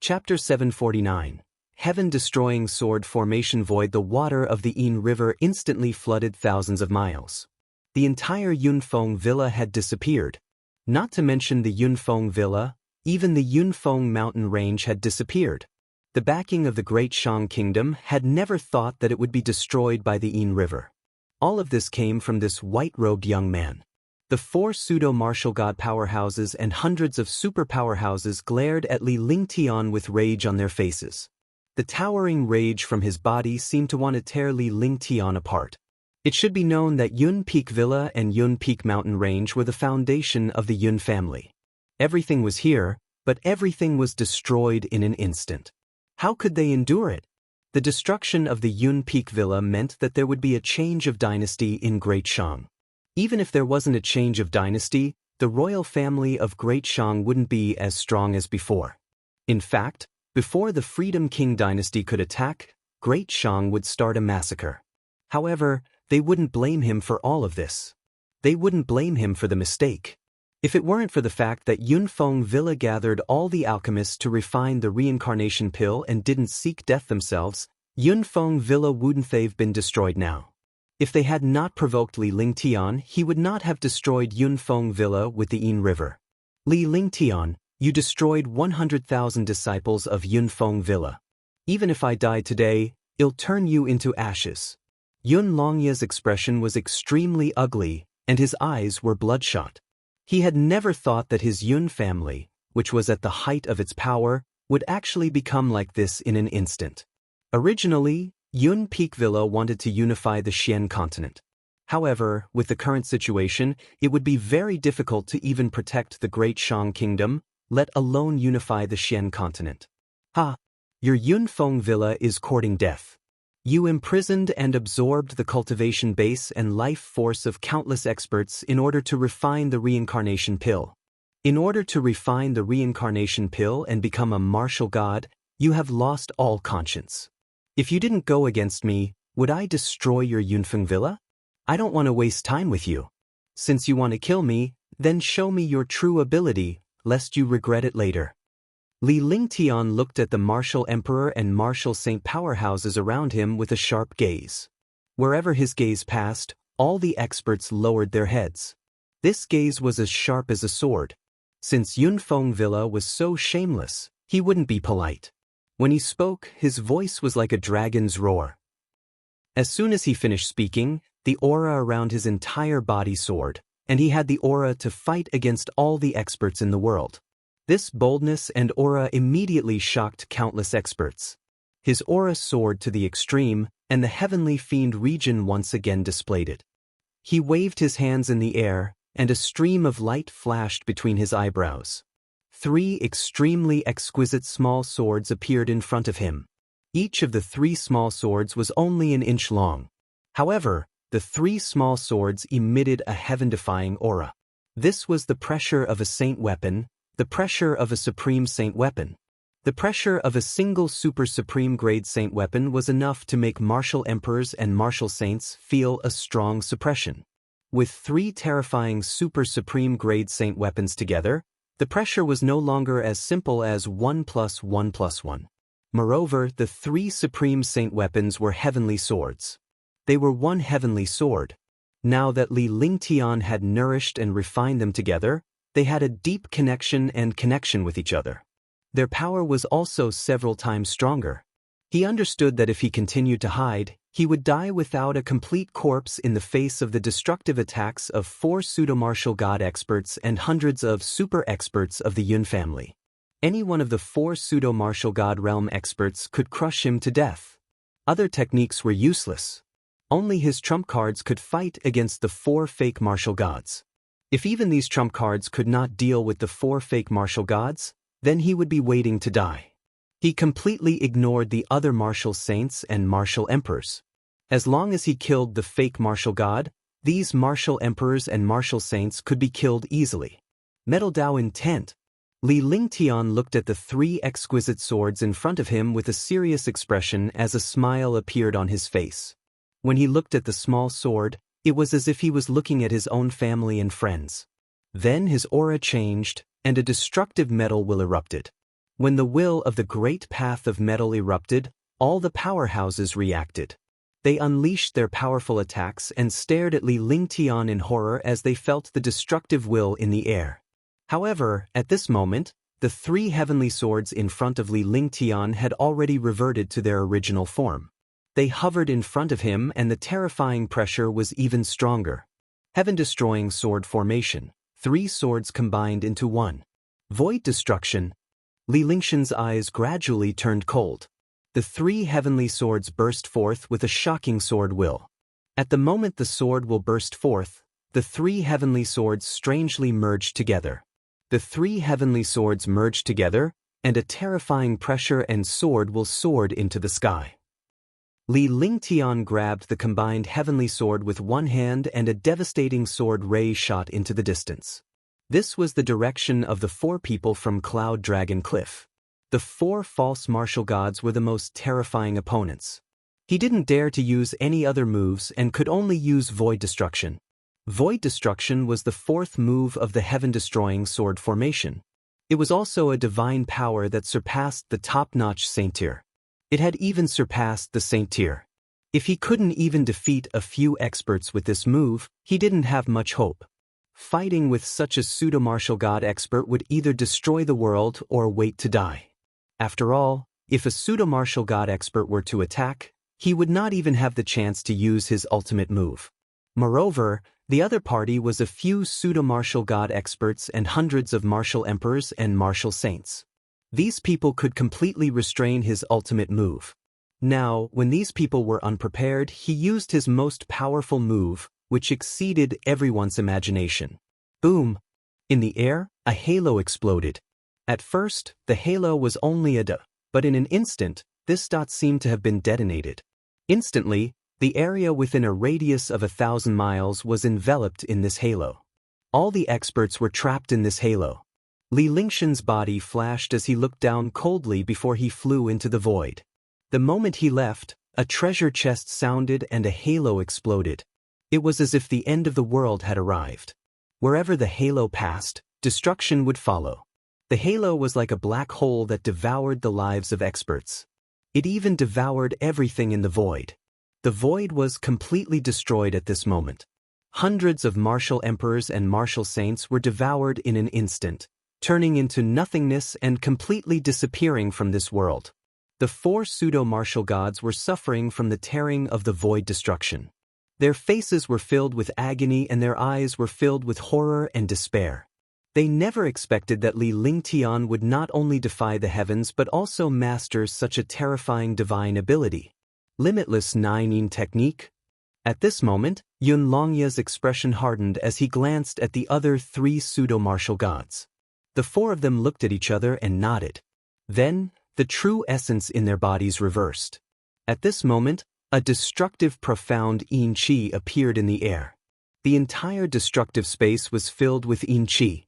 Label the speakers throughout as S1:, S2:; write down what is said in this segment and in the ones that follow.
S1: Chapter 749. Heaven-destroying sword formation void. The water of the Ain River instantly flooded thousands of miles. The entire Yunfeng Villa had disappeared. Not to mention the Yunfeng Villa, even the Yunfeng mountain range had disappeared. The backing of the Great Shang Kingdom had never thought that it would be destroyed by the Ain River. All of this came from this white-robed young man. The four pseudo-martial god powerhouses and hundreds of super powerhouses glared at Li Lingtian with rage on their faces. The towering rage from his body seemed to want to tear Li Lingtian apart. It should be known that Yun Peak Villa and Yun Peak Mountain Range were the foundation of the Yun family. Everything was here, but everything was destroyed in an instant. How could they endure it? The destruction of the Yun Peak Villa meant that there would be a change of dynasty in Great Shang. Even if there wasn't a change of dynasty, the royal family of Great Shang wouldn't be as strong as before. In fact, before the Freedom King dynasty could attack, Great Shang would start a massacre. However, they wouldn't blame him for all of this. They wouldn't blame him for the mistake. If it weren't for the fact that Yunfeng Villa gathered all the alchemists to refine the reincarnation pill and didn't seek death themselves, Yunfeng Villa wouldn't have been destroyed now. If they had not provoked Li Lingtian, he would not have destroyed Yunfeng Villa with the Ain River. Li Lingtian, you destroyed 100,000 disciples of Yunfeng Villa. Even if I die today, I'll turn you into ashes. Yun Longya's expression was extremely ugly, and his eyes were bloodshot. He had never thought that his Yun family, which was at the height of its power, would actually become like this in an instant. Originally, Yun Peak Villa wanted to unify the Xian continent. However, with the current situation, it would be very difficult to even protect the Great Shang Kingdom, let alone unify the Xian continent. Ha! Your Yunfeng Villa is courting death. You imprisoned and absorbed the cultivation base and life force of countless experts in order to refine the reincarnation pill. In order to refine the reincarnation pill and become a martial god, you have lost all conscience. If you didn't go against me, would I destroy your Yunfeng Villa? I don't want to waste time with you. Since you want to kill me, then show me your true ability, lest you regret it later. Li Lingtian looked at the martial emperor and martial saint powerhouses around him with a sharp gaze. Wherever his gaze passed, all the experts lowered their heads. This gaze was as sharp as a sword. Since Yunfeng Villa was so shameless, he wouldn't be polite. When he spoke, his voice was like a dragon's roar. As soon as he finished speaking, the aura around his entire body soared, and he had the aura to fight against all the experts in the world. This boldness and aura immediately shocked countless experts. His aura soared to the extreme, and the heavenly fiend region once again displayed it. He waved his hands in the air, and a stream of light flashed between his eyebrows. 3 extremely exquisite small swords appeared in front of him. Each of the 3 small swords was only an inch long. However, the 3 small swords emitted a heaven-defying aura. This was the pressure of a saint weapon, the pressure of a supreme saint weapon. The pressure of a single super supreme grade saint weapon was enough to make martial emperors and martial saints feel a strong suppression. With 3 terrifying super supreme grade saint weapons together, the pressure was no longer as simple as 1 + 1 + 1. Moreover, the 3 supreme saint weapons were heavenly swords. They were one heavenly sword. Now that Li Lingtian had nourished and refined them together, they had a deep connection with each other. Their power was also several times stronger. He understood that if he continued to hide, he would die without a complete corpse in the face of the destructive attacks of 4 pseudo-martial god experts and hundreds of super experts of the Yun family. Any one of the 4 pseudo-martial god realm experts could crush him to death. Other techniques were useless. Only his trump cards could fight against the 4 fake martial gods. If even these trump cards could not deal with the 4 fake martial gods, then he would be waiting to die. He completely ignored the other martial saints and martial emperors. As long as he killed the fake martial god, these martial emperors and martial saints could be killed easily. Metal Dao intent. Li Lingtian looked at the 3 exquisite swords in front of him with a serious expression as a smile appeared on his face. When he looked at the small sword, it was as if he was looking at his own family and friends. Then his aura changed, and a destructive metal will erupted. When the will of the great path of metal erupted, all the powerhouses reacted. They unleashed their powerful attacks and stared at Li Lingtian in horror as they felt the destructive will in the air. However, at this moment, the three heavenly swords in front of Li Lingtian had already reverted to their original form. They hovered in front of him and the terrifying pressure was even stronger. Heaven-destroying sword formation. 3 swords combined into one. Void destruction. Li Lingtian's eyes gradually turned cold. The 3 heavenly swords burst forth with a shocking sword will. At the moment the sword will burst forth, the 3 heavenly swords strangely merged together. The 3 heavenly swords merged together, and a terrifying pressure and sword will soared into the sky. Li Lingtian grabbed the combined heavenly sword with one hand and a devastating sword ray shot into the distance. This was the direction of the 4 people from Cloud Dragon Cliff. The 4 false martial gods were the most terrifying opponents. He didn't dare to use any other moves and could only use Void Destruction. Void Destruction was the 4th move of the heaven-destroying sword formation. It was also a divine power that surpassed the top-notch Saint tier. It had even surpassed the Saint tier. If he couldn't even defeat a few experts with this move, he didn't have much hope. Fighting with such a pseudo-martial god expert would either destroy the world or wait to die. After all, if a pseudo-martial god expert were to attack, he would not even have the chance to use his ultimate move. Moreover, the other party was a few pseudo-martial god experts and hundreds of martial emperors and martial saints. These people could completely restrain his ultimate move. Now, when these people were unprepared, he used his most powerful move, which exceeded everyone's imagination. Boom! In the air, a halo exploded. At first, the halo was only a dot, but in an instant, this dot seemed to have been detonated. Instantly, the area within a radius of 1,000 miles was enveloped in this halo. All the experts were trapped in this halo. Li Lingtian's body flashed as he looked down coldly before he flew into the void. The moment he left, a treasure chest sounded and a halo exploded. It was as if the end of the world had arrived. Wherever the halo passed, destruction would follow. The halo was like a black hole that devoured the lives of experts. It even devoured everything in the void. The void was completely destroyed at this moment. Hundreds of martial emperors and martial saints were devoured in an instant, turning into nothingness and completely disappearing from this world. The 4 pseudo-martial gods were suffering from the tearing of the void destruction. Their faces were filled with agony and their eyes were filled with horror and despair. They never expected that Li Lingtian would not only defy the heavens but also master such a terrifying divine ability. Limitless 9-in technique. At this moment, Yun Longya's expression hardened as he glanced at the other 3 pseudo-martial gods. The 4 of them looked at each other and nodded. Then, the true essence in their bodies reversed. At this moment, a destructive profound yin qi appeared in the air. The entire destructive space was filled with yin qi.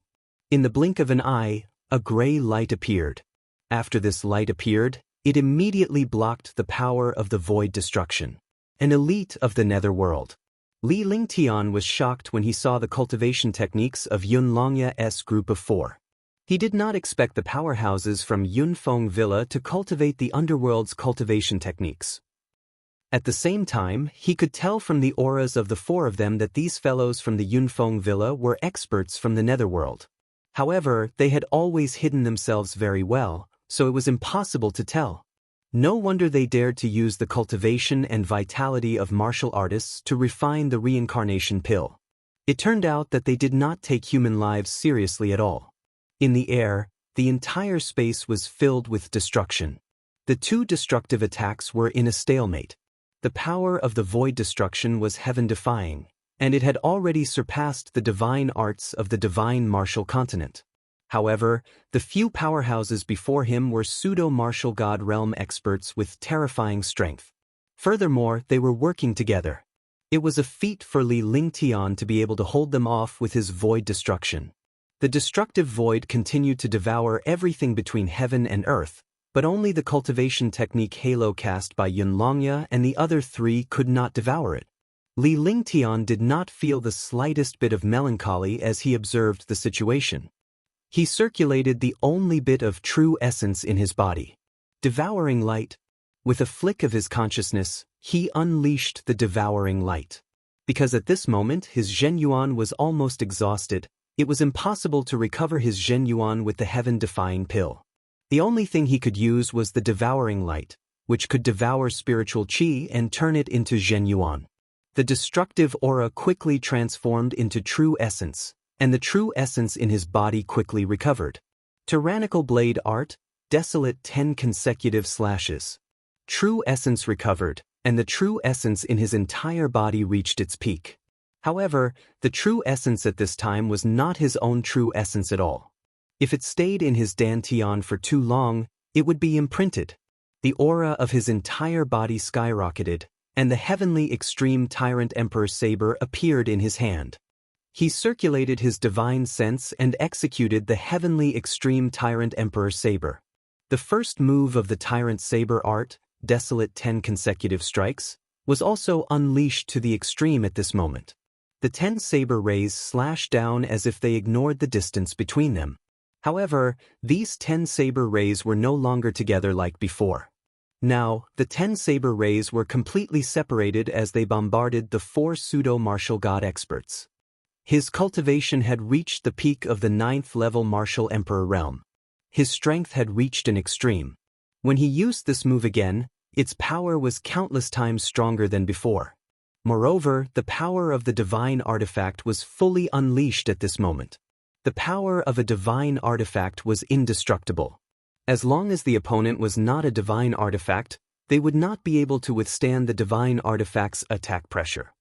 S1: In the blink of an eye, a gray light appeared. After this light appeared, it immediately blocked the power of the void destruction. An elite of the netherworld. Li Lingtian was shocked when he saw the cultivation techniques of Yun Longya's group of 4. He did not expect the powerhouses from Yunfeng Villa to cultivate the underworld's cultivation techniques. At the same time, he could tell from the auras of the 4 of them that these fellows from the Yunfeng Villa were experts from the netherworld. However, they had always hidden themselves very well, so it was impossible to tell. No wonder they dared to use the cultivation and vitality of martial artists to refine the reincarnation pill. It turned out that they did not take human lives seriously at all. In the air, the entire space was filled with destruction. The 2 destructive attacks were in a stalemate. The power of the void destruction was heaven-defying, and it had already surpassed the divine arts of the divine martial continent. However, the few powerhouses before him were pseudo-martial god realm experts with terrifying strength. Furthermore, they were working together. It was a feat for Li Lingtian to be able to hold them off with his void destruction. The destructive void continued to devour everything between heaven and earth, but only the cultivation technique halo cast by Yun Longya and the other 3 could not devour it. Li Lingtian did not feel the slightest bit of melancholy as he observed the situation. He circulated the only bit of true essence in his body. Devouring light. With a flick of his consciousness, he unleashed the devouring light. Because at this moment his Zhenyuan was almost exhausted, it was impossible to recover his Zhenyuan with the heaven-defying pill. The only thing he could use was the devouring light, which could devour spiritual qi and turn it into Zhenyuan. The destructive aura quickly transformed into true essence, and the true essence in his body quickly recovered. Tyrannical blade art, desolate 10 consecutive slashes. True essence recovered, and the true essence in his entire body reached its peak. However, the true essence at this time was not his own true essence at all. If it stayed in his dantian for too long, it would be imprinted. The aura of his entire body skyrocketed, and the heavenly extreme tyrant emperor saber appeared in his hand. He circulated his divine sense and executed the heavenly extreme tyrant emperor saber. The first move of the tyrant saber art, desolate 10 consecutive strikes, was also unleashed to the extreme at this moment. The 10 saber rays slashed down as if they ignored the distance between them. However, these 10 saber rays were no longer together like before. Now, the 10 saber rays were completely separated as they bombarded the 4 pseudo-martial god experts. His cultivation had reached the peak of the 9th level martial emperor realm. His strength had reached an extreme. When he used this move again, its power was countless times stronger than before. Moreover, the power of the divine artifact was fully unleashed at this moment. The power of a divine artifact was indestructible. As long as the opponent was not a divine artifact, they would not be able to withstand the divine artifact's attack pressure.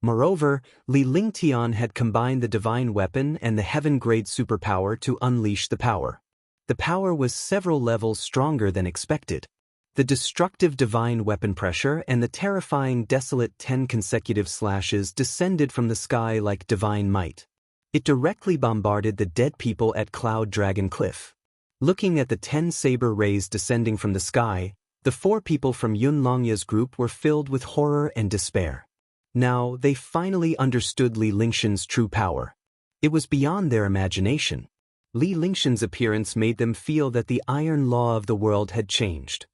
S1: Moreover, Li Lingtian had combined the divine weapon and the heaven-grade superpower to unleash the power. The power was several levels stronger than expected. The destructive divine weapon pressure and the terrifying desolate 10 consecutive slashes descended from the sky like divine might. It directly bombarded the dead people at Cloud Dragon Cliff. Looking at the 10 saber rays descending from the sky, the 4 people from Yun Longya's group were filled with horror and despair. Now, they finally understood Li Lingshan's true power. It was beyond their imagination. Li Lingshan's appearance made them feel that the iron law of the world had changed.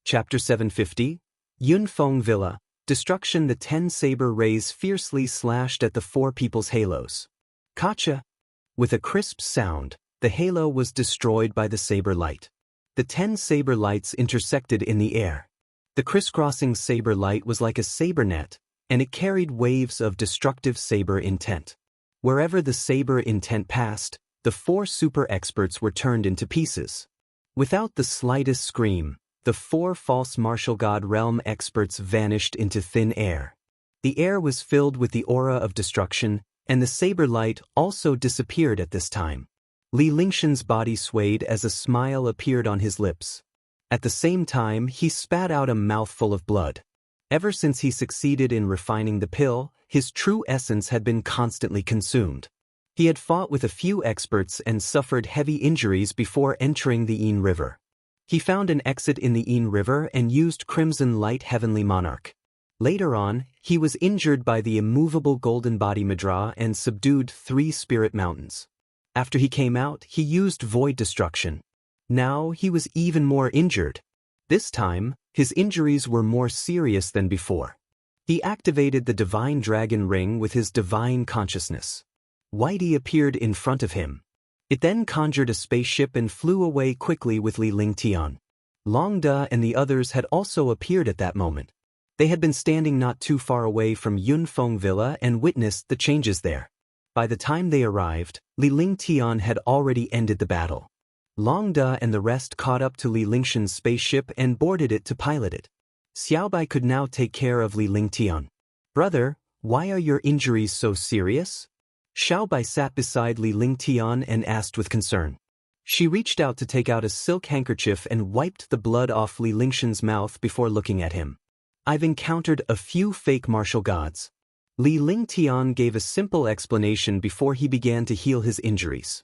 S1: Chapter 750, Yunfeng Villa, Destruction. The 10 saber rays fiercely slashed at the 4 people's halos. Kacha! With a crisp sound, the halo was destroyed by the saber light. The 10 saber lights intersected in the air. The crisscrossing saber light was like a saber net, and it carried waves of destructive saber intent. Wherever the saber intent passed, the 4 super experts were turned into pieces. Without the slightest scream, the 4 false martial god realm experts vanished into thin air. The air was filled with the aura of destruction, and the saber light also disappeared at this time. Li Lingshan's body swayed as a smile appeared on his lips. At the same time, he spat out a mouthful of blood. Ever since he succeeded in refining the pill, his true essence had been constantly consumed. He had fought with a few experts and suffered heavy injuries before entering the Yin River. He found an exit in the Yin River and used Crimson Light Heavenly Monarch. Later on, he was injured by the immovable Golden Body Madra and subdued 3 spirit mountains. After he came out, he used Void Destruction. Now he was even more injured. This time, his injuries were more serious than before. He activated the Divine Dragon Ring with his divine consciousness. Whitey appeared in front of him. It then conjured a spaceship and flew away quickly with Li Lingtian. Longda and the others had also appeared at that moment. They had been standing not too far away from Yunfeng Villa and witnessed the changes there. By the time they arrived, Li Lingtian had already ended the battle. Longda and the rest caught up to Li Lingshan's spaceship and boarded it to pilot it. Xiaobai could now take care of Li Lingtian. "Brother, why are your injuries so serious?" Xiaobai sat beside Li Lingtian and asked with concern. She reached out to take out a silk handkerchief and wiped the blood off Li Lingshan's mouth before looking at him. "I've encountered a few fake martial gods." Li Lingtian gave a simple explanation before he began to heal his injuries.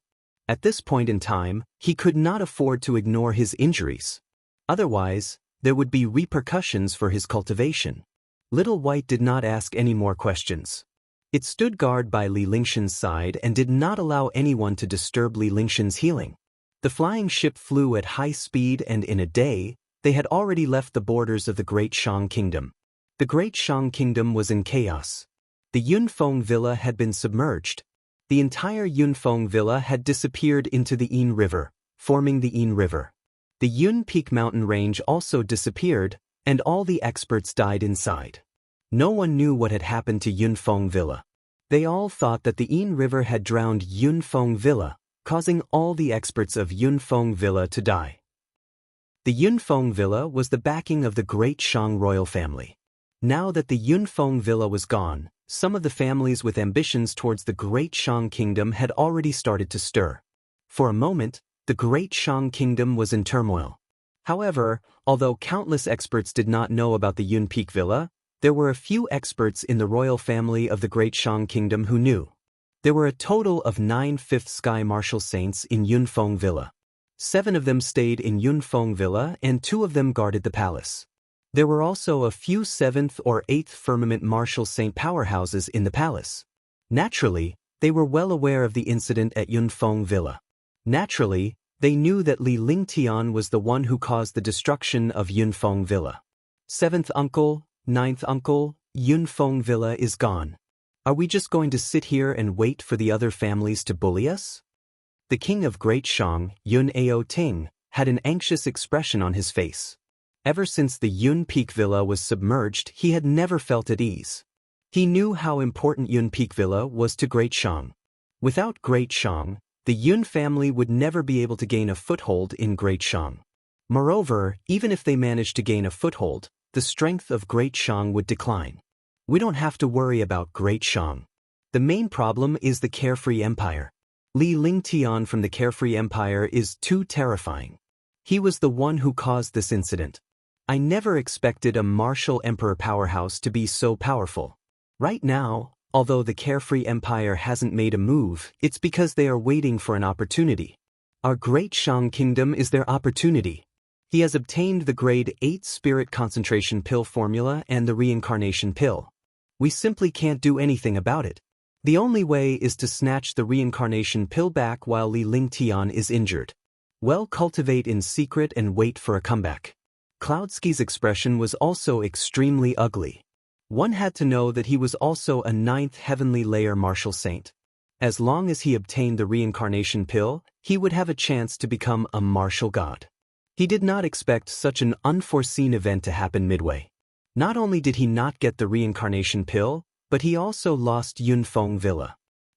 S1: At this point in time, he could not afford to ignore his injuries. Otherwise, there would be repercussions for his cultivation. Little White did not ask any more questions. It stood guard by Li Lingshan's side and did not allow anyone to disturb Li Lingshan's healing. The flying ship flew at high speed, and in a day, they had already left the borders of the Great Shang Kingdom. The Great Shang Kingdom was in chaos. The Yunfeng Villa had been submerged. The entire Yunfeng Villa had disappeared into the Yin River, forming the Yin River. The Yun Peak mountain range also disappeared, and all the experts died inside. No one knew what had happened to Yunfeng Villa. They all thought that the Yin River had drowned Yunfeng Villa, causing all the experts of Yunfeng Villa to die. The Yunfeng Villa was the backing of the Great Shang royal family. Now that the Yunfeng Villa was gone, some of the families with ambitions towards the Great Shang Kingdom had already started to stir. For a moment, the Great Shang Kingdom was in turmoil. However, although countless experts did not know about the Yun Peak Villa, there were a few experts in the royal family of the Great Shang Kingdom who knew. There were a total of 9 Fifth Sky Martial Saints in Yunfeng Villa. 7 of them stayed in Yunfeng Villa and 2 of them guarded the palace. There were also a few 7th or 8th Firmament Martial Saint powerhouses in the palace. Naturally, they were well aware of the incident at Yunfeng Villa. Naturally, they knew that Li Lingtian was the one who caused the destruction of Yunfeng Villa. 7th uncle, 9th uncle, Yunfeng Villa is gone. Are we just going to sit here and wait for the other families to bully us? The king of Great Shang, Yun Ao Ting, had an anxious expression on his face. Ever since the Yun Peak Villa was submerged, he had never felt at ease. He knew how important Yun Peak Villa was to Great Shang. Without Great Shang, the Yun family would never be able to gain a foothold in Great Shang. Moreover, even if they managed to gain a foothold, the strength of Great Shang would decline. We don't have to worry about Great Shang. The main problem is the Carefree Empire. Li Lingtian from the Carefree Empire is too terrifying. He was the one who caused this incident. I never expected a martial emperor powerhouse to be so powerful. Right now, although the Carefree Empire hasn't made a move, it's because they are waiting for an opportunity. Our Great Shang Kingdom is their opportunity. He has obtained the grade 8 Spirit Concentration Pill formula and the Reincarnation Pill. We simply can't do anything about it. The only way is to snatch the Reincarnation Pill back while Li Lingtian is injured. Well, cultivate in secret and wait for a comeback. Cloudsky's expression was also extremely ugly. One had to know that he was also a 9th heavenly layer martial saint. As long as he obtained the Reincarnation Pill, he would have a chance to become a martial god. He did not expect such an unforeseen event to happen midway. Not only did he not get the Reincarnation Pill, but he also lost Yunfeng Villa.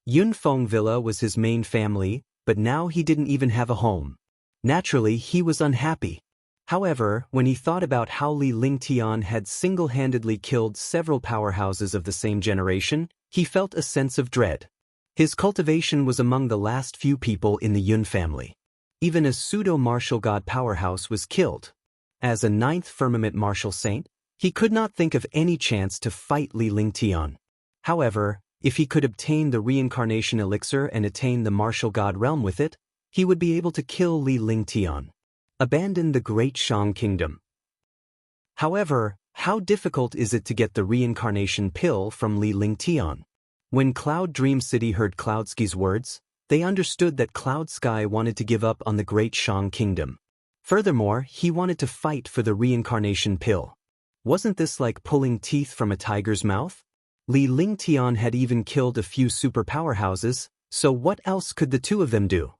S1: Yunfeng Villa was his main family, but now he didn't even have a home. Naturally, he was unhappy. However, when he thought about how Li Lingtian had single-handedly killed several powerhouses of the same generation, he felt a sense of dread. His cultivation was among the last few people in the Yun family. Even a pseudo-martial god powerhouse was killed. As a 9th Firmament Martial Saint, he could not think of any chance to fight Li Lingtian. However, if he could obtain the Reincarnation Elixir and attain the Martial God realm with it, he would be able to kill Li Lingtian. Abandon the Great Shang Kingdom. However, how difficult is it to get the Reincarnation Pill from Li Lingtian? When Cloud Dream City heard Cloudsky's words, they understood that Cloud Sky wanted to give up on the Great Shang Kingdom. Furthermore, he wanted to fight for the Reincarnation Pill. Wasn't this like pulling teeth from a tiger's mouth? Li Lingtian had even killed a few super powerhouses, so what else could the two of them do?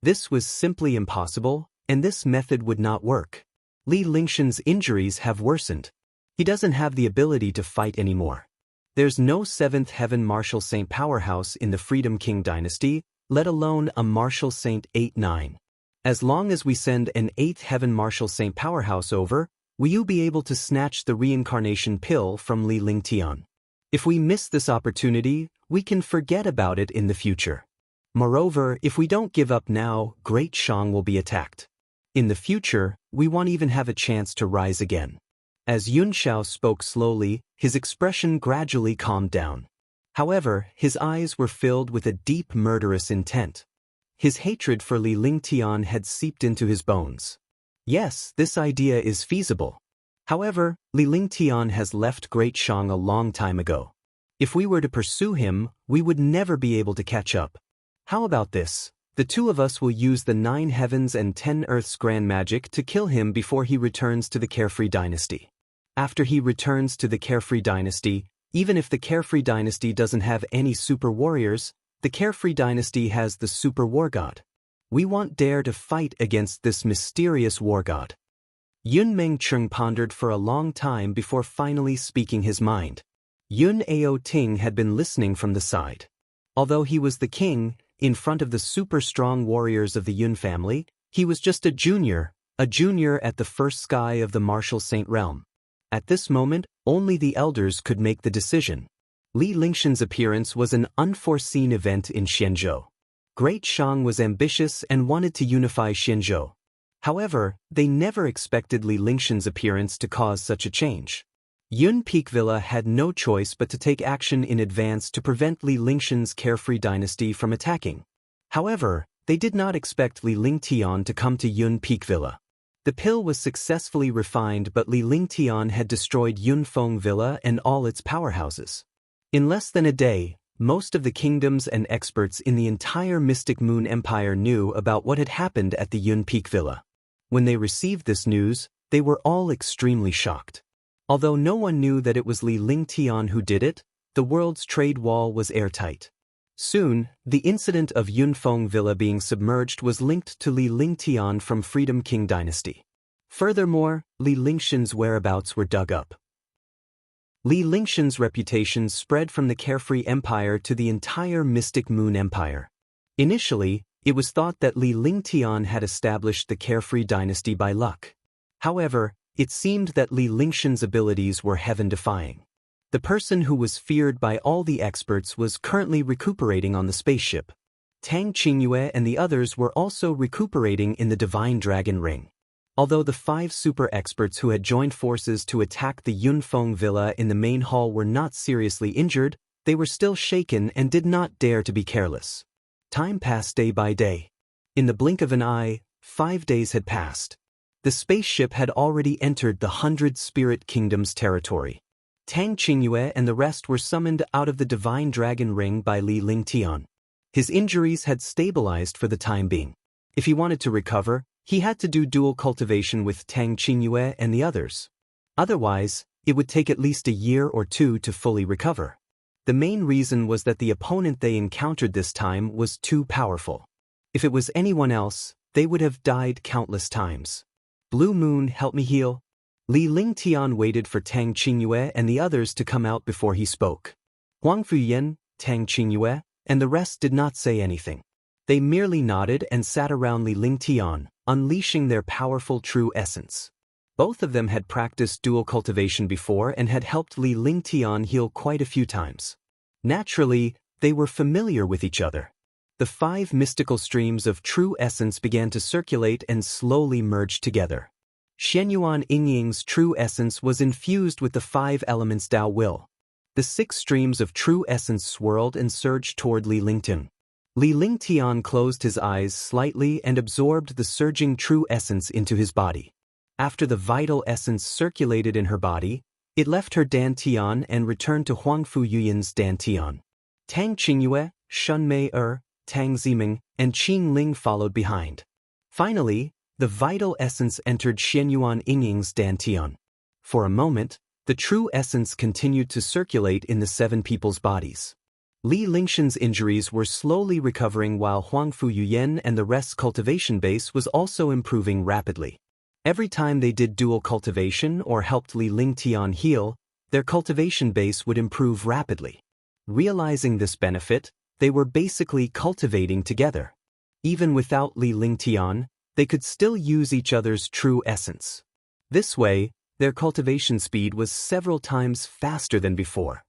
S1: This was simply impossible, and this method would not work. Li Lingshan's injuries have worsened. He doesn't have the ability to fight anymore. There's no 7th Heaven Martial Saint powerhouse in the Freedom King dynasty, let alone a Martial Saint 8-9. As long as we send an 8th Heaven Martial Saint powerhouse over, will you be able to snatch the Reincarnation Pill from Li Lingtian? If we miss this opportunity, we can forget about it in the future. Moreover, if we don't give up now, Great Shang will be attacked. In the future, we won't even have a chance to rise again. As Yun Xiao spoke slowly, his expression gradually calmed down. However, his eyes were filled with a deep murderous intent. His hatred for Li Lingtian had seeped into his bones. Yes, this idea is feasible. However, Li Lingtian has left Great Shang a long time ago. If we were to pursue him, we would never be able to catch up. How about this? The two of us will use the 9 heavens and 10 earths grand magic to kill him before he returns to the Carefree Dynasty. After he returns to the Carefree Dynasty, even if the Carefree Dynasty doesn't have any super warriors, the Carefree Dynasty has the super war god. We want Dare to fight against this mysterious war god. Yun Mengcheng pondered for a long time before finally speaking his mind. Yun Ao Ting had been listening from the side. Although he was the king, in front of the super strong warriors of the Yun family, he was just a junior at the first sky of the Martial Saint realm. At this moment, only the elders could make the decision. Li Lingshan's appearance was an unforeseen event in Xianzhou. Great Shang was ambitious and wanted to unify Xianzhou. However, they never expected Li Lingshan's appearance to cause such a change. Yun Peak Villa had no choice but to take action in advance to prevent Li Lingshan's Carefree Dynasty from attacking. However, they did not expect Li Lingtian to come to Yun Peak Villa. The pill was successfully refined, but Li Lingtian had destroyed Yunfeng Villa and all its powerhouses. In less than a day, most of the kingdoms and experts in the entire Mystic Moon Empire knew about what had happened at the Yun Peak Villa. When they received this news, they were all extremely shocked. Although no one knew that it was Li Lingtian who did it, the world's trade wall was airtight. Soon, the incident of Yunfeng Villa being submerged was linked to Li Lingtian from Freedom King Dynasty. Furthermore, Li Lingshan's whereabouts were dug up. Li Lingshan's reputation spread from the Carefree Empire to the entire Mystic Moon Empire. Initially, it was thought that Li Lingtian had established the Carefree Dynasty by luck. However, it seemed that Li Lingshan's abilities were heaven-defying. The person who was feared by all the experts was currently recuperating on the spaceship. Tang Qingyue and the others were also recuperating in the Divine Dragon Ring. Although the 5 super experts who had joined forces to attack the Yunfeng Villa in the main hall were not seriously injured, they were still shaken and did not dare to be careless. Time passed day by day. In the blink of an eye, 5 days had passed. The spaceship had already entered the 100 Spirit Kingdoms territory. Tang Qingyue and the rest were summoned out of the Divine Dragon Ring by Li Lingtian. His injuries had stabilized for the time being. If he wanted to recover, he had to do dual cultivation with Tang Qingyue and the others. Otherwise, it would take at least a year or 2 to fully recover. The main reason was that the opponent they encountered this time was too powerful. If it was anyone else, they would have died countless times. Blue Moon, help me heal. Li Lingtian waited for Tang Qingyue and the others to come out before he spoke. Huang Fuyan, Tang Qingyue, and the rest did not say anything. They merely nodded and sat around Li Lingtian, unleashing their powerful true essence. Both of them had practiced dual cultivation before and had helped Li Lingtian heal quite a few times. Naturally, they were familiar with each other. The 5 mystical streams of true essence began to circulate and slowly merge together. Xianyuan Yingying's true essence was infused with the 5 elements Tao Will. The 6 streams of true essence swirled and surged toward Li Lingtian. Li Lingtian closed his eyes slightly and absorbed the surging true essence into his body. After the vital essence circulated in her body, it left her Dantian and returned to Huang Fuyan's Dantian. Tang Qingyue, Shun Mei Tang Ziming, and Qing Ling followed behind. Finally, the vital essence entered Xianyuan Yingying's Dantian. For a moment, the true essence continued to circulate in the 7 people's bodies. Li Lingshan's injuries were slowly recovering while Huang Fuyan and the rest's cultivation base was also improving rapidly. Every time they did dual cultivation or helped Li Lingtian heal, their cultivation base would improve rapidly. Realizing this benefit, they were basically cultivating together. Even without Li Lingtian, they could still use each other's true essence. This way, their cultivation speed was several times faster than before.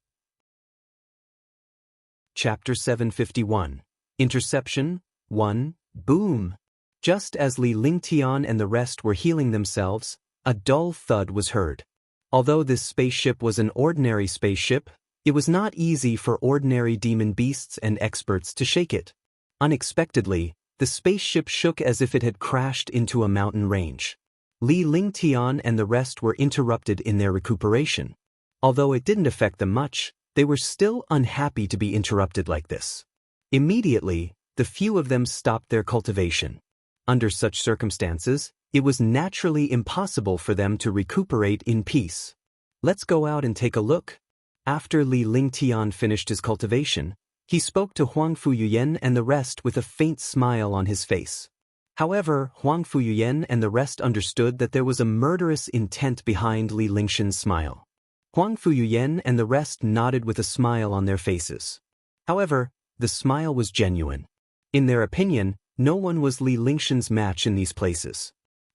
S1: Chapter 751. Interception 1. Boom! Just as Li Lingtian and the rest were healing themselves, a dull thud was heard. Although this spaceship was an ordinary spaceship, it was not easy for ordinary demon beasts and experts to shake it. Unexpectedly, the spaceship shook as if it had crashed into a mountain range. Li Lingtian and the rest were interrupted in their recuperation. Although it didn't affect them much, They were still unhappy to be interrupted like this. Immediately, the few of them stopped their cultivation. Under such circumstances, it was naturally impossible for them to recuperate in peace. Let's go out and take a look. After Li Lingtian finished his cultivation, he spoke to Huang Fuyuyan and the rest with a faint smile on his face. However, Huang Fuyuyan and the rest understood that there was a murderous intent behind Li Lingshan's smile. Huang Fuyuyan and the rest nodded with a smile on their faces. However, the smile was genuine. In their opinion, no one was Li Lingshan's match in these places.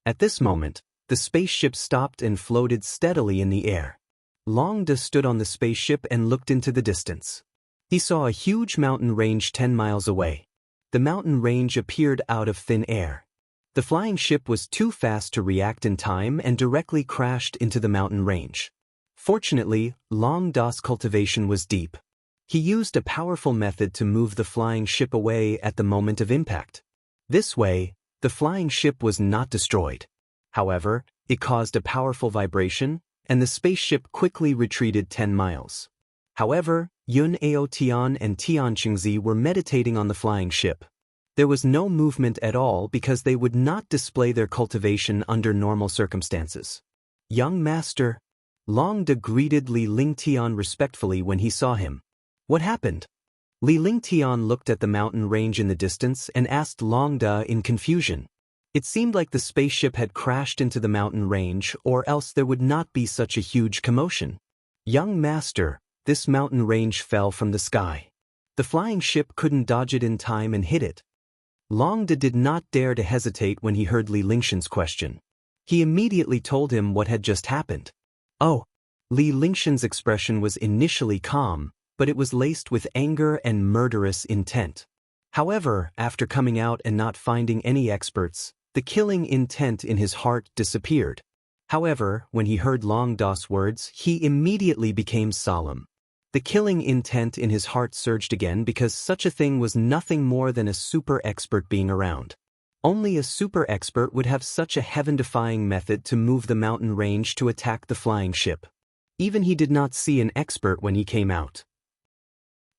S1: At this moment, the spaceship stopped and floated steadily in the air. Long De stood on the spaceship and looked into the distance. He saw a huge mountain range 10 miles away. The mountain range appeared out of thin air. The flying ship was too fast to react in time and directly crashed into the mountain range. Fortunately, Long Da's cultivation was deep. He used a powerful method to move the flying ship away at the moment of impact. This way, the flying ship was not destroyed. However, it caused a powerful vibration, and the spaceship quickly retreated 10 miles. However, Yun Ao Tian and Tian Qingzi were meditating on the flying ship. There was no movement at all because they would not display their cultivation under normal circumstances. Young master, Long De greeted Li Lingtian respectfully when he saw him. What happened? Li Lingtian looked at the mountain range in the distance and asked Long De in confusion. It seemed like the spaceship had crashed into the mountain range, or else there would not be such a huge commotion. Young master, this mountain range fell from the sky. The flying ship couldn't dodge it in time and hit it. Long De did not dare to hesitate when he heard Li Lingshan's question. He immediately told him what had just happened. Oh! Li Lingshan's expression was initially calm, but it was laced with anger and murderous intent. However, after coming out and not finding any experts, the killing intent in his heart disappeared. However, when he heard Long Da's words, he immediately became solemn. The killing intent in his heart surged again because such a thing was nothing more than a super expert being around. Only a super expert would have such a heaven-defying method to move the mountain range to attack the flying ship. Even he did not see an expert when he came out.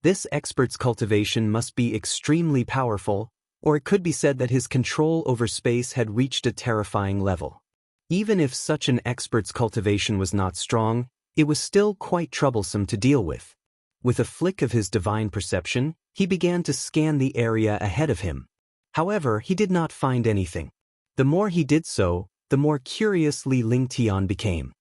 S1: This expert's cultivation must be extremely powerful, or it could be said that his control over space had reached a terrifying level. Even if such an expert's cultivation was not strong, it was still quite troublesome to deal with. With a flick of his divine perception, he began to scan the area ahead of him. However, he did not find anything. The more he did so, the more curious Li Lingtian became.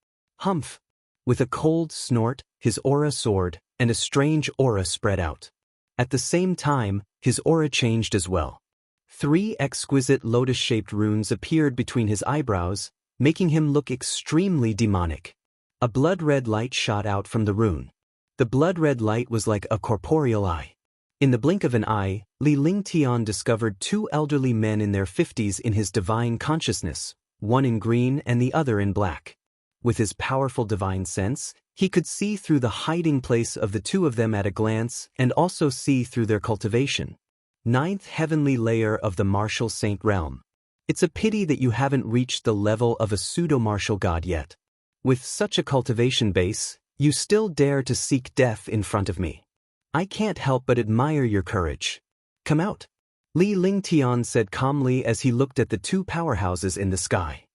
S1: Humph! With a cold snort, his aura soared, and a strange aura spread out. At the same time, his aura changed as well. 3 exquisite lotus-shaped runes appeared between his eyebrows, making him look extremely demonic. A blood-red light shot out from the rune. The blood-red light was like a corporeal eye. In the blink of an eye, Li Lingtian discovered 2 elderly men in their 50s in his divine consciousness, one in green and the other in black. With his powerful divine sense, he could see through the hiding place of the 2 of them at a glance and also see through their cultivation. 9th heavenly layer of the martial saint realm. It's a pity that you haven't reached the level of a pseudo-martial god yet. With such a cultivation base, you still dare to seek death in front of me. I can't help but admire your courage. Come out. Li Lingtian said calmly as he looked at the 2 powerhouses in the sky.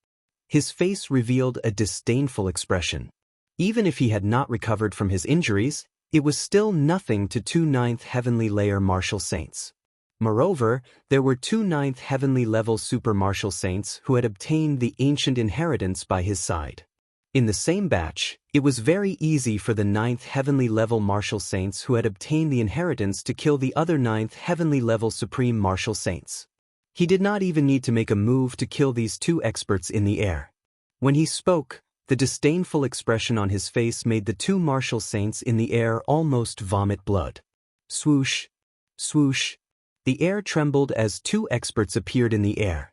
S1: His face revealed a disdainful expression. Even if he had not recovered from his injuries, it was still nothing to 2 9th heavenly layer martial saints. Moreover, there were 2 9th heavenly level super martial saints who had obtained the ancient inheritance by his side. In the same batch, it was very easy for the 9th heavenly level martial saints who had obtained the inheritance to kill the other 9th heavenly level supreme martial saints. He did not even need to make a move to kill these 2 experts in the air. When he spoke, the disdainful expression on his face made the 2 martial saints in the air almost vomit blood. Swoosh! Swoosh! The air trembled as 2 experts appeared in the air.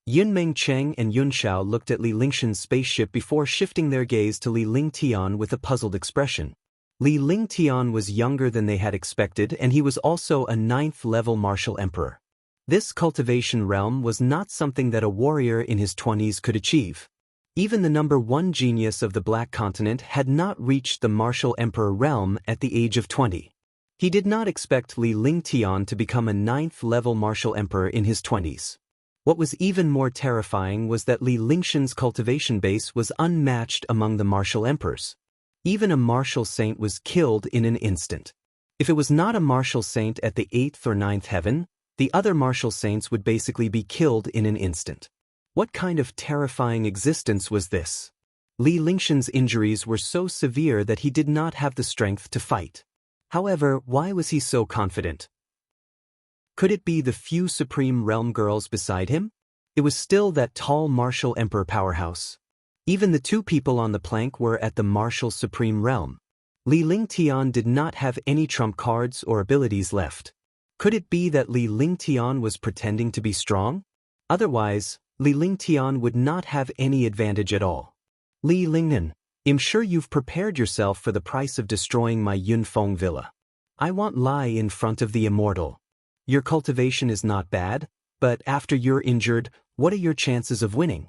S1: Yunmeng Cheng and Yunshao looked at Li Lingshan's spaceship before shifting their gaze to Li Lingtian with a puzzled expression. Li Lingtian was younger than they had expected, and he was also a 9th level martial emperor. This cultivation realm was not something that a warrior in his 20s could achieve. Even the #1 genius of the Black Continent had not reached the martial emperor realm at the age of 20. He did not expect Li Lingtian to become a 9th-level martial emperor in his 20s. What was even more terrifying was that Li Lingshan's cultivation base was unmatched among the martial emperors. Even a martial saint was killed in an instant. If it was not a martial saint at the 8th or 9th heaven, the other martial saints would basically be killed in an instant. What kind of terrifying existence was this? Li Lingshan's injuries were so severe that he did not have the strength to fight. However, why was he so confident? Could it be the few Supreme Realm girls beside him? It was still that tall martial emperor powerhouse. Even the 2 people on the plank were at the martial Supreme Realm. Li Lingtian did not have any trump cards or abilities left. Could it be that Li Lingtian was pretending to be strong? Otherwise, Li Lingtian would not have any advantage at all. Li Lingnan, I'm sure you've prepared yourself for the price of destroying my Yunfeng villa. I won't lie in front of the immortal. Your cultivation is not bad, but after you're injured, what are your chances of winning?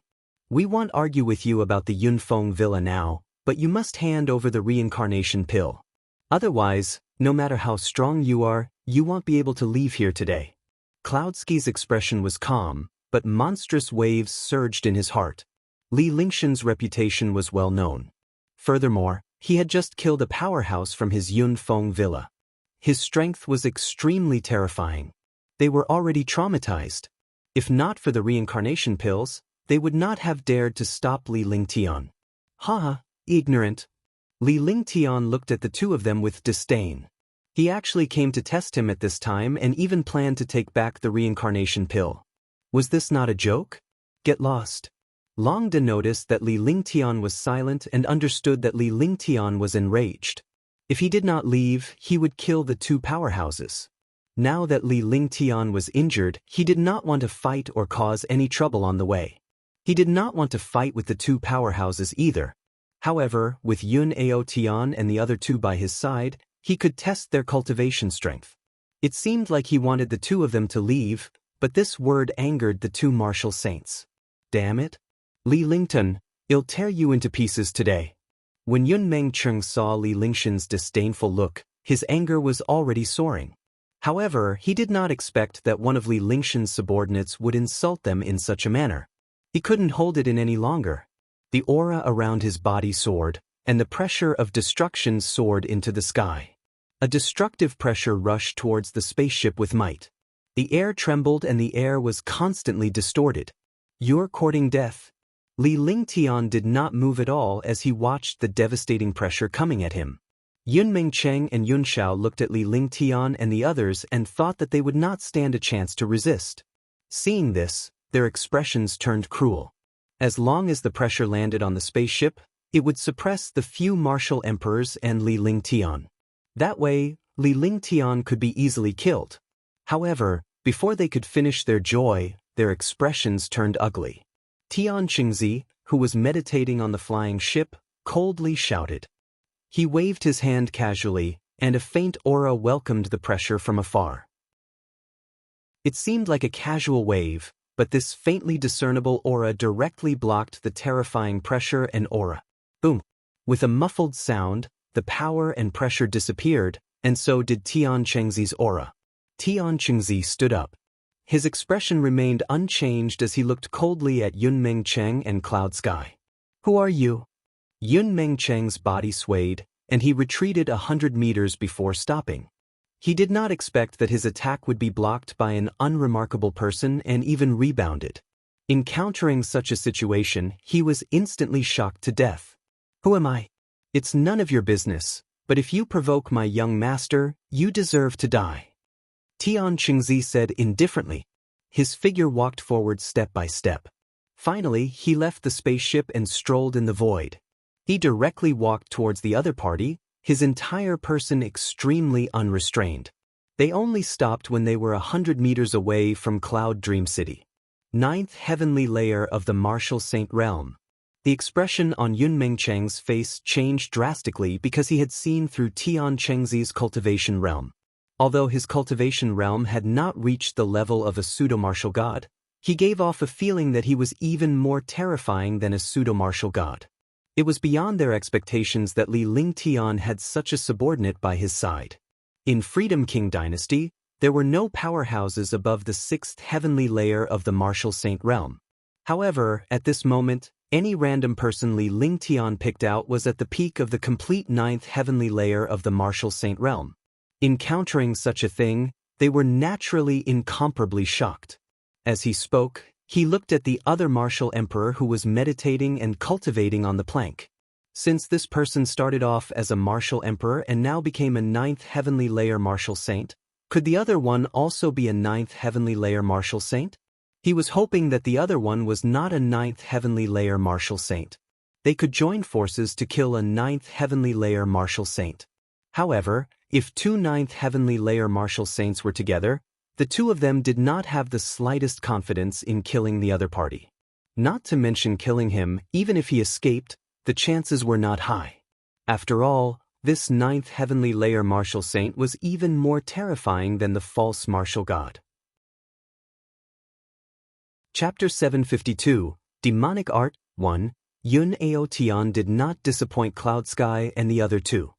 S1: We won't argue with you about the Yunfeng villa now, but you must hand over the reincarnation pill. Otherwise, no matter how strong you are, you won't be able to leave here today. Cloudsky's expression was calm, but monstrous waves surged in his heart. Li Lingshan's reputation was well known. Furthermore, he had just killed a powerhouse from his Yunfeng villa. His strength was extremely terrifying. They were already traumatized. If not for the reincarnation pills, they would not have dared to stop Li Lingtian. Ha! Ignorant. Li Lingtian looked at the 2 of them with disdain. He actually came to test him at this time and even planned to take back the reincarnation pill. Was this not a joke? Get lost. Long De noticed that Li Lingtian was silent and understood that Li Lingtian was enraged. If he did not leave, he would kill the 2 powerhouses. Now that Li Lingtian was injured, he did not want to fight or cause any trouble on the way. He did not want to fight with the 2 powerhouses either. However, with Yun Aotian and the other 2 by his side, he could test their cultivation strength. It seemed like he wanted the 2 of them to leave, but this word angered the 2 martial saints. Damn it! Li Lingtan, I'll tear you into pieces today. When Yun Mengcheng saw Li Lingshan's disdainful look, his anger was already soaring. However, he did not expect that one of Li Lingshan's subordinates would insult them in such a manner. He couldn't hold it in any longer. The aura around his body soared, and the pressure of destruction soared into the sky. A destructive pressure rushed towards the spaceship with might. The air trembled and the air was constantly distorted. You're courting death. Li Lingtian did not move at all as he watched the devastating pressure coming at him. Yun Mengcheng and Yun Shao looked at Li Lingtian and the others and thought that they would not stand a chance to resist. Seeing this, their expressions turned cruel. As long as the pressure landed on the spaceship, it would suppress the few martial emperors and Li Lingtian. That way, Li Lingtian could be easily killed. However, before they could finish their joy, their expressions turned ugly. Tian Qingzi, who was meditating on the flying ship, coldly shouted. He waved his hand casually, and a faint aura welcomed the pressure from afar. It seemed like a casual wave, but this faintly discernible aura directly blocked the terrifying pressure and aura. Boom! With a muffled sound, the power and pressure disappeared, and so did Tian Qingzi's aura. Tian Qingzi stood up. His expression remained unchanged as he looked coldly at Yun Mengcheng and Cloud Sky. Who are you? Yun Mengcheng's body swayed, and he retreated 100 meters before stopping. He did not expect that his attack would be blocked by an unremarkable person and even rebounded. Encountering such a situation, he was instantly shocked to death. Who am I? It's none of your business, but if you provoke my young master, you deserve to die. Tian Qingzi said indifferently. His figure walked forward step by step. Finally, he left the spaceship and strolled in the void. He directly walked towards the other party, his entire person extremely unrestrained. They only stopped when they were 100 meters away from Cloud Dream City. 9th heavenly layer of the martial saint realm. The expression on Yun Mengcheng's face changed drastically because he had seen through Tian Qingzi's cultivation realm. Although his cultivation realm had not reached the level of a pseudo-martial god, He gave off a feeling that he was even more terrifying than a pseudo-martial god. It was beyond their expectations that Li Lingtian had such a subordinate by his side. In Freedom King Dynasty, there were no powerhouses above the 6th heavenly layer of the martial saint realm. However, at this moment, any random person Li Lingtian picked out was at the peak of the complete 9th heavenly layer of the martial saint realm. Encountering such a thing, they were naturally incomparably shocked. As he spoke, he looked at the other martial emperor who was meditating and cultivating on the plank. Since this person started off as a martial emperor and now became a 9th heavenly layer martial saint, could the other one also be a 9th heavenly layer martial saint? He was hoping that the other one was not a 9th heavenly layer martial saint. They could join forces to kill a 9th heavenly layer martial saint. However, if two 9th heavenly layer martial saints were together, the two of them did not have the slightest confidence in killing the other party. Not to mention killing him, even if he escaped, the chances were not high. After all, this 9th heavenly layer martial saint was even more terrifying than the false martial god. Chapter 752, Demonic Art 1. Yun Aotian did not disappoint Cloud Sky and the other two.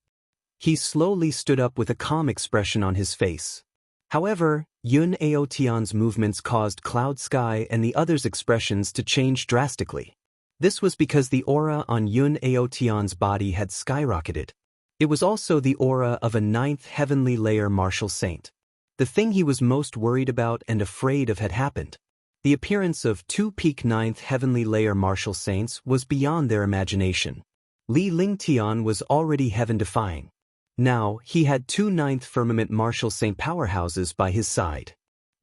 S1: He slowly stood up with a calm expression on his face. However, Yun Aotian's movements caused Cloud Sky and the others' expressions to change drastically. This was because the aura on Yun Aotian's body had skyrocketed. It was also the aura of a 9th heavenly layer martial saint. The thing he was most worried about and afraid of had happened. The appearance of two peak 9th heavenly layer martial saints was beyond their imagination. Li Lingtian was already heaven-defying. Now, he had two 9th firmament martial saint powerhouses by his side.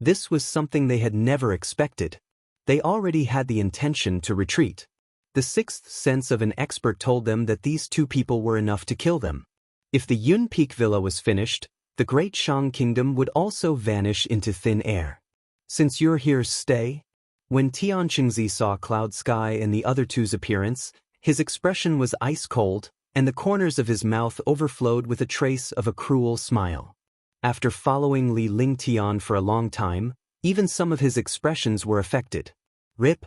S1: This was something they had never expected. They already had the intention to retreat. The 6th sense of an expert told them that these two people were enough to kill them. If the Yun Peak Villa was finished, the Great Shang Kingdom would also vanish into thin air. Since you're here, stay. When Tian Qingzi saw Cloud Sky and the other two's appearance, his expression was ice-cold, and the corners of his mouth overflowed with a trace of a cruel smile. After following Li Lingtian for a long time, even some of his expressions were affected. Rip.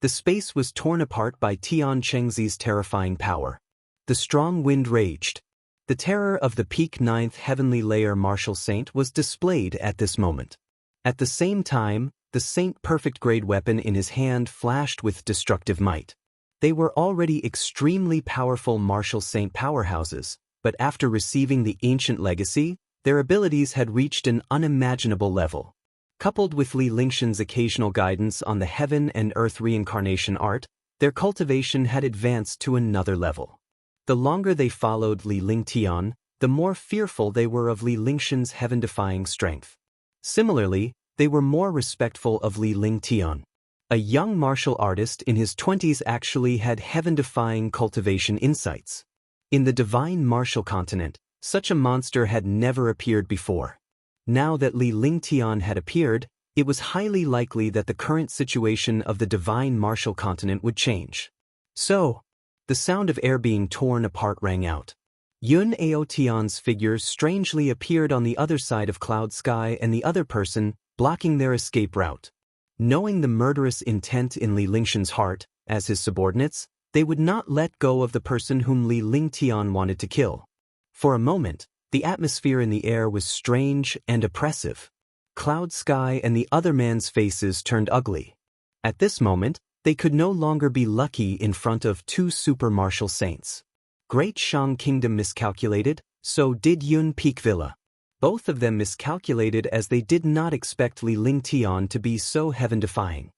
S1: The space was torn apart by Tian Qingzi's terrifying power. The strong wind raged. The terror of the peak 9th heavenly layer martial saint was displayed at this moment. At the same time, the saint perfect grade weapon in his hand flashed with destructive might. They were already extremely powerful martial saint powerhouses, but after receiving the ancient legacy, their abilities had reached an unimaginable level. Coupled with Li Lingtian's occasional guidance on the heaven and earth reincarnation art, their cultivation had advanced to another level. The longer they followed Li Lingtian, the more fearful they were of Li Lingtian's heaven-defying strength. Similarly, they were more respectful of Li Lingtian. A young martial artist in his 20s actually had heaven-defying cultivation insights. In the divine martial continent, such a monster had never appeared before. Now that Li Lingtian had appeared, it was highly likely that the current situation of the divine martial continent would change. So, the sound of air being torn apart rang out. Yun Aotian's figure strangely appeared on the other side of Cloud Sky and the other person, blocking their escape route. Knowing the murderous intent in Li Lingtian's heart, as his subordinates, they would not let go of the person whom Li Lingtian wanted to kill. For a moment, the atmosphere in the air was strange and oppressive. Cloud Sky and the other man's faces turned ugly. At this moment, they could no longer be lucky in front of two super martial saints. Great Shang Kingdom miscalculated, so did Yun Peak Villa. Both of them miscalculated as they did not expect Li Lingtian to be so heaven-defying.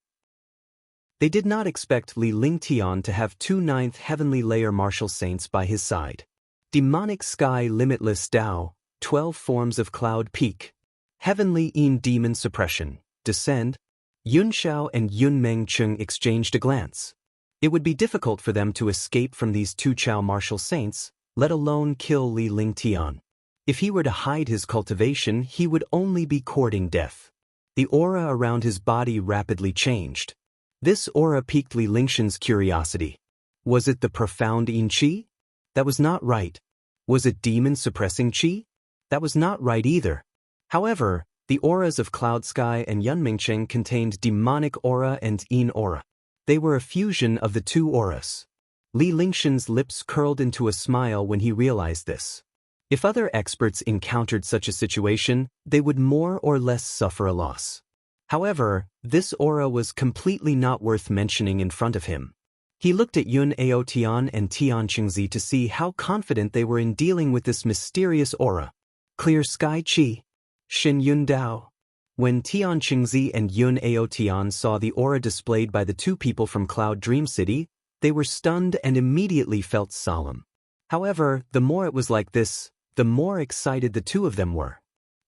S1: They did not expect Li Lingtian to have two 9th heavenly layer martial saints by his side. Demonic Sky Limitless Tao, 12 Forms of Cloud Peak. Heavenly Yin Demon Suppression, Descend. Yun Xiao and Yun Mengcheng exchanged a glance. It would be difficult for them to escape from these two Chao martial saints, let alone kill Li Lingtian. If he were to hide his cultivation, he would only be courting death. The aura around his body rapidly changed. This aura piqued Li Lingtian's curiosity. Was it the profound Yin Qi? That was not right. Was it demon-suppressing Qi? That was not right either. However, The auras of Cloud Sky and Yunmingcheng contained demonic aura and Yin aura. They were a fusion of the two auras. Li Lingshan's lips curled into a smile when he realized this. If other experts encountered such a situation, they would more or less suffer a loss. However, this aura was completely not worth mentioning in front of him. He looked at Yun Aotian and Tian Qingzi to see how confident they were in dealing with this mysterious aura. Clear Sky Qi. Xin Yun Dao. When Tian Qingzi and Yun Aotian saw the aura displayed by the two people from Cloud Dream City, they were stunned and immediately felt solemn. However, the more it was like this, the more excited the two of them were.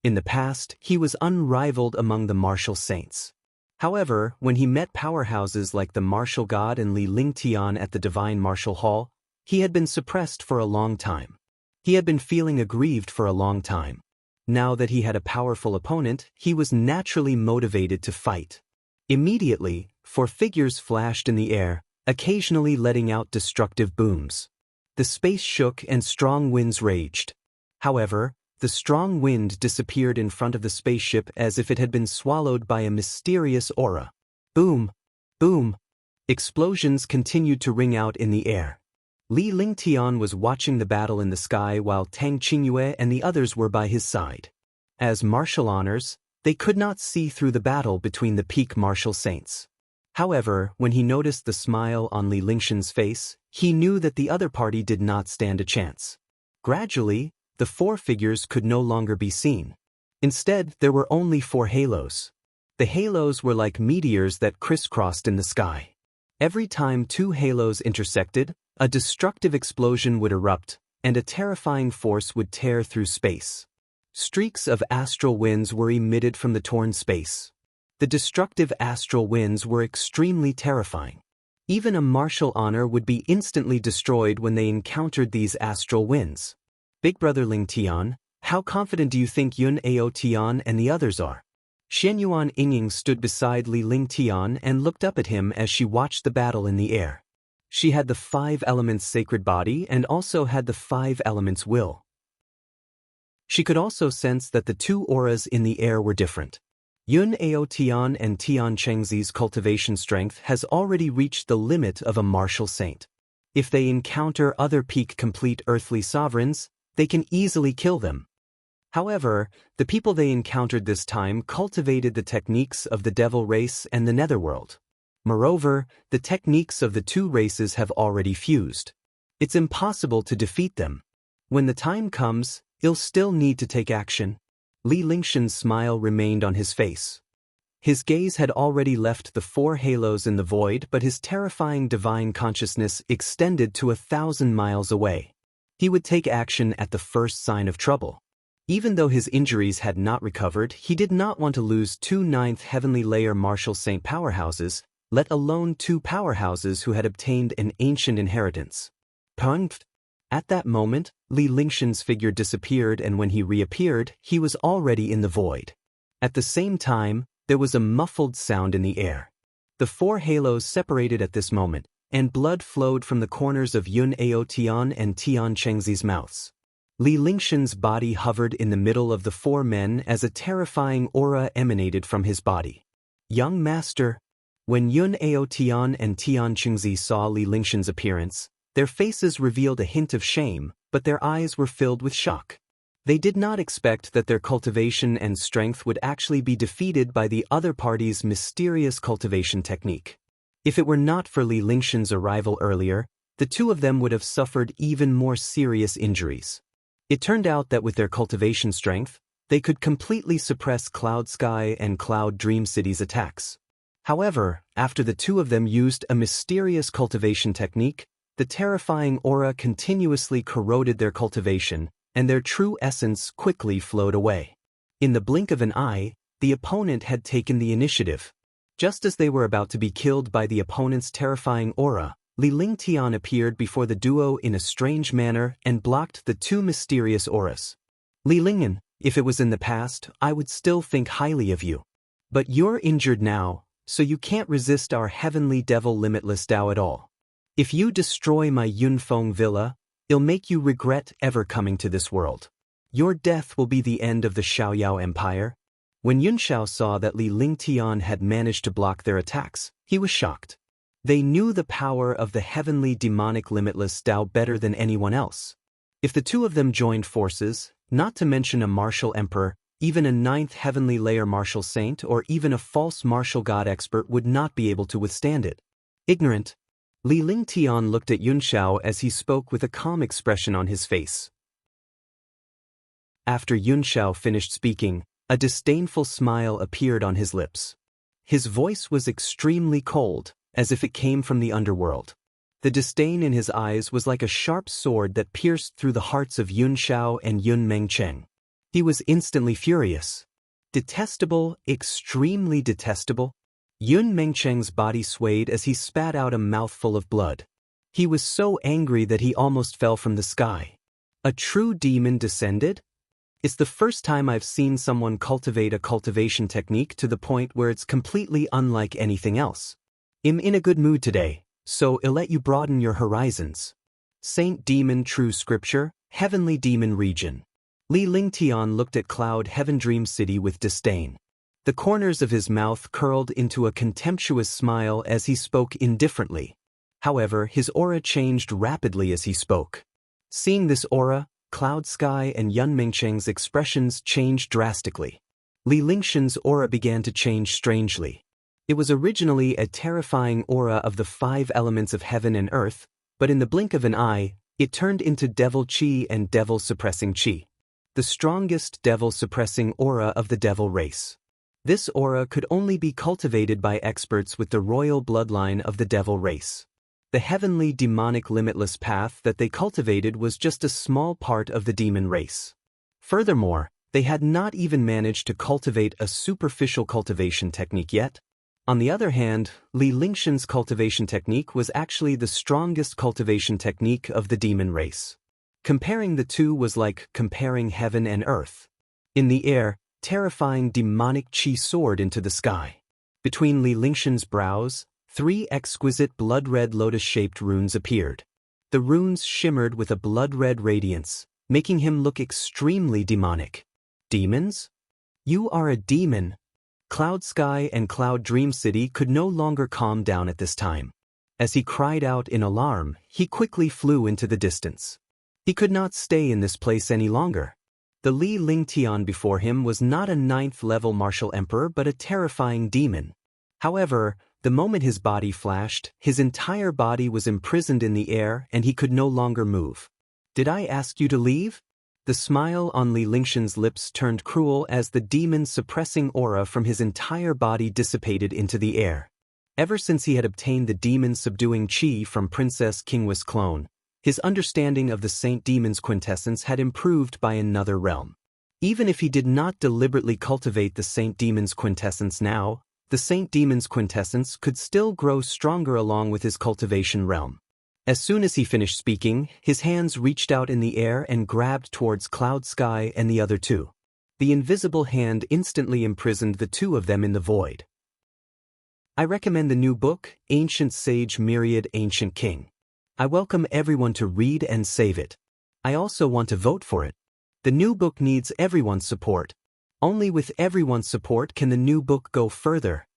S1: In the past, he was unrivaled among the martial saints. However, when he met powerhouses like the Martial God and Li Lingtian at the Divine Martial Hall, he had been suppressed for a long time. He had been feeling aggrieved for a long time. Now that he had a powerful opponent, he was naturally motivated to fight. Immediately, four figures flashed in the air, occasionally letting out destructive booms. The space shook and strong winds raged. However, the strong wind disappeared in front of the spaceship as if it had been swallowed by a mysterious aura. Boom! Boom! Explosions continued to ring out in the air. Li Lingtian was watching the battle in the sky while Tang Qingyue and the others were by his side. As martial honors, they could not see through the battle between the peak martial saints. However, when he noticed the smile on Li Lingshan's face, he knew that the other party did not stand a chance. Gradually, the four figures could no longer be seen. Instead, there were only four halos. The halos were like meteors that crisscrossed in the sky. Every time two halos intersected, a destructive explosion would erupt, and a terrifying force would tear through space. Streaks of astral winds were emitted from the torn space. The destructive astral winds were extremely terrifying. Even a martial honor would be instantly destroyed when they encountered these astral winds. Big Brother Lingtian, how confident do you think Yun Aotian and the others are? Xianyuan Yingying stood beside Li Lingtian and looked up at him as she watched the battle in the air. She had the 5 elements sacred body and also had the 5 elements will. She could also sense that the two auras in the air were different. Yun Aotian and Tian Chengzi's cultivation strength has already reached the limit of a martial saint. If they encounter other peak complete earthly sovereigns, they can easily kill them. However, the people they encountered this time cultivated the techniques of the devil race and the netherworld. Moreover, the techniques of the two races have already fused. It's impossible to defeat them. When the time comes, you'll still need to take action. Li Lingshan's smile remained on his face. His gaze had already left the 4 halos in the void, but his terrifying divine consciousness extended to 1,000 miles away. He would take action at the first sign of trouble. Even though his injuries had not recovered, he did not want to lose 2 9th heavenly layer martial saint powerhouses, let alone 2 powerhouses who had obtained an ancient inheritance. Punkt. At that moment, Li Lingshan's figure disappeared, and when he reappeared, he was already in the void. At the same time, there was a muffled sound in the air. The 4 halos separated at this moment, and blood flowed from the corners of Yun Aotian and Tian Chengzi's mouths. Li Lingshan's body hovered in the middle of the 4 men as a terrifying aura emanated from his body. Young Master. When Yun Aotian and Tian Qingzi saw Li Lingshan's appearance, their faces revealed a hint of shame, but their eyes were filled with shock. They did not expect that their cultivation and strength would actually be defeated by the other party's mysterious cultivation technique. If it were not for Li Lingshan's arrival earlier, the two of them would have suffered even more serious injuries. It turned out that with their cultivation strength, they could completely suppress Cloud Sky and Cloud Dream City's attacks. However, after the two of them used a mysterious cultivation technique, the terrifying aura continuously corroded their cultivation, and their true essence quickly flowed away. In the blink of an eye, the opponent had taken the initiative. Just as they were about to be killed by the opponent's terrifying aura, Li Lingtian appeared before the duo in a strange manner and blocked the 2 mysterious auras. Li Lingyan, if it was in the past, I would still think highly of you. But you're injured now, so you can't resist our heavenly devil limitless Tao at all. If you destroy my Yunfeng villa, it'll make you regret ever coming to this world. Your death will be the end of the Xiaoyao Empire. When Yunxiao saw that Li Lingtian had managed to block their attacks, he was shocked. They knew the power of the heavenly demonic limitless Tao better than anyone else. If the two of them joined forces, not to mention a martial emperor, even a ninth heavenly layer martial saint or even a false martial god expert would not be able to withstand it. Ignorant. Li Lingtian looked at Yunxiao as he spoke with a calm expression on his face. After Yunxiao finished speaking, a disdainful smile appeared on his lips. His voice was extremely cold, as if it came from the underworld. The disdain in his eyes was like a sharp sword that pierced through the hearts of Yunxiao and Yun Mengcheng. He was instantly furious. Detestable, extremely detestable. Yun Mengcheng's body swayed as he spat out a mouthful of blood. He was so angry that he almost fell from the sky. A true demon descended? It's the first time I've seen someone cultivate a cultivation technique to the point where it's completely unlike anything else. I'm in a good mood today, so I'll let you broaden your horizons. Saint Demon True Scripture, Heavenly Demon Region. Li Lingtian looked at Cloud Heaven Dream City with disdain. The corners of his mouth curled into a contemptuous smile as he spoke indifferently. However, his aura changed rapidly as he spoke. Seeing this aura, Cloud Sky and Yun Mingcheng's expressions changed drastically. Li Lingshan's aura began to change strangely. It was originally a terrifying aura of the 5 elements of heaven and earth, but in the blink of an eye, it turned into devil chi and devil-suppressing chi. The strongest devil-suppressing aura of the devil race. This aura could only be cultivated by experts with the royal bloodline of the devil race. The heavenly demonic limitless path that they cultivated was just a small part of the demon race. Furthermore, they had not even managed to cultivate a superficial cultivation technique yet. On the other hand, Li Lingshan's cultivation technique was actually the strongest cultivation technique of the demon race. Comparing the two was like comparing heaven and earth. In the air, terrifying demonic chi soared into the sky. Between Li Lingshan's brows, 3 exquisite blood-red lotus-shaped runes appeared. The runes shimmered with a blood-red radiance, making him look extremely demonic. Demons? You are a demon. Cloud Sky and Cloud Dream City could no longer calm down at this time. As he cried out in alarm, he quickly flew into the distance. He could not stay in this place any longer. The Li Lingtian before him was not a 9th-level martial emperor but a terrifying demon. However, the moment his body flashed, his entire body was imprisoned in the air and he could no longer move. Did I ask you to leave? The smile on Li Lingshan's lips turned cruel as the demon's suppressing aura from his entire body dissipated into the air. Ever since he had obtained the demon's subduing chi from Princess Qinghui's clone, his understanding of the Saint Demon's quintessence had improved by another realm. Even if he did not deliberately cultivate the Saint Demon's quintessence now, the Saint Demon's quintessence could still grow stronger along with his cultivation realm. As soon as he finished speaking, his hands reached out in the air and grabbed towards Cloud Sky and the other two. The invisible hand instantly imprisoned the two of them in the void. I recommend the new book, Ancient Sage Myriad Ancient King. I welcome everyone to read and save it. I also want to vote for it. The new book needs everyone's support. Only with everyone's support can the new book go further.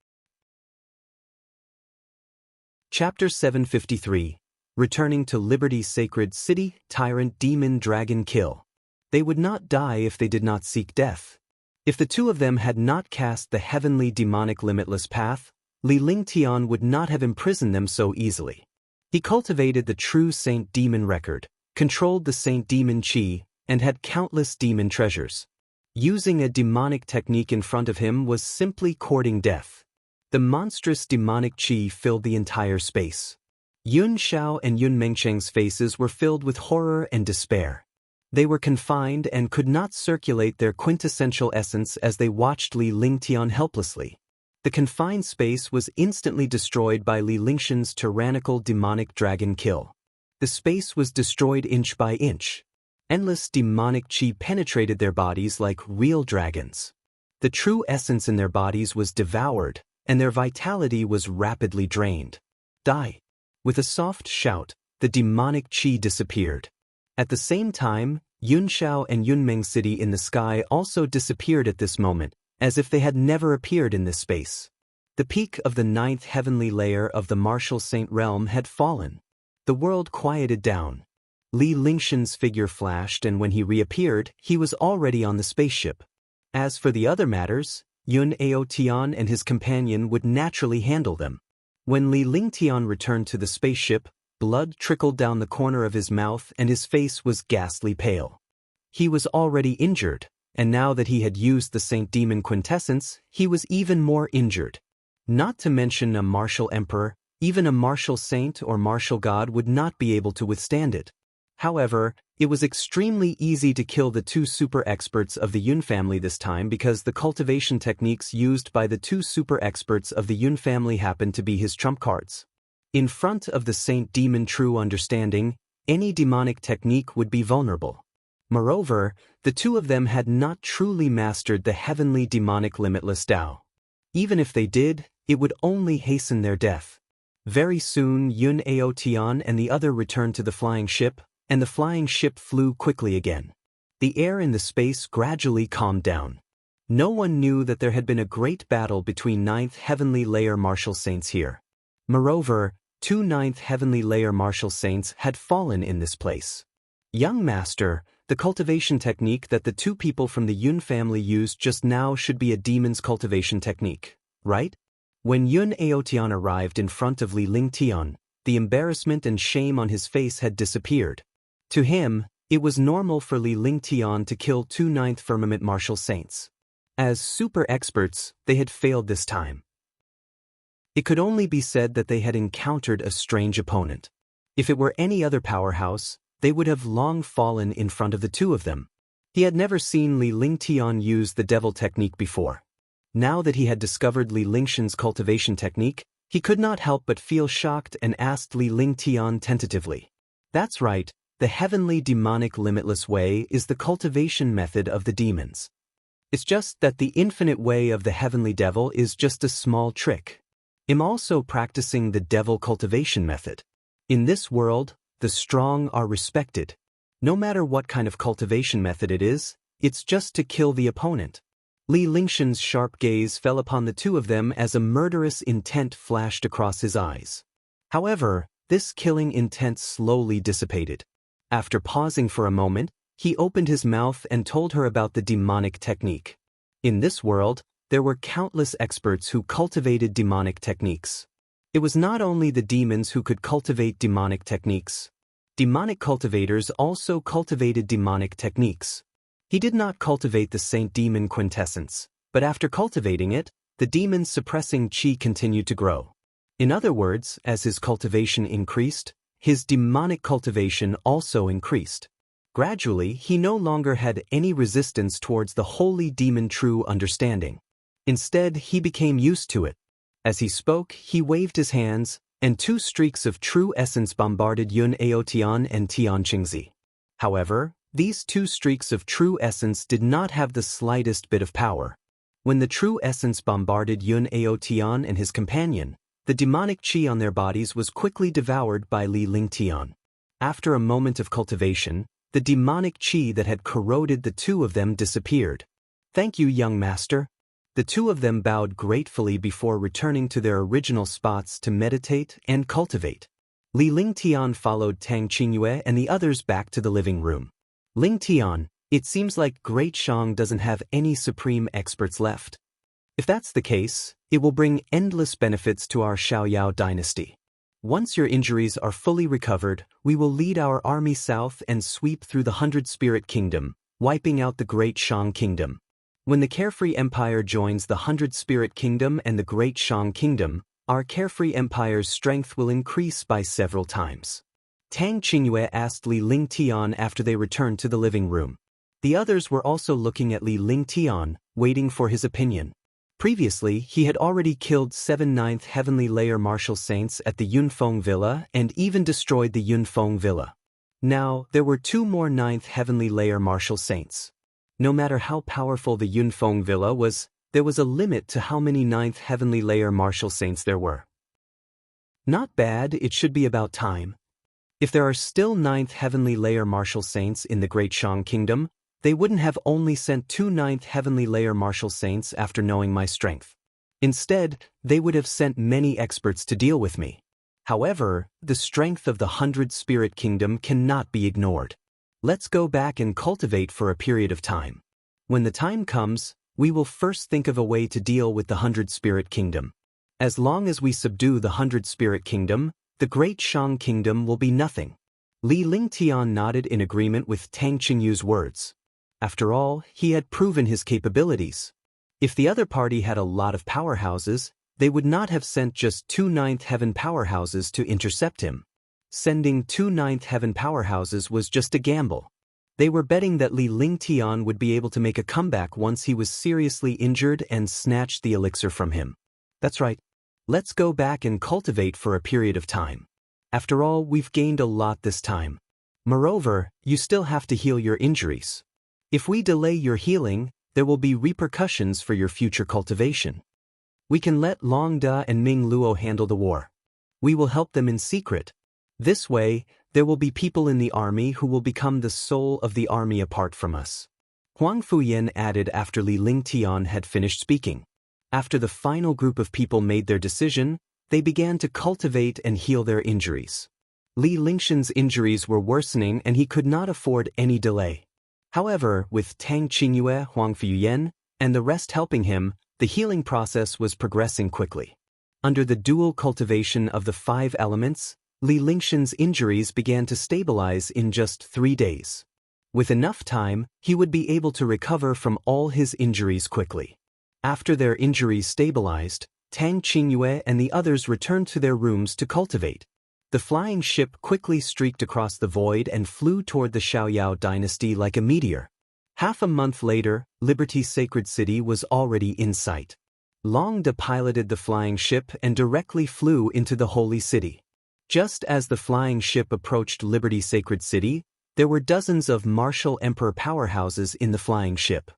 S1: Chapter 753. Returning to Liberty's Sacred City, Tyrant Demon Dragon Kill. They would not die if they did not seek death. If the two of them had not cast the heavenly demonic limitless path, Li Lingtian would not have imprisoned them so easily. He cultivated the true Saint Demon record, controlled the Saint Demon chi, and had countless demon treasures. Using a demonic technique in front of him was simply courting death. The monstrous demonic chi filled the entire space. Yun Xiao and Yun Mengcheng's faces were filled with horror and despair. They were confined and could not circulate their quintessential essence as they watched Li Lingtian helplessly. The confined space was instantly destroyed by Li Lingshan's tyrannical demonic dragon kill. The space was destroyed inch by inch. Endless demonic chi penetrated their bodies like real dragons. The true essence in their bodies was devoured, and their vitality was rapidly drained. Die! With a soft shout, the demonic chi disappeared. At the same time, Yun Xiao and Yunmeng City in the sky also disappeared at this moment, as if they had never appeared in this space. The peak of the 9th heavenly layer of the martial saint realm had fallen. The world quieted down. Li Lingshan's figure flashed, and when he reappeared, he was already on the spaceship. As for the other matters, Yun Aotian and his companion would naturally handle them. When Li Lingtian returned to the spaceship, blood trickled down the corner of his mouth and his face was ghastly pale. He was already injured, and now that he had used the Saint Demon quintessence, he was even more injured. Not to mention a martial emperor, even a martial saint or martial god would not be able to withstand it. However, it was extremely easy to kill the two super experts of the Yun family this time because the cultivation techniques used by the two super experts of the Yun family happened to be his trump cards. In front of the Saint Demon True Understanding, any demonic technique would be vulnerable. Moreover, the two of them had not truly mastered the heavenly demonic limitless Tao. Even if they did, it would only hasten their death. Very soon Yun Aotian and the other returned to the flying ship, and the flying ship flew quickly again. The air in the space gradually calmed down. No one knew that there had been a great battle between 9th heavenly layer martial saints here. Moreover, 2 9th heavenly layer martial saints had fallen in this place. Young Master, the cultivation technique that the two people from the Yun family used just now should be a demon's cultivation technique, right? When Yun Aotian arrived in front of Li Lingtian, the embarrassment and shame on his face had disappeared. To him, it was normal for Li Lingtian to kill 2 9th firmament martial saints. As super experts, they had failed this time. It could only be said that they had encountered a strange opponent. If it were any other powerhouse, they would have long fallen in front of the two of them. He had never seen Li Lingtian use the devil technique before. Now that he had discovered Li Lingshan's cultivation technique, he could not help but feel shocked and asked Li Lingtian tentatively. That's right. The heavenly demonic limitless way is the cultivation method of the demons. It's just that the infinite way of the heavenly devil is just a small trick. I'm also practicing the devil cultivation method. In this world, the strong are respected. No matter what kind of cultivation method it is, it's just to kill the opponent. Li Lingshan's sharp gaze fell upon the two of them as a murderous intent flashed across his eyes. However, this killing intent slowly dissipated. After pausing for a moment, he opened his mouth and told her about the demonic technique. In this world, there were countless experts who cultivated demonic techniques. It was not only the demons who could cultivate demonic techniques. Demonic cultivators also cultivated demonic techniques. He did not cultivate the Saint Demon quintessence, but after cultivating it, the demon's suppressing chi continued to grow. In other words, as his cultivation increased, his demonic cultivation also increased. Gradually, he no longer had any resistance towards the holy demon true understanding. Instead, he became used to it. As he spoke, he waved his hands, and 2 streaks of true essence bombarded Yun Aotian and Tian Qingzi. However, these 2 streaks of true essence did not have the slightest bit of power. When the true essence bombarded Yun Aotian and his companion, the demonic chi on their bodies was quickly devoured by Li Lingtian. After a moment of cultivation, the demonic chi that had corroded the two of them disappeared. Thank you, young master. The two of them bowed gratefully before returning to their original spots to meditate and cultivate. Li Lingtian followed Tang Qingyue and the others back to the living room. Lingtian, it seems like Great Shang doesn't have any supreme experts left. If that's the case, it will bring endless benefits to our Xiaoyao dynasty. Once your injuries are fully recovered, we will lead our army south and sweep through the 100 Spirit Kingdom, wiping out the Great Shang Kingdom. When the Carefree Empire joins the 100 Spirit Kingdom and the Great Shang Kingdom, our Carefree Empire's strength will increase by several times. Tang Qingyue asked Li Lingtian after they returned to the living room. The others were also looking at Li Lingtian, waiting for his opinion. Previously, he had already killed 7 9th Heavenly Layer Martial Saints at the Yunfeng Villa and even destroyed the Yunfeng Villa. Now, there were 2 more 9th Heavenly Layer Martial Saints. No matter how powerful the Yunfeng Villa was, there was a limit to how many 9th Heavenly Layer Martial Saints there were. Not bad, it should be about time. If there are still 9th Heavenly Layer Martial Saints in the Great Shang Kingdom, they wouldn't have only sent 2 ninth heavenly layer martial saints after knowing my strength. Instead, they would have sent many experts to deal with me. However, the strength of the 100 Spirit Kingdom cannot be ignored. Let's go back and cultivate for a period of time. When the time comes, we will first think of a way to deal with the 100 Spirit Kingdom. As long as we subdue the 100 Spirit Kingdom, the Great Shang Kingdom will be nothing. Li Lingtian nodded in agreement with Tang Qingyu's words. After all, he had proven his capabilities. If the other party had a lot of powerhouses, they would not have sent just 2 ninth heaven powerhouses to intercept him. Sending 2 ninth heaven powerhouses was just a gamble. They were betting that Li Lingtian would be able to make a comeback once he was seriously injured and snatched the elixir from him. That's right. Let's go back and cultivate for a period of time. After all, we've gained a lot this time. Moreover, you still have to heal your injuries. If we delay your healing, there will be repercussions for your future cultivation. We can let Long Da and Ming Luo handle the war. We will help them in secret. This way, there will be people in the army who will become the soul of the army apart from us. Huang Fuyan added after Li Lingtian had finished speaking. After the final group of people made their decision, they began to cultivate and heal their injuries. Li Lingshan's injuries were worsening and he could not afford any delay. However, with Tang Qingyue, Huang Fuyan, and the rest helping him, the healing process was progressing quickly. Under the dual cultivation of the 5 elements, Li Lingshan's injuries began to stabilize in just 3 days. With enough time, he would be able to recover from all his injuries quickly. After their injuries stabilized, Tang Qingyue and the others returned to their rooms to cultivate. The flying ship quickly streaked across the void and flew toward the Xiaoyao dynasty like a meteor. Half a month later, Liberty's sacred city was already in sight. Long Da piloted the flying ship and directly flew into the holy city. Just as the flying ship approached Liberty's sacred city, there were dozens of martial emperor powerhouses in the flying ship.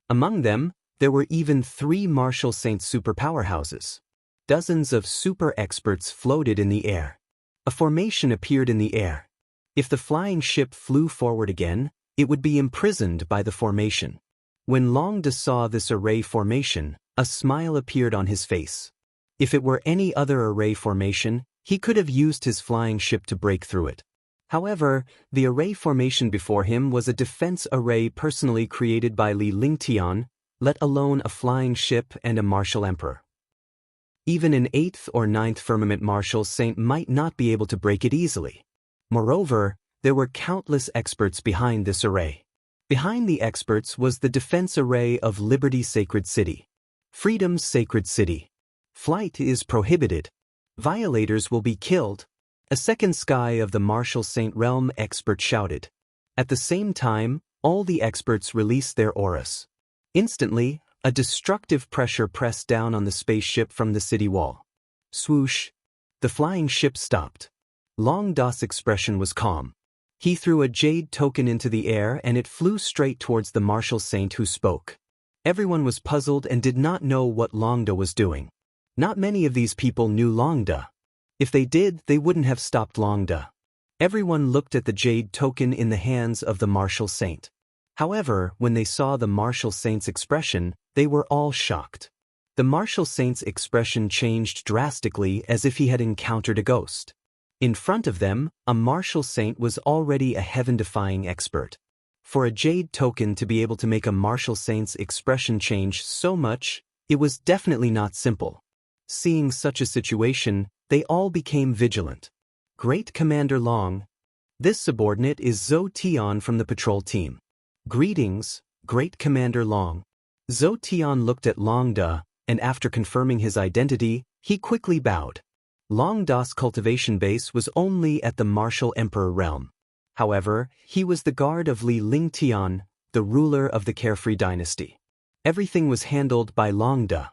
S1: Among them, there were even 3 martial saint super powerhouses. Dozens of super experts floated in the air. A formation appeared in the air. If the flying ship flew forward again, it would be imprisoned by the formation. When Long Da saw this array formation, a smile appeared on his face. If it were any other array formation, he could have used his flying ship to break through it. However, the array formation before him was a defense array personally created by Li Lingtian, let alone a flying ship and a martial emperor. Even an 8th or 9th firmament martial saint might not be able to break it easily. Moreover, there were countless experts behind this array. Behind the experts was the defense array of Liberty's sacred city. Freedom's sacred city. Flight is prohibited. Violators will be killed. A second sky of the martial saint realm expert shouted. At the same time, all the experts released their auras. Instantly, a destructive pressure pressed down on the spaceship from the city wall. Swoosh! The flying ship stopped. Long Da's expression was calm. He threw a jade token into the air and it flew straight towards the martial saint who spoke. Everyone was puzzled and did not know what Long Da was doing. Not many of these people knew Long Da. If they did, they wouldn't have stopped Long Da. Everyone looked at the jade token in the hands of the martial saint. However, when they saw the martial saint's expression, they were all shocked. The martial saint's expression changed drastically as if he had encountered a ghost. In front of them, a martial saint was already a heaven-defying expert. For a jade token to be able to make a martial saint's expression change so much, it was definitely not simple. Seeing such a situation, they all became vigilant. Great Commander Long. This subordinate is Zhou Tian from the patrol team. Greetings, Great Commander Long. Zhou Tian looked at Long Da, and after confirming his identity, he quickly bowed. Long Da's cultivation base was only at the martial emperor realm. However, he was the guard of Li Lingtian, the ruler of the Carefree dynasty. Everything was handled by Long Da.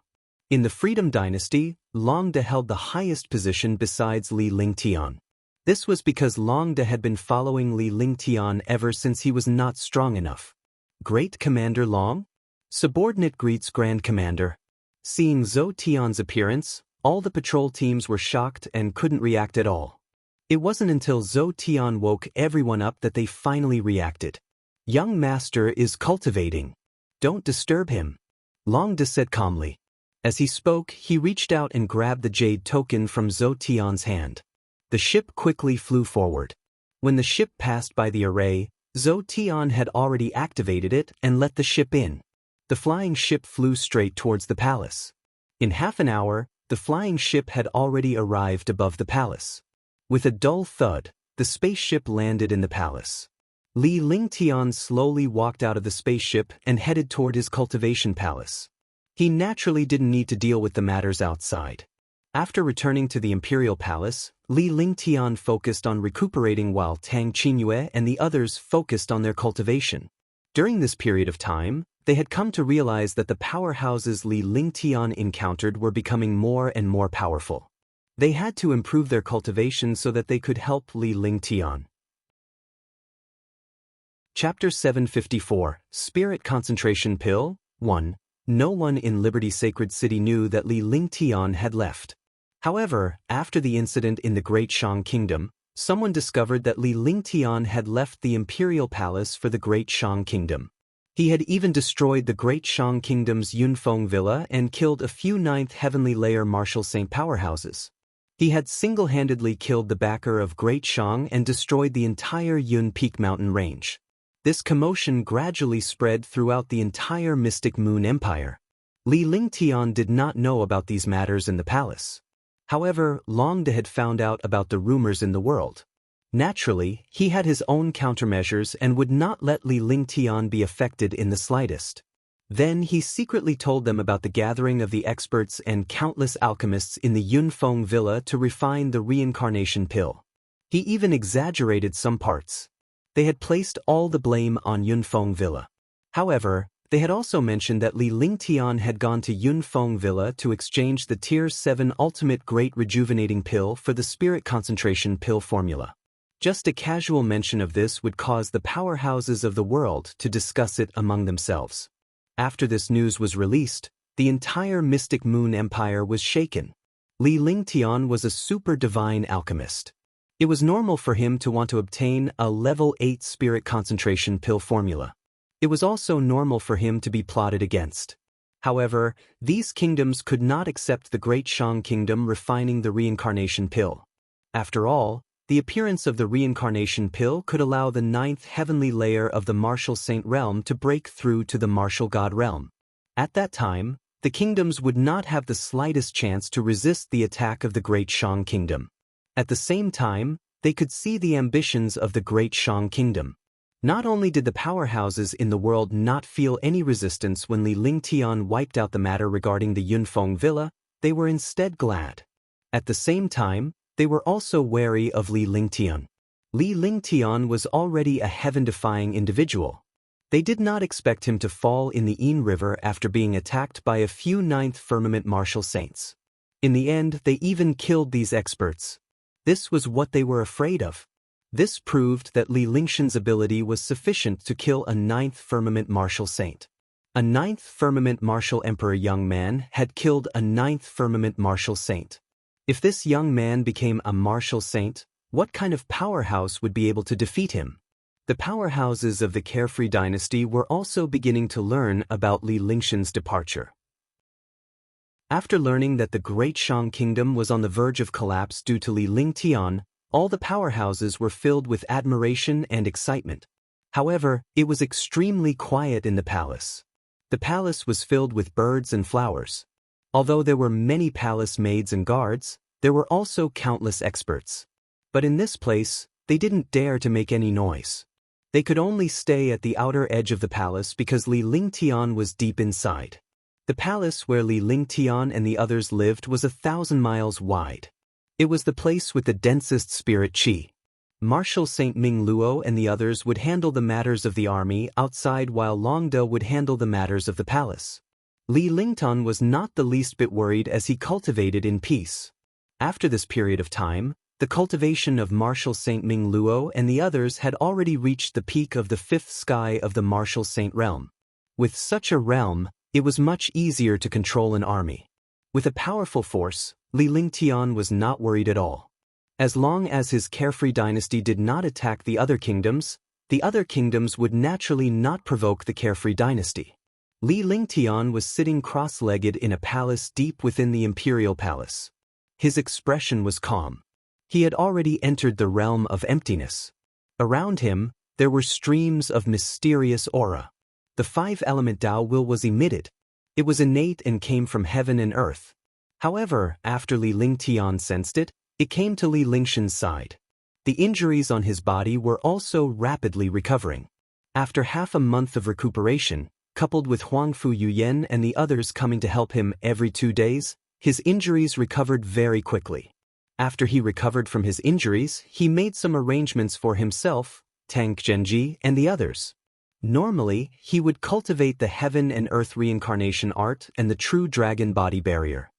S1: In the Freedom dynasty, Long Da held the highest position besides Li Lingtian. This was because Long Da had been following Li Lingtian ever since he was not strong enough. Great Commander Long? Subordinate greets Grand Commander. Seeing Zhou Tian's appearance, all the patrol teams were shocked and couldn't react at all. It wasn't until Zhou Tian woke everyone up that they finally reacted. Young master is cultivating. Don't disturb him. Long De said calmly. As he spoke, he reached out and grabbed the jade token from Zhou Tian's hand. The ship quickly flew forward. When the ship passed by the array, Zhou Tian had already activated it and let the ship in. The flying ship flew straight towards the palace. In half an hour, the flying ship had already arrived above the palace. With a dull thud, the spaceship landed in the palace. Li Lingtian slowly walked out of the spaceship and headed toward his cultivation palace. He naturally didn't need to deal with the matters outside. After returning to the imperial palace, Li Lingtian focused on recuperating while Tang Qingyue and the others focused on their cultivation. During this period of time, they had come to realize that the powerhouses Li Lingtian encountered were becoming more and more powerful. They had to improve their cultivation so that they could help Li Lingtian. Chapter 754, Spirit Concentration Pill, 1. No one in Liberty Sacred City knew that Li Lingtian had left. However, after the incident in the Great Shang Kingdom, someone discovered that Li Lingtian had left the Imperial Palace for the Great Shang Kingdom. He had even destroyed the Great Shang Kingdom's Yunfeng Villa and killed a few 9th Heavenly Layer Martial Saint powerhouses. He had single-handedly killed the backer of Great Shang and destroyed the entire Yun Peak mountain range. This commotion gradually spread throughout the entire Mystic Moon Empire. Li Lingtian did not know about these matters in the palace. However, Long De had found out about the rumors in the world. Naturally, he had his own countermeasures and would not let Li Lingtian be affected in the slightest. Then he secretly told them about the gathering of the experts and countless alchemists in the Yunfeng Villa to refine the reincarnation pill. He even exaggerated some parts. They had placed all the blame on Yunfeng Villa. However, they had also mentioned that Li Lingtian had gone to Yunfeng Villa to exchange the Tier 7 Ultimate Great Rejuvenating Pill for the Spirit Concentration Pill formula. Just a casual mention of this would cause the powerhouses of the world to discuss it among themselves. After this news was released, the entire Mystic Moon Empire was shaken. Li Lingtian was a super divine alchemist. It was normal for him to want to obtain a level 8 spirit concentration pill formula. It was also normal for him to be plotted against. However, these kingdoms could not accept the Great Shang Kingdom refining the reincarnation pill. After all, the appearance of the reincarnation pill could allow the 9th heavenly layer of the Martial Saint realm to break through to the Martial God realm. At that time, the kingdoms would not have the slightest chance to resist the attack of the Great Shang Kingdom. At the same time, they could see the ambitions of the Great Shang Kingdom. Not only did the powerhouses in the world not feel any resistance when Li Lingtian wiped out the matter regarding the Yunfeng Villa, they were instead glad. At the same time, they were also wary of Li Lingtian. Li Lingtian was already a heaven-defying individual. They did not expect him to fall in the Yin River after being attacked by a few 9th Firmament Martial Saints. In the end, they even killed these experts. This was what they were afraid of. This proved that Li Lingtian's ability was sufficient to kill a 9th Firmament Martial Saint. A 9th Firmament Martial Emperor young man had killed a 9th Firmament Martial Saint. If this young man became a Martial Saint, what kind of powerhouse would be able to defeat him? The powerhouses of the Carefree Dynasty were also beginning to learn about Li Lingtian's departure. After learning that the Great Shang Kingdom was on the verge of collapse due to Li Lingtian, all the powerhouses were filled with admiration and excitement. However, it was extremely quiet in the palace. The palace was filled with birds and flowers. Although there were many palace maids and guards, there were also countless experts. But in this place, they didn't dare to make any noise. They could only stay at the outer edge of the palace because Li Lingtian was deep inside. The palace where Li Lingtian and the others lived was 1,000 miles wide. It was the place with the densest spirit qi. Marshal Saint Ming Luo and the others would handle the matters of the army outside while Long De would handle the matters of the palace. Li Lingtian was not the least bit worried as he cultivated in peace. After this period of time, the cultivation of Marshal Saint Ming Luo and the others had already reached the peak of the 5th sky of the Martial Saint realm. With such a realm, it was much easier to control an army. With a powerful force, Li Lingtian was not worried at all. As long as his Carefree Dynasty did not attack the other kingdoms, The other kingdoms would naturally not provoke the carefree dynasty. Li Lingtian was sitting cross-legged in a palace deep within the imperial palace. His expression was calm. He had already entered the realm of emptiness. Around him, there were streams of mysterious aura. The five-element Tao will was emitted. It was innate and came from heaven and earth. However, after Li Lingtian sensed it, it came to Li Lingshan's side. The injuries on his body were also rapidly recovering. After half a month of recuperation, coupled with Huangfu Yuyan and the others coming to help him every 2 days, his injuries recovered very quickly. After he recovered from his injuries, he made some arrangements for himself, Tang Genji, and the others. Normally, he would cultivate the heaven and earth reincarnation art and the true dragon body barrier.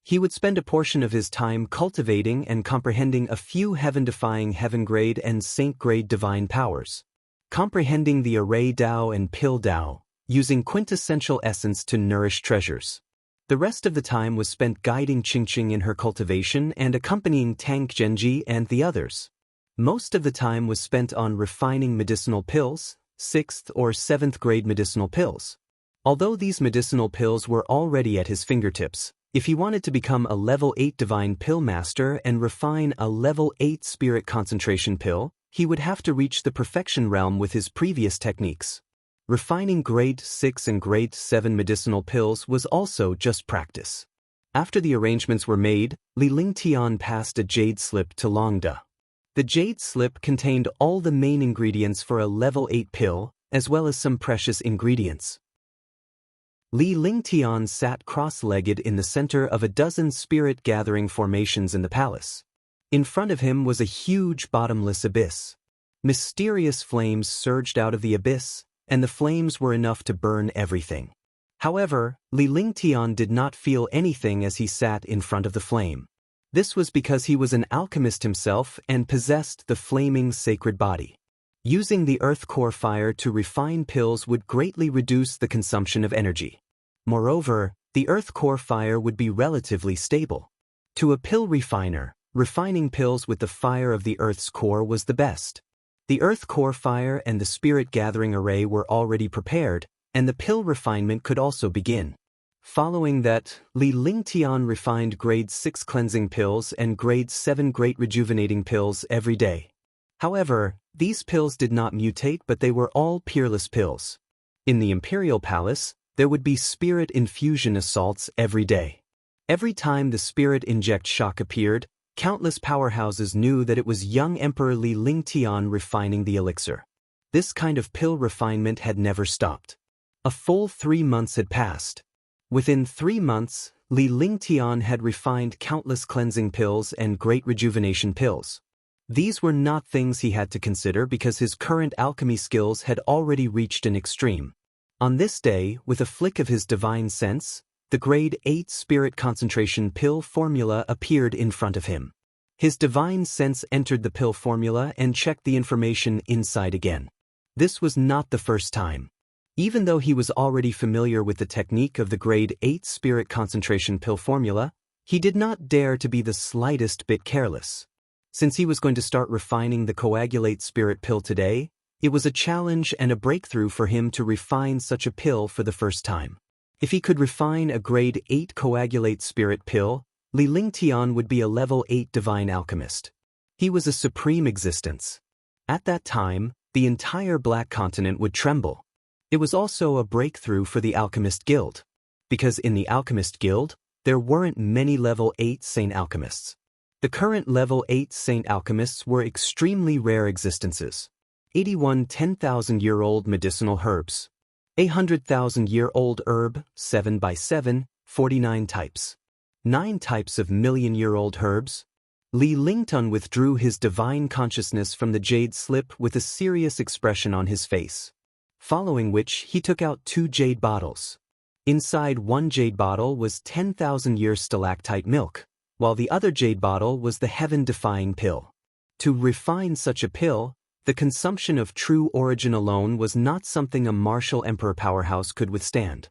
S1: He would spend a portion of his time cultivating and comprehending a few heaven-defying heaven-grade and saint-grade divine powers. Comprehending the array Tao and pill Tao, using quintessential essence to nourish treasures. The rest of the time was spent guiding Qingqing in her cultivation and accompanying Tang Genji and the others. Most of the time was spent on refining medicinal pills, 6th or 7th grade medicinal pills. Although these medicinal pills were already at his fingertips, if he wanted to become a level 8 divine pill master and refine a level 8 spirit concentration pill, he would have to reach the perfection realm with his previous techniques. Refining grade 6 and grade 7 medicinal pills was also just practice. After the arrangements were made, Li Lingtian passed a jade slip to Longda. The jade slip contained all the main ingredients for a level 8 pill, as well as some precious ingredients. Li Lingtian sat cross-legged in the center of a dozen spirit-gathering formations in the palace. In front of him was a huge bottomless abyss. Mysterious flames surged out of the abyss, and the flames were enough to burn everything. However, Li Lingtian did not feel anything as he sat in front of the flame. This was because he was an alchemist himself and possessed the flaming sacred body. Using the earth core fire to refine pills would greatly reduce the consumption of energy. Moreover, the earth core fire would be relatively stable. To a pill refiner, refining pills with the fire of the earth's core was the best. The earth core fire and the spirit gathering array were already prepared, and the pill refinement could also begin. Following that, Li Lingtian refined grade 6 cleansing pills and grade 7 great rejuvenating pills every day. However, these pills did not mutate, but they were all peerless pills. In the Imperial Palace, there would be spirit infusion assaults every day. Every time the spirit inject shock appeared, countless powerhouses knew that it was young Emperor Li Lingtian refining the elixir. This kind of pill refinement had never stopped. A full 3 months had passed. Within 3 months, Li Lingtian had refined countless cleansing pills and great rejuvenation pills. These were not things he had to consider because his current alchemy skills had already reached an extreme. On this day, with a flick of his divine sense, the grade 8 spirit concentration pill formula appeared in front of him. His divine sense entered the pill formula and checked the information inside again. This was not the first time. Even though he was already familiar with the technique of the grade 8 spirit concentration pill formula, he did not dare to be the slightest bit careless. Since he was going to start refining the coagulate spirit pill today, it was a challenge and a breakthrough for him to refine such a pill for the first time. If he could refine a grade 8 coagulate spirit pill, Li Lingtian would be a level 8 divine alchemist. He was a supreme existence. At that time, the entire Black Continent would tremble. It was also a breakthrough for the Alchemist Guild, because in the Alchemist Guild, there weren't many level 8 Saint Alchemists. The current level 8 Saint Alchemists were extremely rare existences. 81 10,000-year-old medicinal herbs. 100,000-year-old herb, 7 by 7, 49 types. 9 types of million-year-old herbs. Li Lingtian withdrew his divine consciousness from the jade slip with a serious expression on his face. Following which, he took out 2 jade bottles. Inside one jade bottle was 10,000-year stalactite milk, while the other jade bottle was the heaven-defying pill. To refine such a pill, the consumption of true origin alone was not something a martial emperor powerhouse could withstand.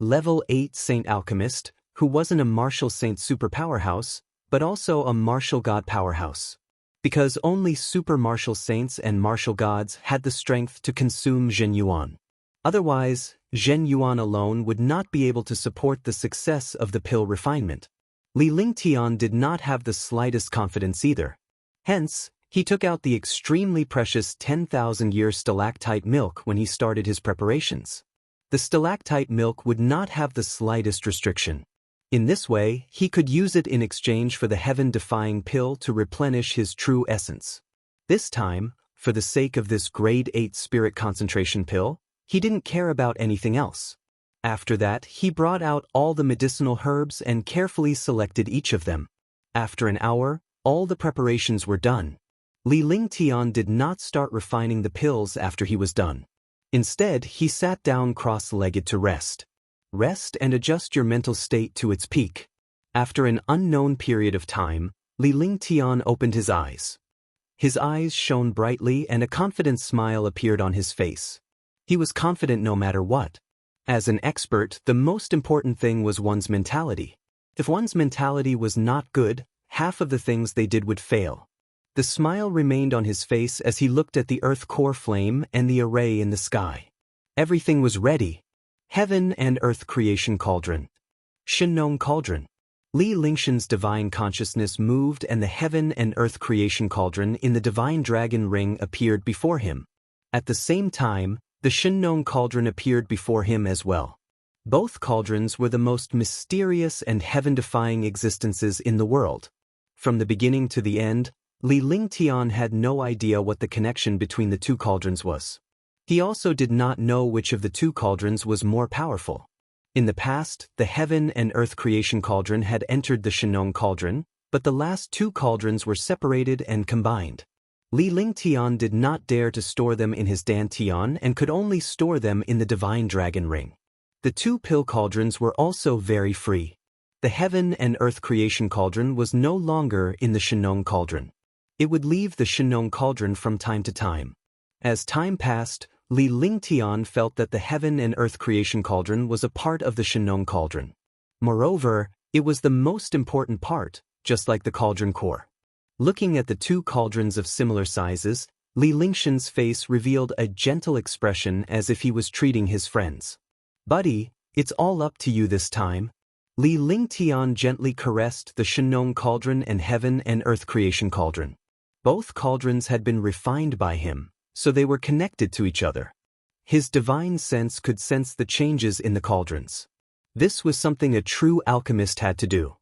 S1: Level 8 Saint Alchemist, who wasn't a martial saint super powerhouse, but also a martial god powerhouse. because only super martial saints and martial gods had the strength to consume Zhen Yuan. Otherwise, Zhen Yuan alone would not be able to support the success of the pill refinement. Li Lingtian did not have the slightest confidence either. Hence, he took out the extremely precious 10,000-year stalactite milk when he started his preparations. The stalactite milk would not have the slightest restriction. In this way, he could use it in exchange for the heaven-defying pill to replenish his true essence. This time, for the sake of this grade 8 spirit concentration pill, he didn't care about anything else. After that, he brought out all the medicinal herbs and carefully selected each of them. After an hour, all the preparations were done. Li Lingtian did not start refining the pills after he was done. Instead, he sat down cross-legged to rest. Rest and adjust your mental state to its peak. After an unknown period of time, Li Lingtian opened his eyes. His eyes shone brightly and a confident smile appeared on his face. He was confident no matter what. As an expert, the most important thing was one's mentality. If one's mentality was not good, half of the things they did would fail. The smile remained on his face as he looked at the earth core flame and the array in the sky. Everything was ready. Heaven and Earth Creation Cauldron. Shinnong Cauldron. Li Lingshan's divine consciousness moved and the Heaven and Earth Creation Cauldron in the divine dragon ring appeared before him. At the same time, the Shinnong Cauldron appeared before him as well. Both cauldrons were the most mysterious and heaven-defying existences in the world. From the beginning to the end, Li Lingtian had no idea what the connection between the two cauldrons was. He also did not know which of the two cauldrons was more powerful. In the past, the Heaven and Earth Creation Cauldron had entered the Shinnong Cauldron, but the last two cauldrons were separated and combined. Li Lingtian did not dare to store them in his dantian and could only store them in the divine dragon ring. The two pill cauldrons were also very free. The Heaven and Earth Creation Cauldron was no longer in the Shinnong Cauldron. It would leave the Shinnong Cauldron from time to time. As time passed, Li Lingtian felt that the Heaven and Earth Creation Cauldron was a part of the Shinnong Cauldron. Moreover, it was the most important part, just like the cauldron core. Looking at the two cauldrons of similar sizes, Li Lingshan's face revealed a gentle expression as if he was treating his friends. "Buddy, it's all up to you this time." Li Lingtian gently caressed the Shinnong Cauldron and Heaven and Earth Creation Cauldron. Both cauldrons had been refined by him, so they were connected to each other. His divine sense could sense the changes in the cauldrons. This was something a true alchemist had to do.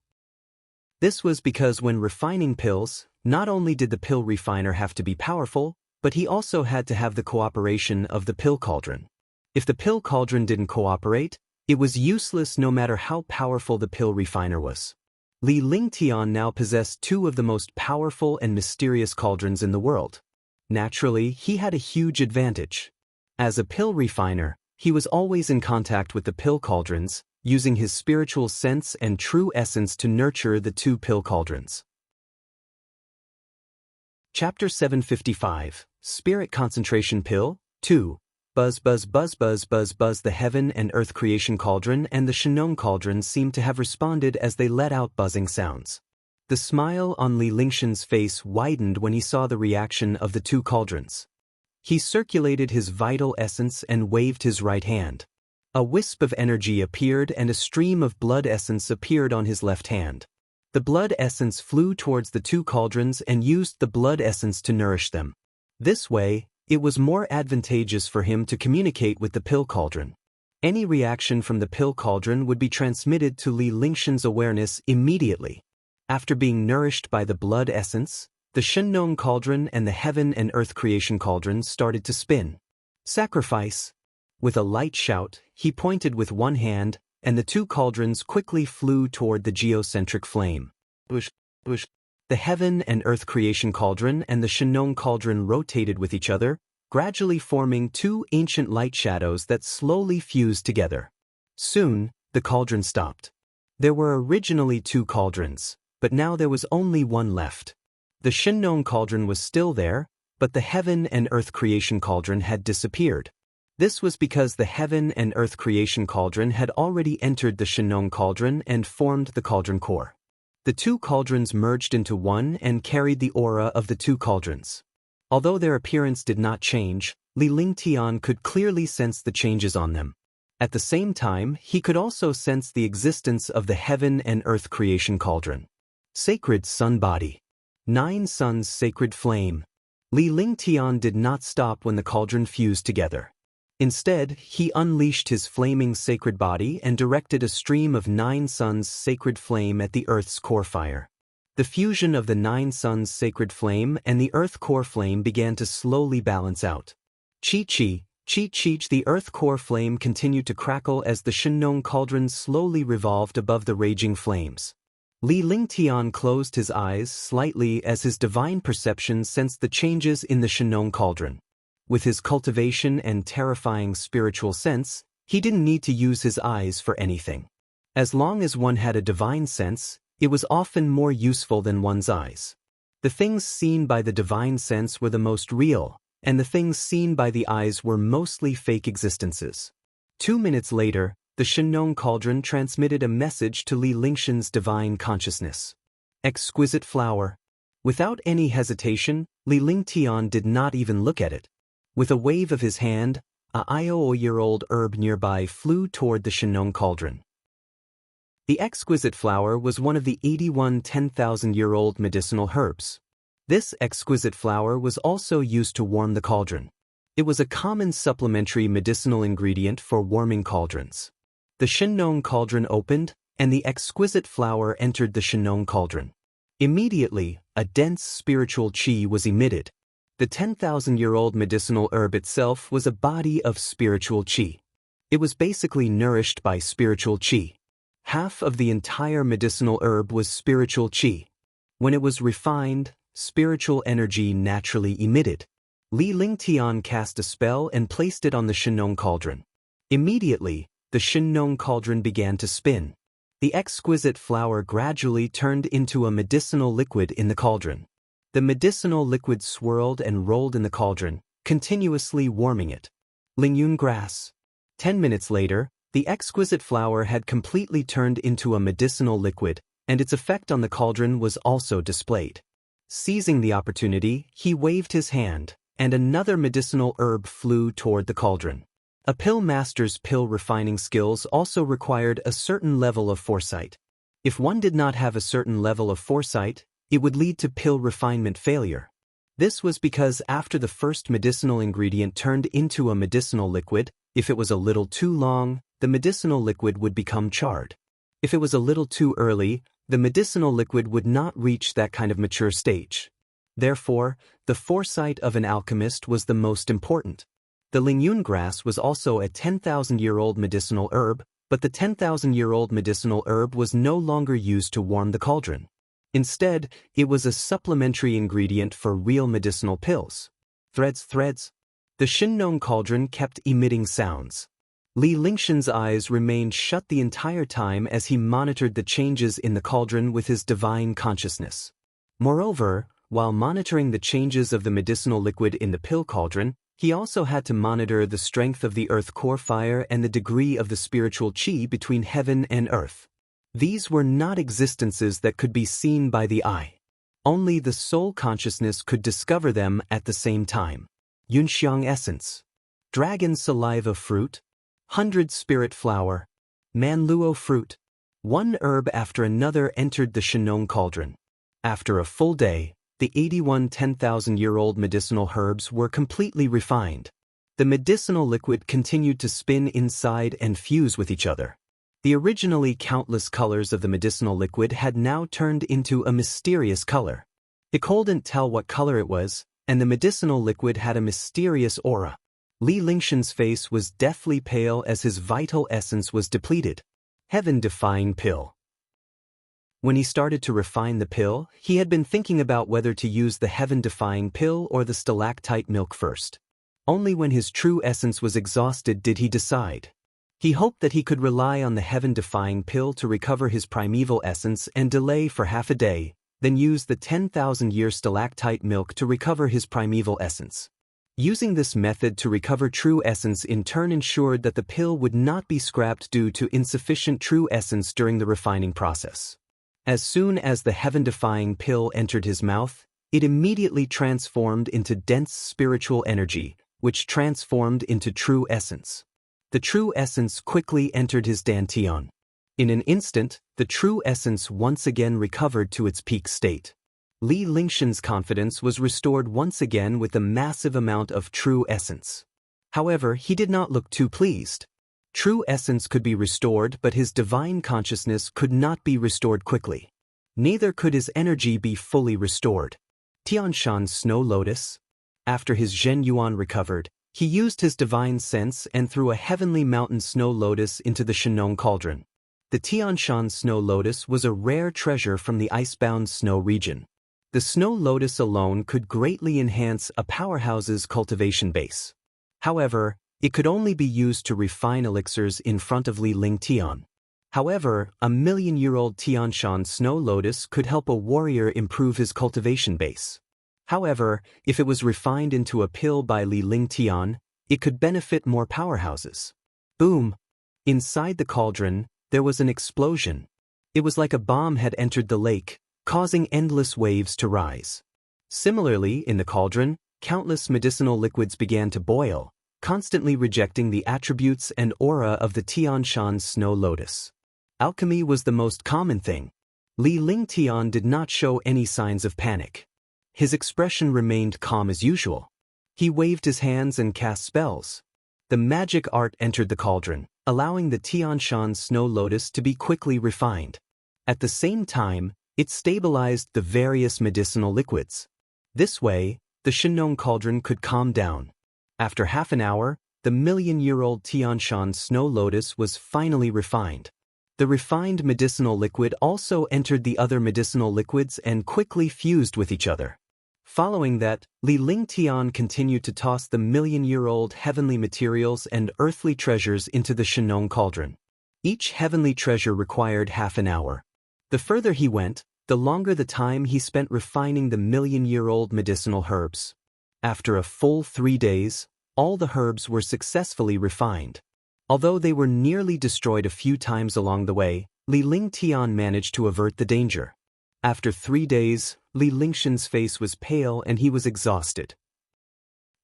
S1: This was because when refining pills, not only did the pill refiner have to be powerful, but he also had to have the cooperation of the pill cauldron. If the pill cauldron didn't cooperate, it was useless no matter how powerful the pill refiner was. Li Lingtian now possessed two of the most powerful and mysterious cauldrons in the world. Naturally, he had a huge advantage. As a pill refiner, he was always in contact with the pill cauldrons, using his spiritual sense and true essence to nurture the two pill cauldrons. Chapter 755, Spirit Concentration Pill, 2. Buzz buzz buzz buzz buzz buzz. The Heaven and Earth Creation Cauldron and the Shinnong Cauldron seemed to have responded as they let out buzzing sounds. The smile on Li Lingshan's face widened when he saw the reaction of the two cauldrons. He circulated his vital essence and waved his right hand. A wisp of energy appeared and a stream of blood essence appeared on his left hand. The blood essence flew towards the two cauldrons and used the blood essence to nourish them. This way, it was more advantageous for him to communicate with the pill cauldron. Any reaction from the pill cauldron would be transmitted to Li Lingshan's awareness immediately. After being nourished by the blood essence, the Shinnong Cauldron and the Heaven and Earth Creation Cauldron started to spin. Sacrifice! With a light shout, he pointed with one hand, and the two cauldrons quickly flew toward the geocentric flame. Bush, bush. The Heaven and Earth Creation Cauldron and the Shinnong Cauldron rotated with each other, gradually forming two ancient light shadows that slowly fused together. Soon, the cauldron stopped. There were originally two cauldrons, but now there was only one left. The Shinnong Cauldron was still there, but the Heaven and Earth Creation Cauldron had disappeared. This was because the Heaven and Earth Creation Cauldron had already entered the Shinnong Cauldron and formed the cauldron core. The two cauldrons merged into one and carried the aura of the two cauldrons. Although their appearance did not change, Li Lingtian could clearly sense the changes on them. At the same time, he could also sense the existence of the heaven and earth creation cauldron. Sacred Sun Body. 9 Suns Sacred Flame. Li Lingtian did not stop when the cauldron fused together. Instead, he unleashed his flaming sacred body and directed a stream of 9 suns sacred flame at the earth's core fire. The fusion of the 9 suns sacred flame and the earth core flame began to slowly balance out. Chi-chi, the earth core flame continued to crackle as the Shenong cauldron slowly revolved above the raging flames. Li Lingtian closed his eyes slightly as his divine perception sensed the changes in the Shenong cauldron. With his cultivation and terrifying spiritual sense, he didn't need to use his eyes for anything. As long as one had a divine sense, it was often more useful than one's eyes. The things seen by the divine sense were the most real, and the things seen by the eyes were mostly fake existences. 2 minutes later, the Shenong cauldron transmitted a message to Li Lingshan's divine consciousness. Exquisite flower. Without any hesitation, Li Lingtian did not even look at it. With a wave of his hand, a 1-year-old herb nearby flew toward the Shenong cauldron. The exquisite flower was one of the 81 10,000-year-old medicinal herbs. This exquisite flower was also used to warm the cauldron. It was a common supplementary medicinal ingredient for warming cauldrons. The Shenong cauldron opened, and the exquisite flower entered the Shenong cauldron. Immediately, a dense spiritual qi was emitted. The 10,000-year-old medicinal herb itself was a body of spiritual qi. It was basically nourished by spiritual qi. Half of the entire medicinal herb was spiritual qi. When it was refined, spiritual energy naturally emitted. Li Lingtian cast a spell and placed it on the Shenong cauldron. Immediately, the Shenong cauldron began to spin. The exquisite flower gradually turned into a medicinal liquid in the cauldron. The medicinal liquid swirled and rolled in the cauldron, continuously warming it. Lingyun grass. 10 minutes later, the exquisite flower had completely turned into a medicinal liquid, and its effect on the cauldron was also displayed. Seizing the opportunity, he waved his hand, and another medicinal herb flew toward the cauldron. A pill master's pill refining skills also required a certain level of foresight. If one did not have a certain level of foresight, it would lead to pill refinement failure. This was because after the first medicinal ingredient turned into a medicinal liquid, if it was a little too long, the medicinal liquid would become charred. If it was a little too early, the medicinal liquid would not reach that kind of mature stage. Therefore, the foresight of an alchemist was the most important. The Lingyun grass was also a 10,000-year-old medicinal herb, but the 10,000-year-old medicinal herb was no longer used to warm the cauldron. Instead, it was a supplementary ingredient for real medicinal pills. Threads. The Shenong cauldron kept emitting sounds. Li Lingshan's eyes remained shut the entire time as he monitored the changes in the cauldron with his divine consciousness. Moreover, while monitoring the changes of the medicinal liquid in the pill cauldron, he also had to monitor the strength of the earth core fire and the degree of the spiritual qi between heaven and earth. These were not existences that could be seen by the eye. Only the soul consciousness could discover them at the same time. Yunxiang essence. Dragon saliva fruit. 100 spirit flower. Manluo fruit. One herb after another entered the Shenong cauldron. After a full day, the 81 10,000-year-old medicinal herbs were completely refined. The medicinal liquid continued to spin inside and fuse with each other. The originally countless colors of the medicinal liquid had now turned into a mysterious color. He couldn't tell what color it was, and the medicinal liquid had a mysterious aura. Li Lingshan's face was deathly pale as his vital essence was depleted. Heaven-defying pill. When he started to refine the pill, he had been thinking about whether to use the heaven-defying pill or the stalactite milk first. Only when his true essence was exhausted did he decide. He hoped that he could rely on the heaven-defying pill to recover his primeval essence and delay for half a day, then use the 10,000-year stalactite milk to recover his primeval essence. Using this method to recover true essence in turn ensured that the pill would not be scrapped due to insufficient true essence during the refining process. As soon as the heaven-defying pill entered his mouth, it immediately transformed into dense spiritual energy, which transformed into true essence. The true essence quickly entered his dantian. In an instant, the true essence once again recovered to its peak state. Li Lingshan's confidence was restored once again with a massive amount of true essence. However, he did not look too pleased. True essence could be restored, but his divine consciousness could not be restored quickly. Neither could his energy be fully restored. Tianshan's snow lotus. After his Zhen Yuan recovered, he used his divine sense and threw a heavenly mountain snow lotus into the Shenong cauldron. The Tianshan snow lotus was a rare treasure from the icebound snow region. The snow lotus alone could greatly enhance a powerhouse's cultivation base. However, it could only be used to refine elixirs in front of Li Lingtian. However, a million-year-old Tianshan snow lotus could help a warrior improve his cultivation base. However, if it was refined into a pill by Li Lingtian, it could benefit more powerhouses. Boom! Inside the cauldron, there was an explosion. It was like a bomb had entered the lake, causing endless waves to rise. Similarly, in the cauldron, countless medicinal liquids began to boil, constantly rejecting the attributes and aura of the Tianshan snow lotus. Alchemy was the most common thing. Li Lingtian did not show any signs of panic. His expression remained calm as usual. He waved his hands and cast spells. The magic art entered the cauldron, allowing the Tianshan snow lotus to be quickly refined. At the same time, it stabilized the various medicinal liquids. This way, the Shenong cauldron could calm down. After half an hour, the million-year-old Tianshan snow lotus was finally refined. The refined medicinal liquid also entered the other medicinal liquids and quickly fused with each other. Following that, Li Lingtian continued to toss the million-year-old heavenly materials and earthly treasures into the Shenong cauldron. Each heavenly treasure required half an hour. The further he went, the longer the time he spent refining the million-year-old medicinal herbs. After a full 3 days, all the herbs were successfully refined. Although they were nearly destroyed a few times along the way, Li Lingtian managed to avert the danger. After 3 days, Li Lingshan's face was pale and he was exhausted.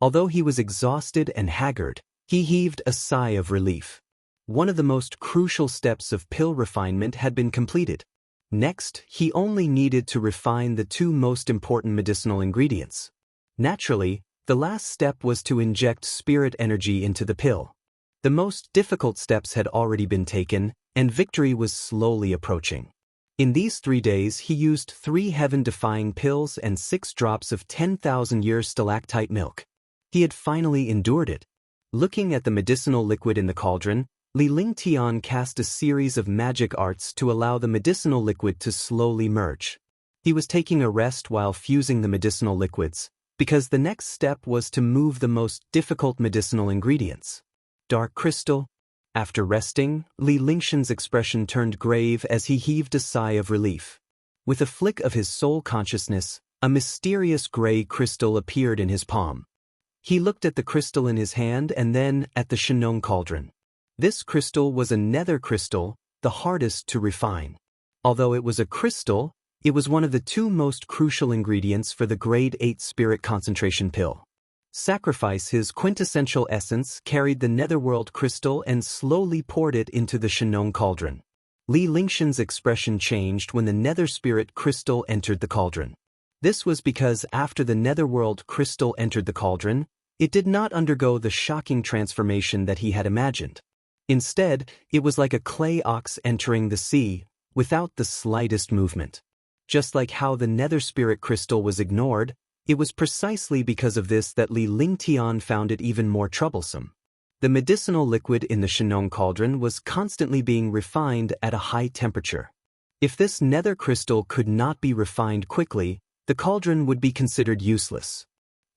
S1: Although he was exhausted and haggard, he heaved a sigh of relief. One of the most crucial steps of pill refinement had been completed. Next, he only needed to refine the 2 most important medicinal ingredients. Naturally, the last step was to inject spirit energy into the pill. The most difficult steps had already been taken, and victory was slowly approaching. In these 3 days, he used 3 heaven-defying pills and 6 drops of 10,000-year stalactite milk. He had finally endured it. Looking at the medicinal liquid in the cauldron, Li Lingtian cast a series of magic arts to allow the medicinal liquid to slowly merge. He was taking a rest while fusing the medicinal liquids, because the next step was to move the most difficult medicinal ingredients. Dark crystal. After resting, Li Lingshan's expression turned grave as he heaved a sigh of relief. With a flick of his soul consciousness, a mysterious gray crystal appeared in his palm. He looked at the crystal in his hand and then at the Shenong cauldron. This crystal was a nether crystal, the hardest to refine. Although it was a crystal, it was one of the 2 most crucial ingredients for the grade 8 spirit concentration pill. Sacrifice, his quintessential essence, carried the netherworld crystal and slowly poured it into the Shenong cauldron. Li Lingshan's expression changed when the nether spirit crystal entered the cauldron. This was because after the netherworld crystal entered the cauldron, it did not undergo the shocking transformation that he had imagined. Instead, it was like a clay ox entering the sea, without the slightest movement. Just like how the nether spirit crystal was ignored, it was precisely because of this that Li Lingtian found it even more troublesome. The medicinal liquid in the Shenong cauldron was constantly being refined at a high temperature. If this nether crystal could not be refined quickly, the cauldron would be considered useless.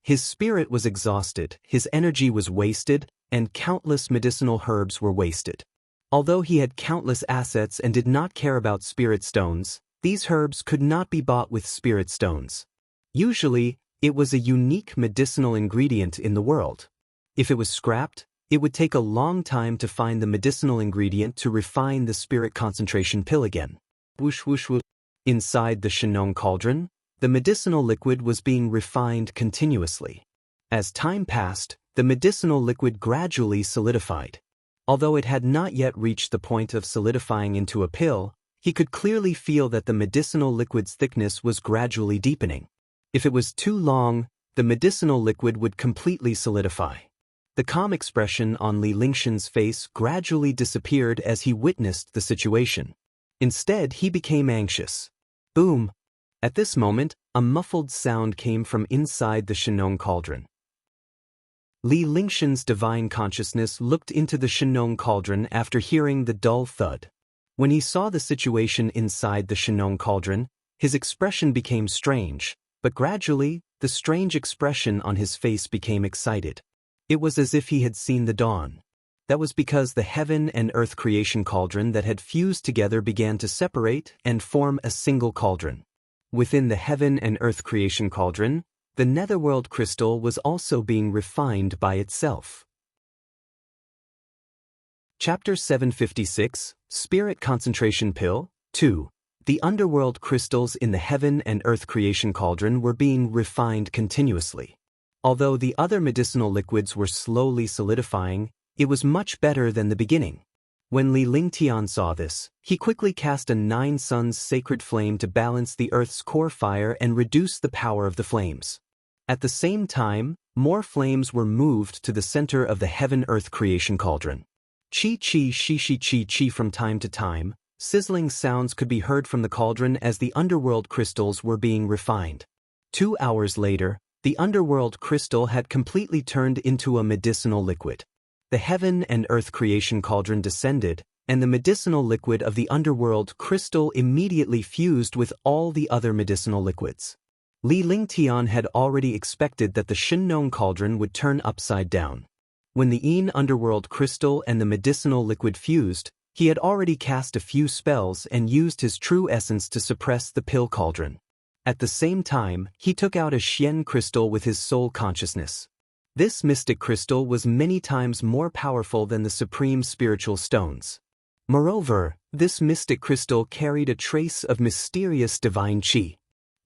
S1: His spirit was exhausted, his energy was wasted, and countless medicinal herbs were wasted. Although he had countless assets and did not care about spirit stones, these herbs could not be bought with spirit stones. Usually, it was a unique medicinal ingredient in the world. If it was scrapped, it would take a long time to find the medicinal ingredient to refine the spirit concentration pill again. Whoosh whoosh whoosh. Inside the Shenong cauldron, the medicinal liquid was being refined continuously. As time passed, the medicinal liquid gradually solidified. Although it had not yet reached the point of solidifying into a pill, he could clearly feel that the medicinal liquid's thickness was gradually deepening. If it was too long, the medicinal liquid would completely solidify. The calm expression on Li Lingshen's face gradually disappeared as he witnessed the situation. Instead, he became anxious. Boom! At this moment, a muffled sound came from inside the Shenong cauldron. Li Lingshen's divine consciousness looked into the Shenong cauldron after hearing the dull thud. When he saw the situation inside the Shenong cauldron, his expression became strange, but gradually, the strange expression on his face became excited. It was as if he had seen the dawn. That was because the heaven and earth creation cauldron that had fused together began to separate and form a single cauldron. Within the heaven and earth creation cauldron, the netherworld crystal was also being refined by itself. Chapter 756, Spirit Concentration Pill, 2. The underworld crystals in the heaven and earth creation cauldron were being refined continuously. Although the other medicinal liquids were slowly solidifying, it was much better than the beginning. When Li Lingtian saw this, he quickly cast a 9 suns sacred flame to balance the earth's core fire and reduce the power of the flames. At the same time, more flames were moved to the center of the heaven-earth creation cauldron. Chi-chi shi-shi chi-chi. From time to time, sizzling sounds could be heard from the cauldron as the underworld crystals were being refined. 2 hours later, the underworld crystal had completely turned into a medicinal liquid. The heaven and earth creation cauldron descended, and the medicinal liquid of the underworld crystal immediately fused with all the other medicinal liquids. Li Lingtian had already expected that the Shenong cauldron would turn upside down. When the Yin underworld crystal and the medicinal liquid fused, he had already cast a few spells and used his true essence to suppress the pill cauldron. At the same time, he took out a Xian crystal with his soul consciousness. This mystic crystal was many times more powerful than the supreme spiritual stones. Moreover, this mystic crystal carried a trace of mysterious divine qi.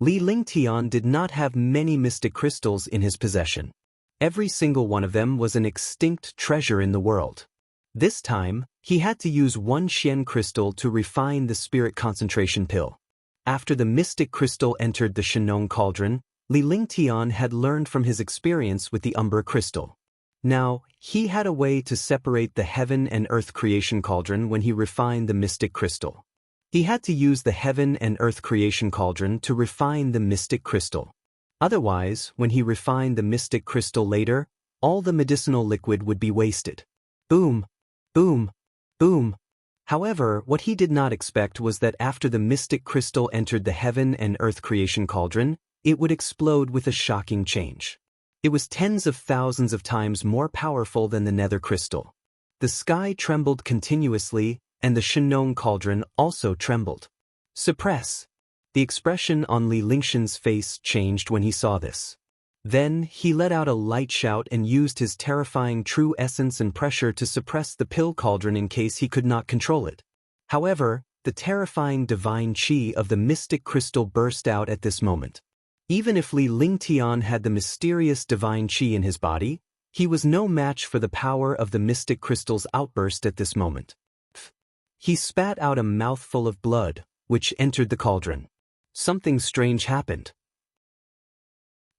S1: Li Lingtian did not have many mystic crystals in his possession. Every single one of them was an extinct treasure in the world. This time, he had to use one Xian crystal to refine the spirit concentration pill. After the mystic crystal entered the Shenong cauldron, Li Lingtian had learned from his experience with the Umber crystal. Now, he had a way to separate the heaven and earth creation cauldron when he refined the mystic crystal. He had to use the heaven and earth creation cauldron to refine the mystic crystal. Otherwise, when he refined the mystic crystal later, all the medicinal liquid would be wasted. Boom, boom, boom. However, what he did not expect was that after the mystic crystal entered the heaven and earth creation cauldron, it would explode with a shocking change. It was tens of thousands of times more powerful than the nether crystal. The sky trembled continuously, and the Shenong cauldron also trembled. Suppress. The expression on Li Lingshen's face changed when he saw this. Then, he let out a light shout and used his terrifying true essence and pressure to suppress the pill cauldron in case he could not control it. However, the terrifying divine qi of the mystic crystal burst out at this moment. Even if Li Lingtian had the mysterious divine qi in his body, he was no match for the power of the mystic crystal's outburst at this moment. He spat out a mouthful of blood, which entered the cauldron. Something strange happened.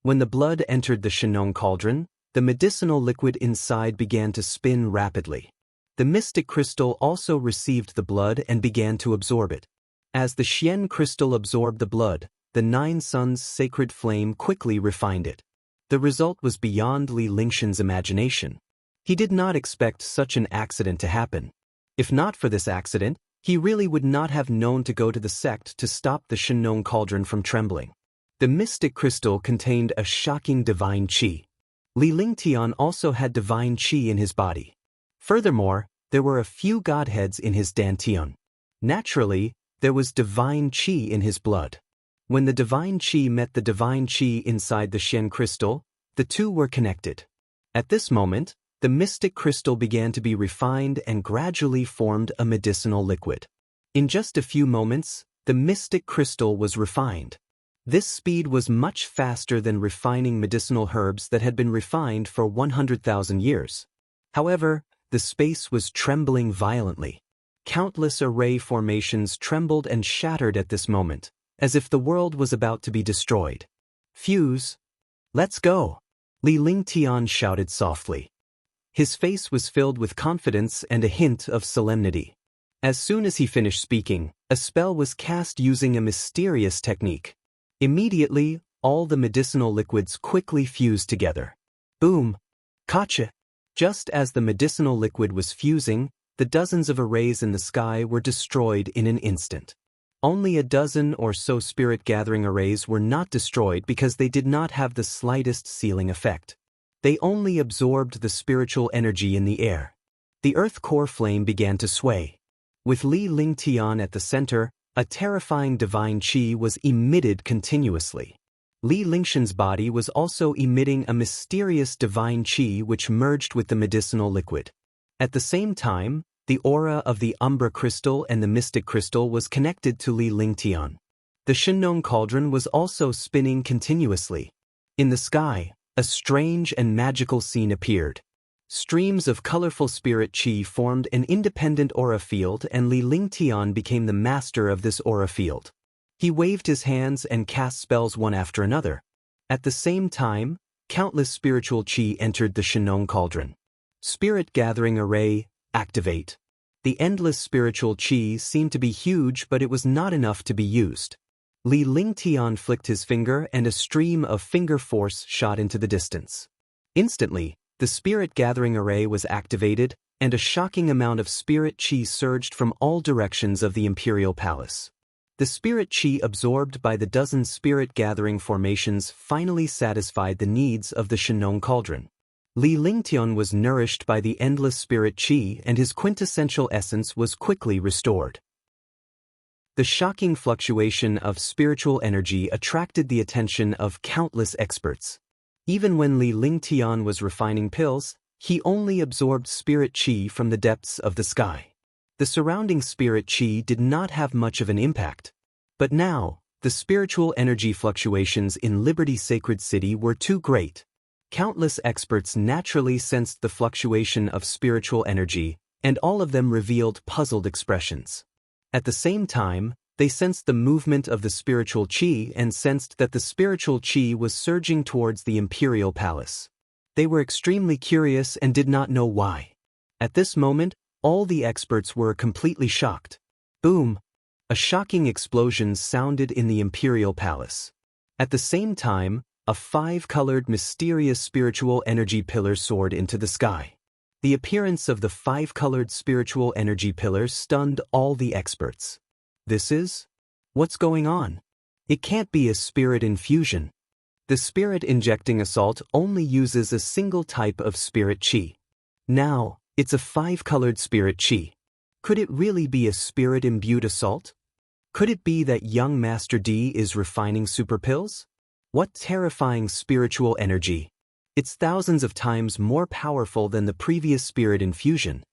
S1: When the blood entered the Shenong cauldron, the medicinal liquid inside began to spin rapidly. The mystic crystal also received the blood and began to absorb it. As the Xian crystal absorbed the blood, the 9 suns sacred flame quickly refined it. The result was beyond Li Lingshen's imagination. He did not expect such an accident to happen. If not for this accident, he really would not have known to go to the sect to stop the Shenong cauldron from trembling. The mystic crystal contained a shocking divine qi. Li Lingtian also had divine qi in his body. Furthermore, there were a few godheads in his dantian. Naturally, there was divine qi in his blood. When the divine qi met the divine qi inside the Xian crystal, the two were connected. At this moment, the mystic crystal began to be refined and gradually formed a medicinal liquid. In just a few moments, The mystic crystal was refined. This speed was much faster than refining medicinal herbs that had been refined for 100,000 years. However, the space was trembling violently. Countless array formations trembled and shattered at this moment, as if the world was about to be destroyed. Fuse. Let's go. Li Lingtian shouted softly. His face was filled with confidence and a hint of solemnity. As soon as he finished speaking, a spell was cast using a mysterious technique. Immediately, all the medicinal liquids quickly fused together. Boom! Gotcha! Just as the medicinal liquid was fusing, the dozens of arrays in the sky were destroyed in an instant. Only a dozen or so spirit-gathering arrays were not destroyed because they did not have the slightest sealing effect. They only absorbed the spiritual energy in the air. The earth core flame began to sway. With Li Lingtian at the center, a terrifying divine qi was emitted continuously. Li Lingshan's body was also emitting a mysterious divine qi which merged with the medicinal liquid. At the same time, the aura of the Umbra crystal and the mystic crystal was connected to Li Lingtian. The Shinong cauldron was also spinning continuously. In the sky, a strange and magical scene appeared. Streams of colorful spirit qi formed an independent aura field and Li Lingtian became the master of this aura field. He waved his hands and cast spells one after another. At the same time, countless spiritual qi entered the Shinong cauldron. Spirit Gathering Array, activate. The endless spiritual qi seemed to be huge, but it was not enough to be used. Li Lingtian flicked his finger and a stream of finger force shot into the distance. Instantly, the Spirit Gathering Array was activated, and a shocking amount of spirit qi surged from all directions of the Imperial Palace. The spirit qi absorbed by the dozen spirit gathering formations finally satisfied the needs of the Shinong cauldron. Li Lingtian was nourished by the endless spirit qi and his quintessential essence was quickly restored. The shocking fluctuation of spiritual energy attracted the attention of countless experts. Even when Li Lingtian was refining pills, he only absorbed spirit qi from the depths of the sky. The surrounding spirit qi did not have much of an impact. But now, the spiritual energy fluctuations in Liberty Sacred City were too great. Countless experts naturally sensed the fluctuation of spiritual energy, and all of them revealed puzzled expressions. At the same time, they sensed the movement of the spiritual qi and sensed that the spiritual qi was surging towards the Imperial Palace. They were extremely curious and did not know why. At this moment, all the experts were completely shocked. Boom! A shocking explosion sounded in the Imperial Palace. At the same time, a five-colored mysterious spiritual energy pillar soared into the sky. The appearance of the five-colored spiritual energy pillar stunned all the experts. What's going on? It can't be a spirit infusion. The spirit injecting assault only uses a single type of spirit qi. Now, it's a five-colored spirit qi. Could it really be a spirit-imbued assault? Could it be that young Master D is refining super pills? What terrifying spiritual energy! It's thousands of times more powerful than the previous spirit infusion.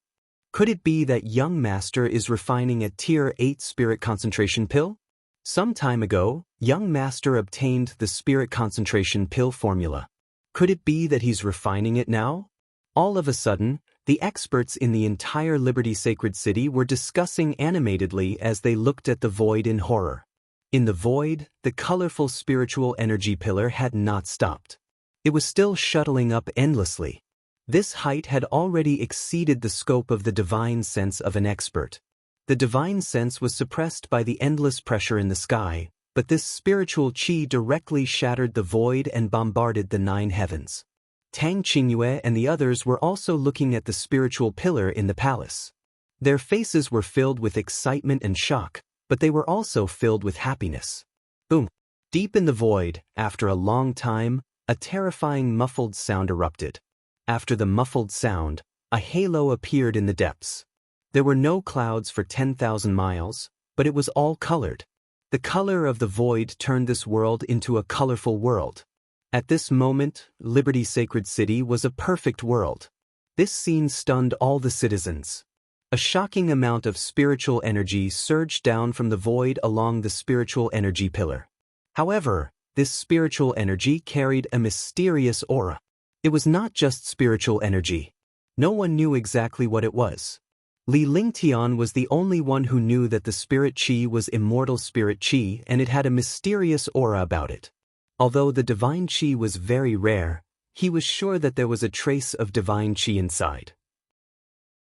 S1: Could it be that young Master is refining a Tier 8 spirit concentration pill? Some time ago, young Master obtained the spirit concentration pill formula. Could it be that he's refining it now? All of a sudden, the experts in the entire Liberty Sacred City were discussing animatedly as they looked at the void in horror. In the void, the colorful spiritual energy pillar had not stopped. It was still shuttling up endlessly. This height had already exceeded the scope of the divine sense of an expert. The divine sense was suppressed by the endless pressure in the sky, but this spiritual qi directly shattered the void and bombarded the 9 heavens. Tang Qingyue and the others were also looking at the spiritual pillar in the palace. Their faces were filled with excitement and shock, but they were also filled with happiness. Boom! Deep in the void, after a long time, a terrifying muffled sound erupted. After the muffled sound, a halo appeared in the depths. There were no clouds for 10,000 miles, but it was all colored. The color of the void turned this world into a colorful world. At this moment, Liberty Sacred City was a perfect world. This scene stunned all the citizens. A shocking amount of spiritual energy surged down from the void along the spiritual energy pillar. However, this spiritual energy carried a mysterious aura. It was not just spiritual energy. No one knew exactly what it was. Li Lingtian was the only one who knew that the spirit qi was immortal spirit qi and it had a mysterious aura about it. Although the divine qi was very rare, he was sure that there was a trace of divine qi inside.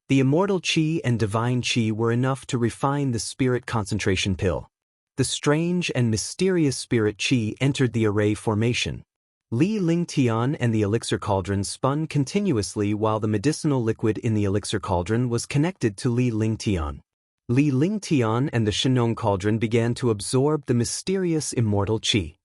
S1: The immortal qi and divine qi were enough to refine the spirit concentration pill. The strange and mysterious spirit qi entered the array formation. Li Lingtian and the elixir cauldron spun continuously while the medicinal liquid in the elixir cauldron was connected to Li Lingtian. Li Lingtian and the Shenong cauldron began to absorb the mysterious immortal qi.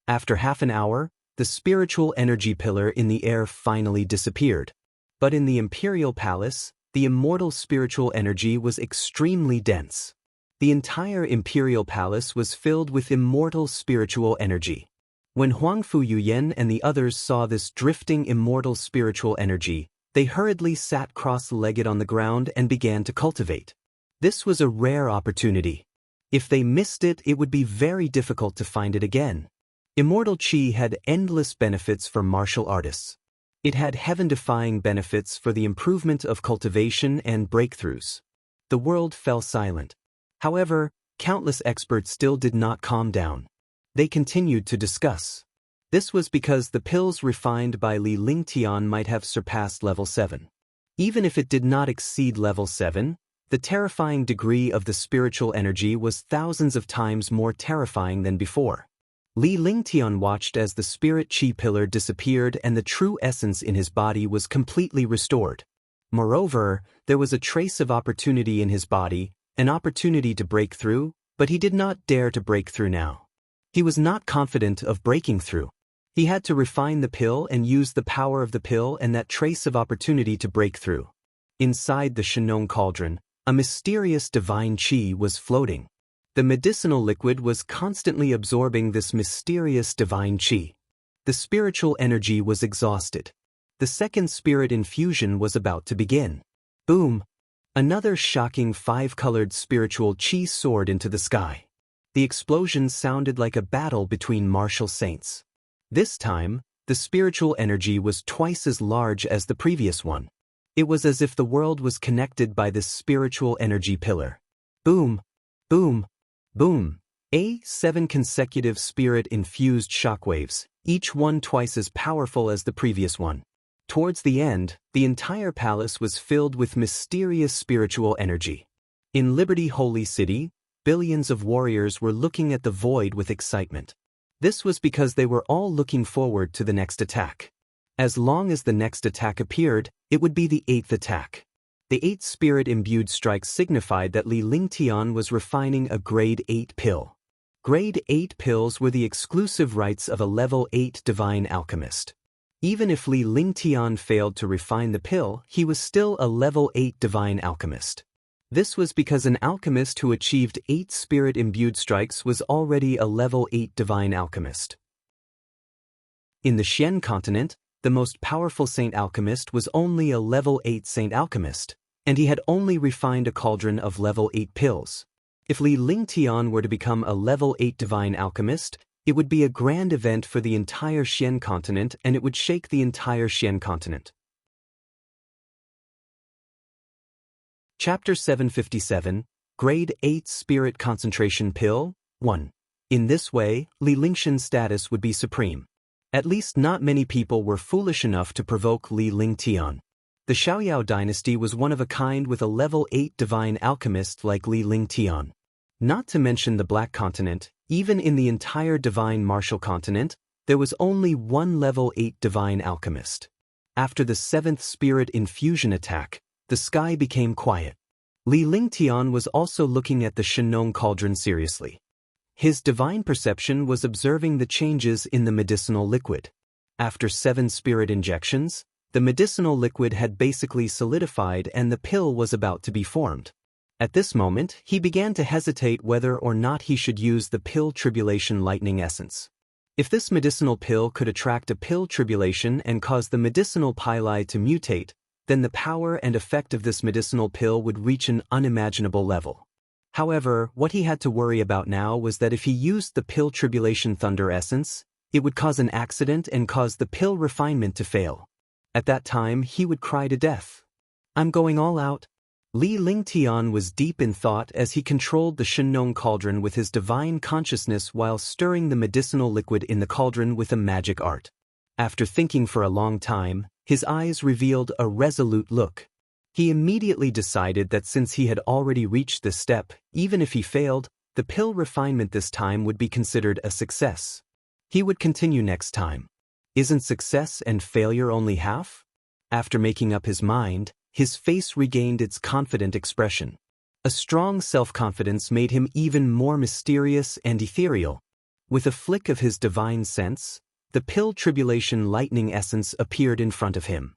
S1: After half an hour, the spiritual energy pillar in the air finally disappeared. But in the imperial palace, the immortal spiritual energy was extremely dense. The entire imperial palace was filled with immortal spiritual energy. When Huangfu Yuyan and the others saw this drifting immortal spiritual energy, they hurriedly sat cross-legged on the ground and began to cultivate. This was a rare opportunity. If they missed it, it would be very difficult to find it again. Immortal qi had endless benefits for martial artists. It had heaven-defying benefits for the improvement of cultivation and breakthroughs. The world fell silent. However, countless experts still did not calm down. They continued to discuss. This was because the pills refined by Li Lingtian might have surpassed level 7. Even if it did not exceed level 7, the terrifying degree of the spiritual energy was thousands of times more terrifying than before. Li Lingtian watched as the spirit qi pillar disappeared and the true essence in his body was completely restored. Moreover, there was a trace of opportunity in his body, an opportunity to break through, but he did not dare to break through now. He was not confident of breaking through. He had to refine the pill and use the power of the pill and that trace of opportunity to break through. Inside the Shenong cauldron, a mysterious divine qi was floating. The medicinal liquid was constantly absorbing this mysterious divine qi. The spiritual energy was exhausted. The second spirit infusion was about to begin. Boom! Another shocking 5-colored spiritual qi soared into the sky. The explosion sounded like a battle between martial saints. This time, the spiritual energy was twice as large as the previous one. It was as if the world was connected by this spiritual energy pillar. Boom! Boom! Boom! 7 consecutive spirit-infused shockwaves, each one twice as powerful as the previous one. Towards the end, the entire palace was filled with mysterious spiritual energy. In Liberty Holy City, billions of warriors were looking at the void with excitement. This was because they were all looking forward to the next attack. As long as the next attack appeared, it would be the 8th attack. The 8 spirit-imbued strikes signified that Li Lingtian was refining a Grade 8 pill. Grade 8 pills were the exclusive rights of a Level 8 divine alchemist. Even if Li Lingtian failed to refine the pill, he was still a Level 8 divine alchemist. This was because an alchemist who achieved 8 spirit-imbued strikes was already a Level 8 divine alchemist. In the Xian continent, the most powerful saint alchemist was only a Level 8 saint alchemist, and he had only refined a cauldron of Level 8 pills. If Li Lingtian were to become a Level 8 divine alchemist, it would be a grand event for the entire Xian continent and it would shake the entire Xian continent. Chapter 757, Grade 8 Spirit Concentration Pill, 1. In this way, Li Lingtian's status would be supreme. At least not many people were foolish enough to provoke Li Lingtian. The Xiaoyao dynasty was one of a kind with a Level 8 divine alchemist like Li Lingtian. Not to mention the Black Continent, even in the entire divine martial continent, there was only one Level 8 divine alchemist. After the 7th spirit infusion attack, the sky became quiet. Li Lingtian was also looking at the Shenong cauldron seriously. His divine perception was observing the changes in the medicinal liquid. After 7 spirit injections, the medicinal liquid had basically solidified and the pill was about to be formed. At this moment, he began to hesitate whether or not he should use the pill tribulation lightning essence. If this medicinal pill could attract a pill tribulation and cause the medicinal pili to mutate, then the power and effect of this medicinal pill would reach an unimaginable level. However, what he had to worry about now was that if he used the pill tribulation thunder essence, it would cause an accident and cause the pill refinement to fail. At that time, he would cry to death. "I'm going all out." Li Lingtian was deep in thought as he controlled the Shenong cauldron with his divine consciousness while stirring the medicinal liquid in the cauldron with a magic art. After thinking for a long time, his eyes revealed a resolute look. He immediately decided that since he had already reached this step, even if he failed, the pill refinement this time would be considered a success. He would continue next time. Isn't success and failure only half? After making up his mind, his face regained its confident expression. A strong self-confidence made him even more mysterious and ethereal. With a flick of his divine sense, the pill tribulation lightning essence appeared in front of him.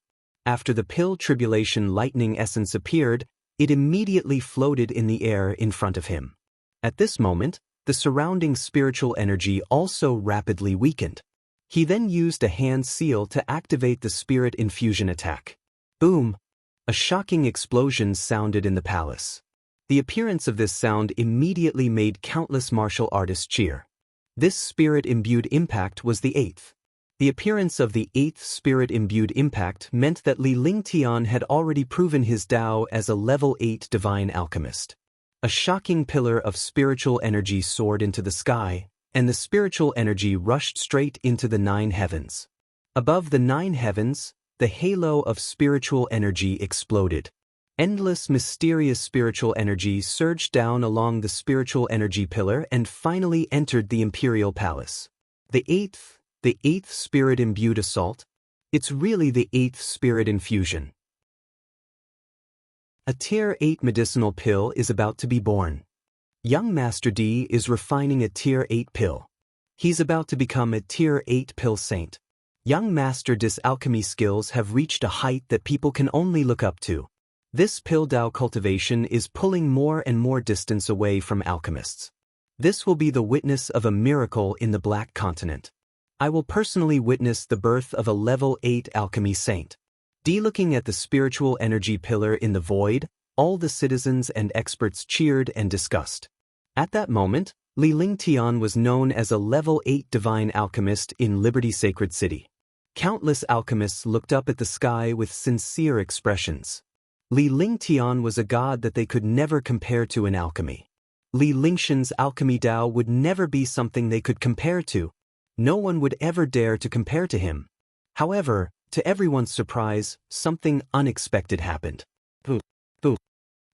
S1: After the pill tribulation lightning essence appeared, it immediately floated in the air in front of him. At this moment, the surrounding spiritual energy also rapidly weakened. He then used a hand seal to activate the spirit infusion attack. Boom! A shocking explosion sounded in the palace. The appearance of this sound immediately made countless martial artists cheer. This spirit-imbued impact was the 8th. The appearance of the 8th spirit-imbued impact meant that Li Lingtian had already proven his Tao as a level 8 divine alchemist. A shocking pillar of spiritual energy soared into the sky, and the spiritual energy rushed straight into the 9 heavens. Above the 9 heavens, the halo of spiritual energy exploded. Endless mysterious spiritual energy surged down along the spiritual energy pillar and finally entered the imperial palace. The 8th spirit-imbued assault? It's really the 8th spirit infusion. A Tier 8 medicinal pill is about to be born. Young Master D is refining a Tier 8 pill. He's about to become a Tier 8 pill saint. Young Master D's alchemy skills have reached a height that people can only look up to. This pill Tao cultivation is pulling more and more distance away from alchemists. This will be the witness of a miracle in the Black Continent. I will personally witness the birth of a level 8 alchemy saint. D. Looking at the spiritual energy pillar in the void, all the citizens and experts cheered and discussed. At that moment, Li Lingtian was known as a level 8 divine alchemist in Liberty Sacred City. Countless alchemists looked up at the sky with sincere expressions. Li Lingtian was a god that they could never compare to in alchemy. Li Lingshan's alchemy Tao would never be something they could compare to. No one would ever dare to compare to him. However, to everyone's surprise, something unexpected happened. Boo, boo.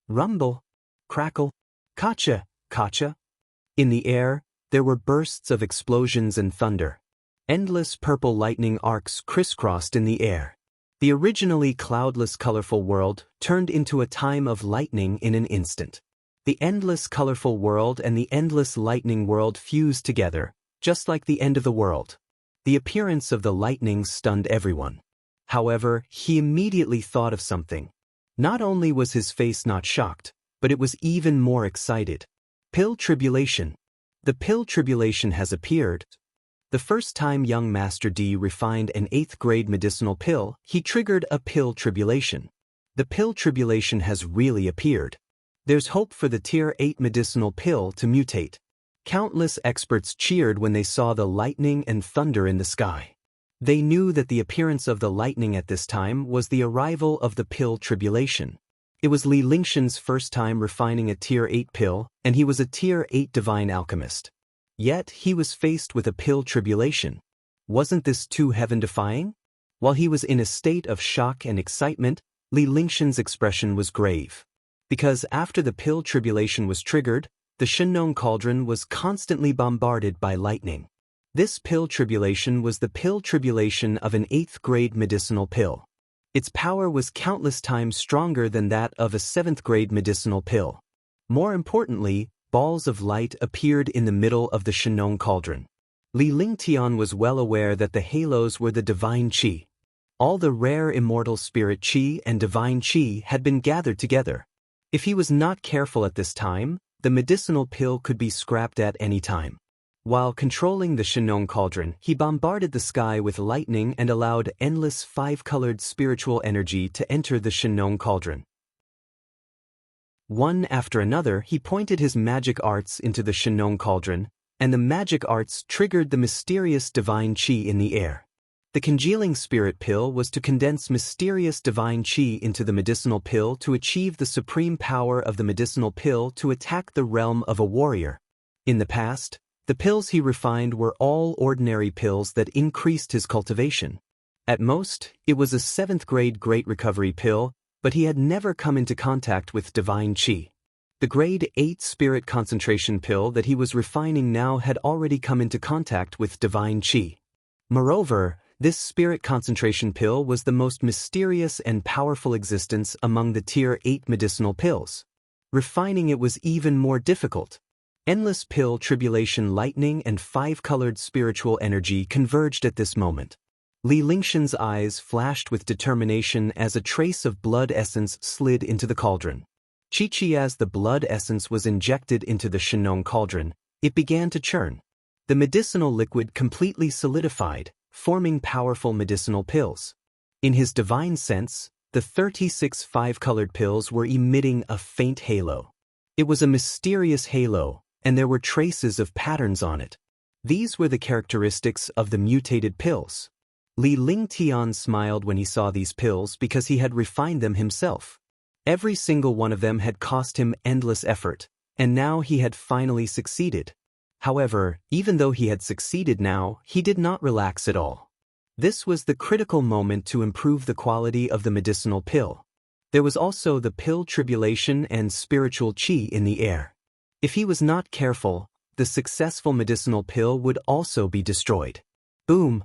S1: Rumble, crackle, kacha, kacha. In the air, there were bursts of explosions and thunder. Endless purple lightning arcs crisscrossed in the air. The originally cloudless colorful world turned into a time of lightning in an instant. The endless colorful world and the endless lightning world fused together, just like the end of the world. The appearance of the lightning stunned everyone. However, he immediately thought of something. Not only was his face not shocked, but it was even more excited. Pill tribulation. The pill tribulation has appeared. The first time young Master D refined an 8th grade medicinal pill, he triggered a pill tribulation. The pill tribulation has really appeared. There's hope for the Tier 8 medicinal pill to mutate. Countless experts cheered when they saw the lightning and thunder in the sky. They knew that the appearance of the lightning at this time was the arrival of the pill tribulation. It was Li Lingshan's first time refining a Tier 8 pill, and he was a Tier 8 divine alchemist. Yet, he was faced with a pill tribulation. Wasn't this too heaven-defying? While he was in a state of shock and excitement, Li Lingshan's expression was grave. Because after the pill tribulation was triggered, the Shenong cauldron was constantly bombarded by lightning. This pill tribulation was the pill tribulation of an 8th grade medicinal pill. Its power was countless times stronger than that of a 7th grade medicinal pill. More importantly, balls of light appeared in the middle of the Shenong cauldron. Li Lingtian was well aware that the halos were the divine qi. All the rare immortal spirit qi and divine qi had been gathered together. If he was not careful at this time, the medicinal pill could be scrapped at any time. While controlling the Shenong cauldron, he bombarded the sky with lightning and allowed endless five-colored spiritual energy to enter the Shenong cauldron. One after another, he pointed his magic arts into the Shenong cauldron, and the magic arts triggered the mysterious divine qi in the air. The congealing spirit pill was to condense mysterious divine qi into the medicinal pill to achieve the supreme power of the medicinal pill to attack the realm of a warrior. In the past, the pills he refined were all ordinary pills that increased his cultivation. At most, it was a 7th grade Great Recovery pill, but he had never come into contact with divine qi. The grade 8 spirit concentration pill that he was refining now had already come into contact with divine qi. Moreover, this spirit concentration pill was the most mysterious and powerful existence among the tier 8 medicinal pills. Refining it was even more difficult. Endless pill tribulation lightning and five-colored spiritual energy converged at this moment. Li Lingshan's eyes flashed with determination as a trace of blood essence slid into the cauldron. Chi-chi, as the blood essence was injected into the Shenong cauldron, it began to churn. The medicinal liquid completely solidified, forming powerful medicinal pills. In his divine sense, the 36 five-colored pills were emitting a faint halo. It was a mysterious halo, and there were traces of patterns on it. These were the characteristics of the mutated pills. Li Lingtian smiled when he saw these pills because he had refined them himself. Every single one of them had cost him endless effort, and now he had finally succeeded. However, even though he had succeeded now, he did not relax at all. This was the critical moment to improve the quality of the medicinal pill. There was also the pill tribulation and spiritual qi in the air. If he was not careful, the successful medicinal pill would also be destroyed. Boom!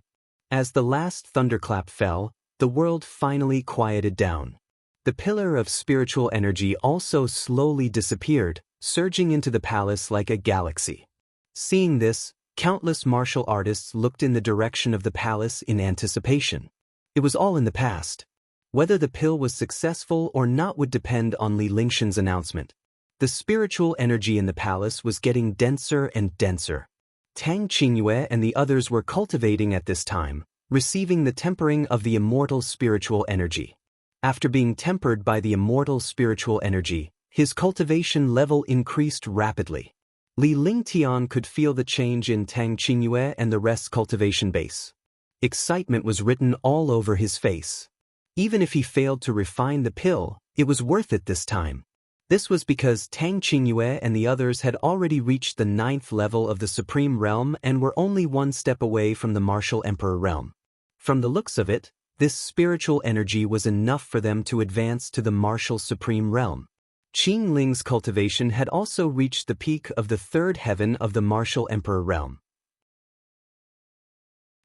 S1: As the last thunderclap fell, the world finally quieted down. The pillar of spiritual energy also slowly disappeared, surging into the palace like a galaxy. Seeing this, countless martial artists looked in the direction of the palace in anticipation. It was all in the past. Whether the pill was successful or not would depend on Li Lingshan's announcement. The spiritual energy in the palace was getting denser and denser. Tang Qingyue and the others were cultivating at this time, receiving the tempering of the immortal spiritual energy. After being tempered by the immortal spiritual energy, his cultivation level increased rapidly. Li Lingtian could feel the change in Tang Qingyue and the rest's cultivation base. Excitement was written all over his face. Even if he failed to refine the pill, it was worth it this time. This was because Tang Qingyue and the others had already reached the 9th level of the Supreme Realm and were only one step away from the Martial Emperor realm. From the looks of it, this spiritual energy was enough for them to advance to the Martial Supreme Realm. Qing Ling's cultivation had also reached the peak of the 3rd heaven of the Martial Emperor realm.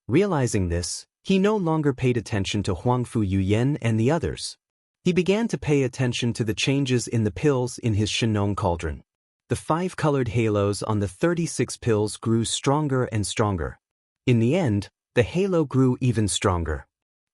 S1: Realizing this, he no longer paid attention to Huangfu Yuyan and the others. He began to pay attention to the changes in the pills in his Shenong cauldron. The five-colored halos on the 36 pills grew stronger and stronger. In the end, the halo grew even stronger.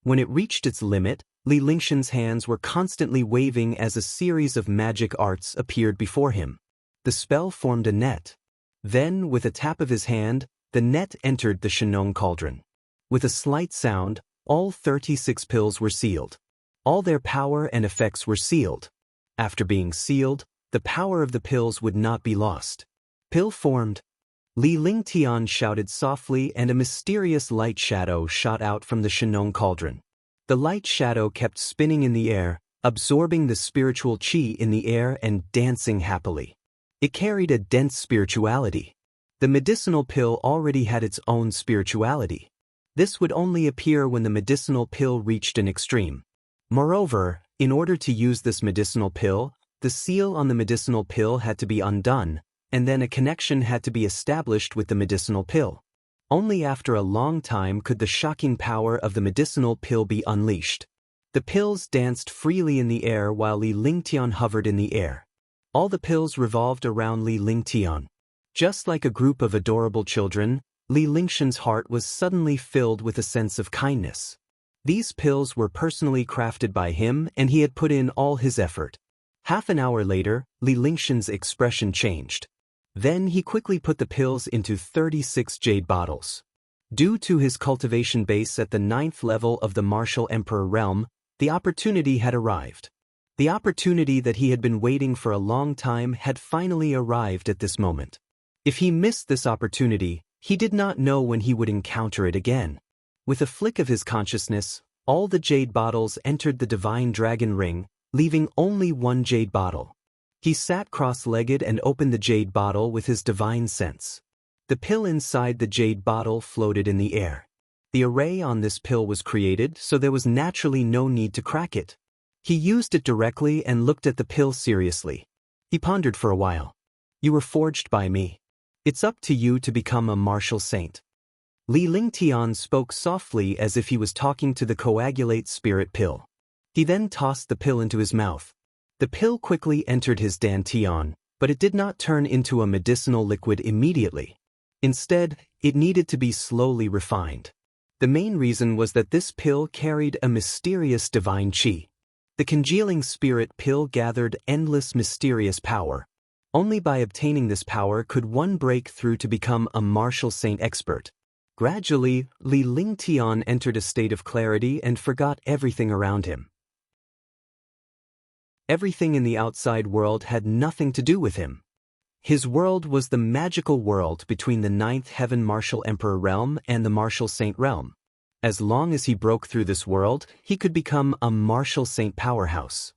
S1: When it reached its limit, Li Lingshan's hands were constantly waving as a series of magic arts appeared before him. The spell formed a net. Then, with a tap of his hand, the net entered the Shenong cauldron. With a slight sound, all 36 pills were sealed. All their power and effects were sealed. After being sealed, the power of the pills would not be lost. Pill formed. Li Lingtian shouted softly and a mysterious light shadow shot out from the Shenong cauldron. The light shadow kept spinning in the air, absorbing the spiritual qi in the air and dancing happily. It carried a dense spirituality. The medicinal pill already had its own spirituality. This would only appear when the medicinal pill reached an extreme. Moreover, in order to use this medicinal pill, the seal on the medicinal pill had to be undone, and then a connection had to be established with the medicinal pill. Only after a long time could the shocking power of the medicinal pill be unleashed. The pills danced freely in the air while Li Lingtian hovered in the air. All the pills revolved around Li Lingtian. Just like a group of adorable children, Li Lingshan's heart was suddenly filled with a sense of kindness. These pills were personally crafted by him and he had put in all his effort. Half an hour later, Li Lingshan's expression changed. Then he quickly put the pills into 36 jade bottles. Due to his cultivation base at the 9th level of the Martial Emperor realm, the opportunity had arrived. The opportunity that he had been waiting for a long time had finally arrived at this moment. If he missed this opportunity, he did not know when he would encounter it again. With a flick of his consciousness, all the jade bottles entered the divine dragon ring, leaving only one jade bottle. He sat cross-legged and opened the jade bottle with his divine sense. The pill inside the jade bottle floated in the air. The array on this pill was created, so there was naturally no need to crack it. He used it directly and looked at the pill seriously. He pondered for a while. You were forged by me. It's up to you to become a martial saint. Li Lingtian spoke softly as if he was talking to the coagulate spirit pill. He then tossed the pill into his mouth. The pill quickly entered his dantian, but it did not turn into a medicinal liquid immediately. Instead, it needed to be slowly refined. The main reason was that this pill carried a mysterious divine qi. The congealing spirit pill gathered endless mysterious power. Only by obtaining this power could one break through to become a martial saint expert. Gradually, Li Lingtian entered a state of clarity and forgot everything around him. Everything in the outside world had nothing to do with him. His world was the magical world between the 9th Heaven Martial Emperor realm and the Martial Saint realm. As long as he broke through this world, he could become a martial saint powerhouse.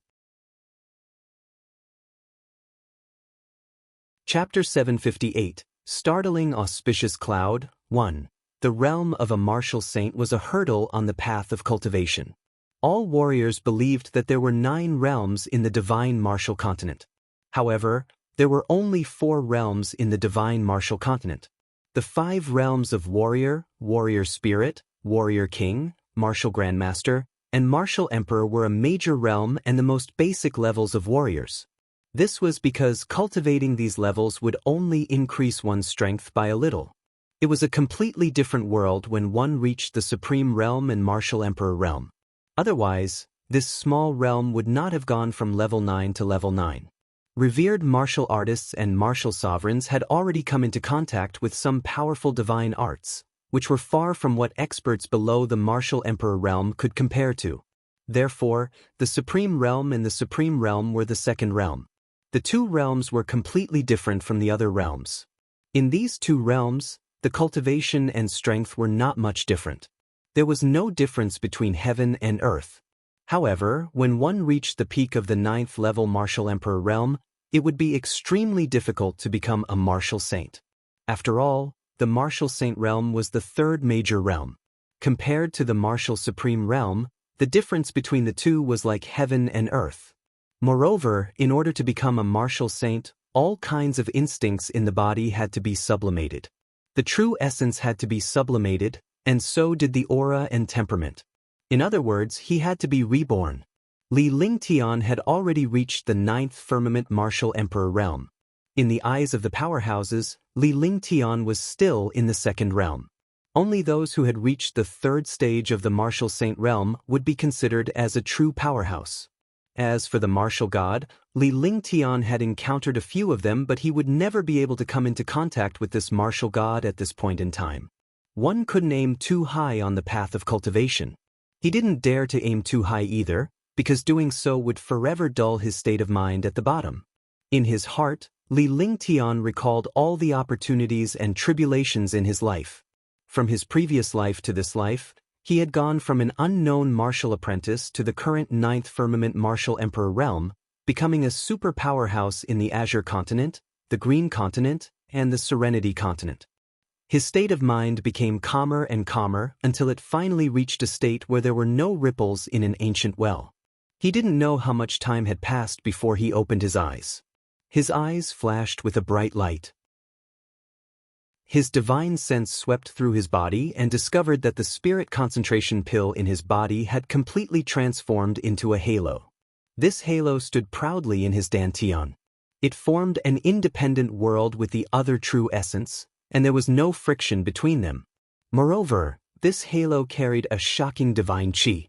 S1: Chapter 758, Startling Auspicious Cloud, 1. The realm of a martial saint was a hurdle on the path of cultivation. All warriors believed that there were 9 realms in the divine martial continent. However, there were only 4 realms in the divine martial continent. The 5 realms of warrior, warrior spirit, warrior king, martial grandmaster, and martial emperor were a major realm and the most basic levels of warriors. This was because cultivating these levels would only increase one's strength by a little. It was a completely different world when one reached the Supreme Realm and Martial Emperor realm. Otherwise, this small realm would not have gone from level 9 to level 9. Revered martial artists and martial sovereigns had already come into contact with some powerful divine arts, which were far from what experts below the Martial Emperor realm could compare to. Therefore, the Supreme Realm and the Supreme Realm were the second realm. The 2 realms were completely different from the other realms. In these 2 realms, the cultivation and strength were not much different. There was no difference between heaven and earth. However, when one reached the peak of the 9th level Martial Emperor realm, it would be extremely difficult to become a martial saint. After all, the Martial Saint realm was the 3rd major realm. Compared to the Martial Supreme realm, the difference between the 2 was like heaven and earth. Moreover, in order to become a martial saint, all kinds of instincts in the body had to be sublimated. The true essence had to be sublimated, and so did the aura and temperament. In other words, he had to be reborn. Li Lingtian had already reached the 9th firmament Martial Emperor realm. In the eyes of the powerhouses, Li Lingtian was still in the 2nd realm. Only those who had reached the 3rd stage of the Martial Saint realm would be considered as a true powerhouse. As for the martial god, Li Lingtian had encountered a few of them, but he would never be able to come into contact with this martial god at this point in time. One couldn't aim too high on the path of cultivation. He didn't dare to aim too high either, because doing so would forever dull his state of mind at the bottom. In his heart, Li Lingtian recalled all the opportunities and tribulations in his life. From his previous life to this life, he had gone from an unknown martial apprentice to the current 9th firmament Martial Emperor realm, becoming a super powerhouse in the Azure continent, the Green continent, and the Serenity continent. His state of mind became calmer and calmer until it finally reached a state where there were no ripples in an ancient well. He didn't know how much time had passed before he opened his eyes. His eyes flashed with a bright light. His divine sense swept through his body and discovered that the spirit concentration pill in his body had completely transformed into a halo. This halo stood proudly in his dantian. It formed an independent world with the other true essence, and there was no friction between them. Moreover, this halo carried a shocking divine qi.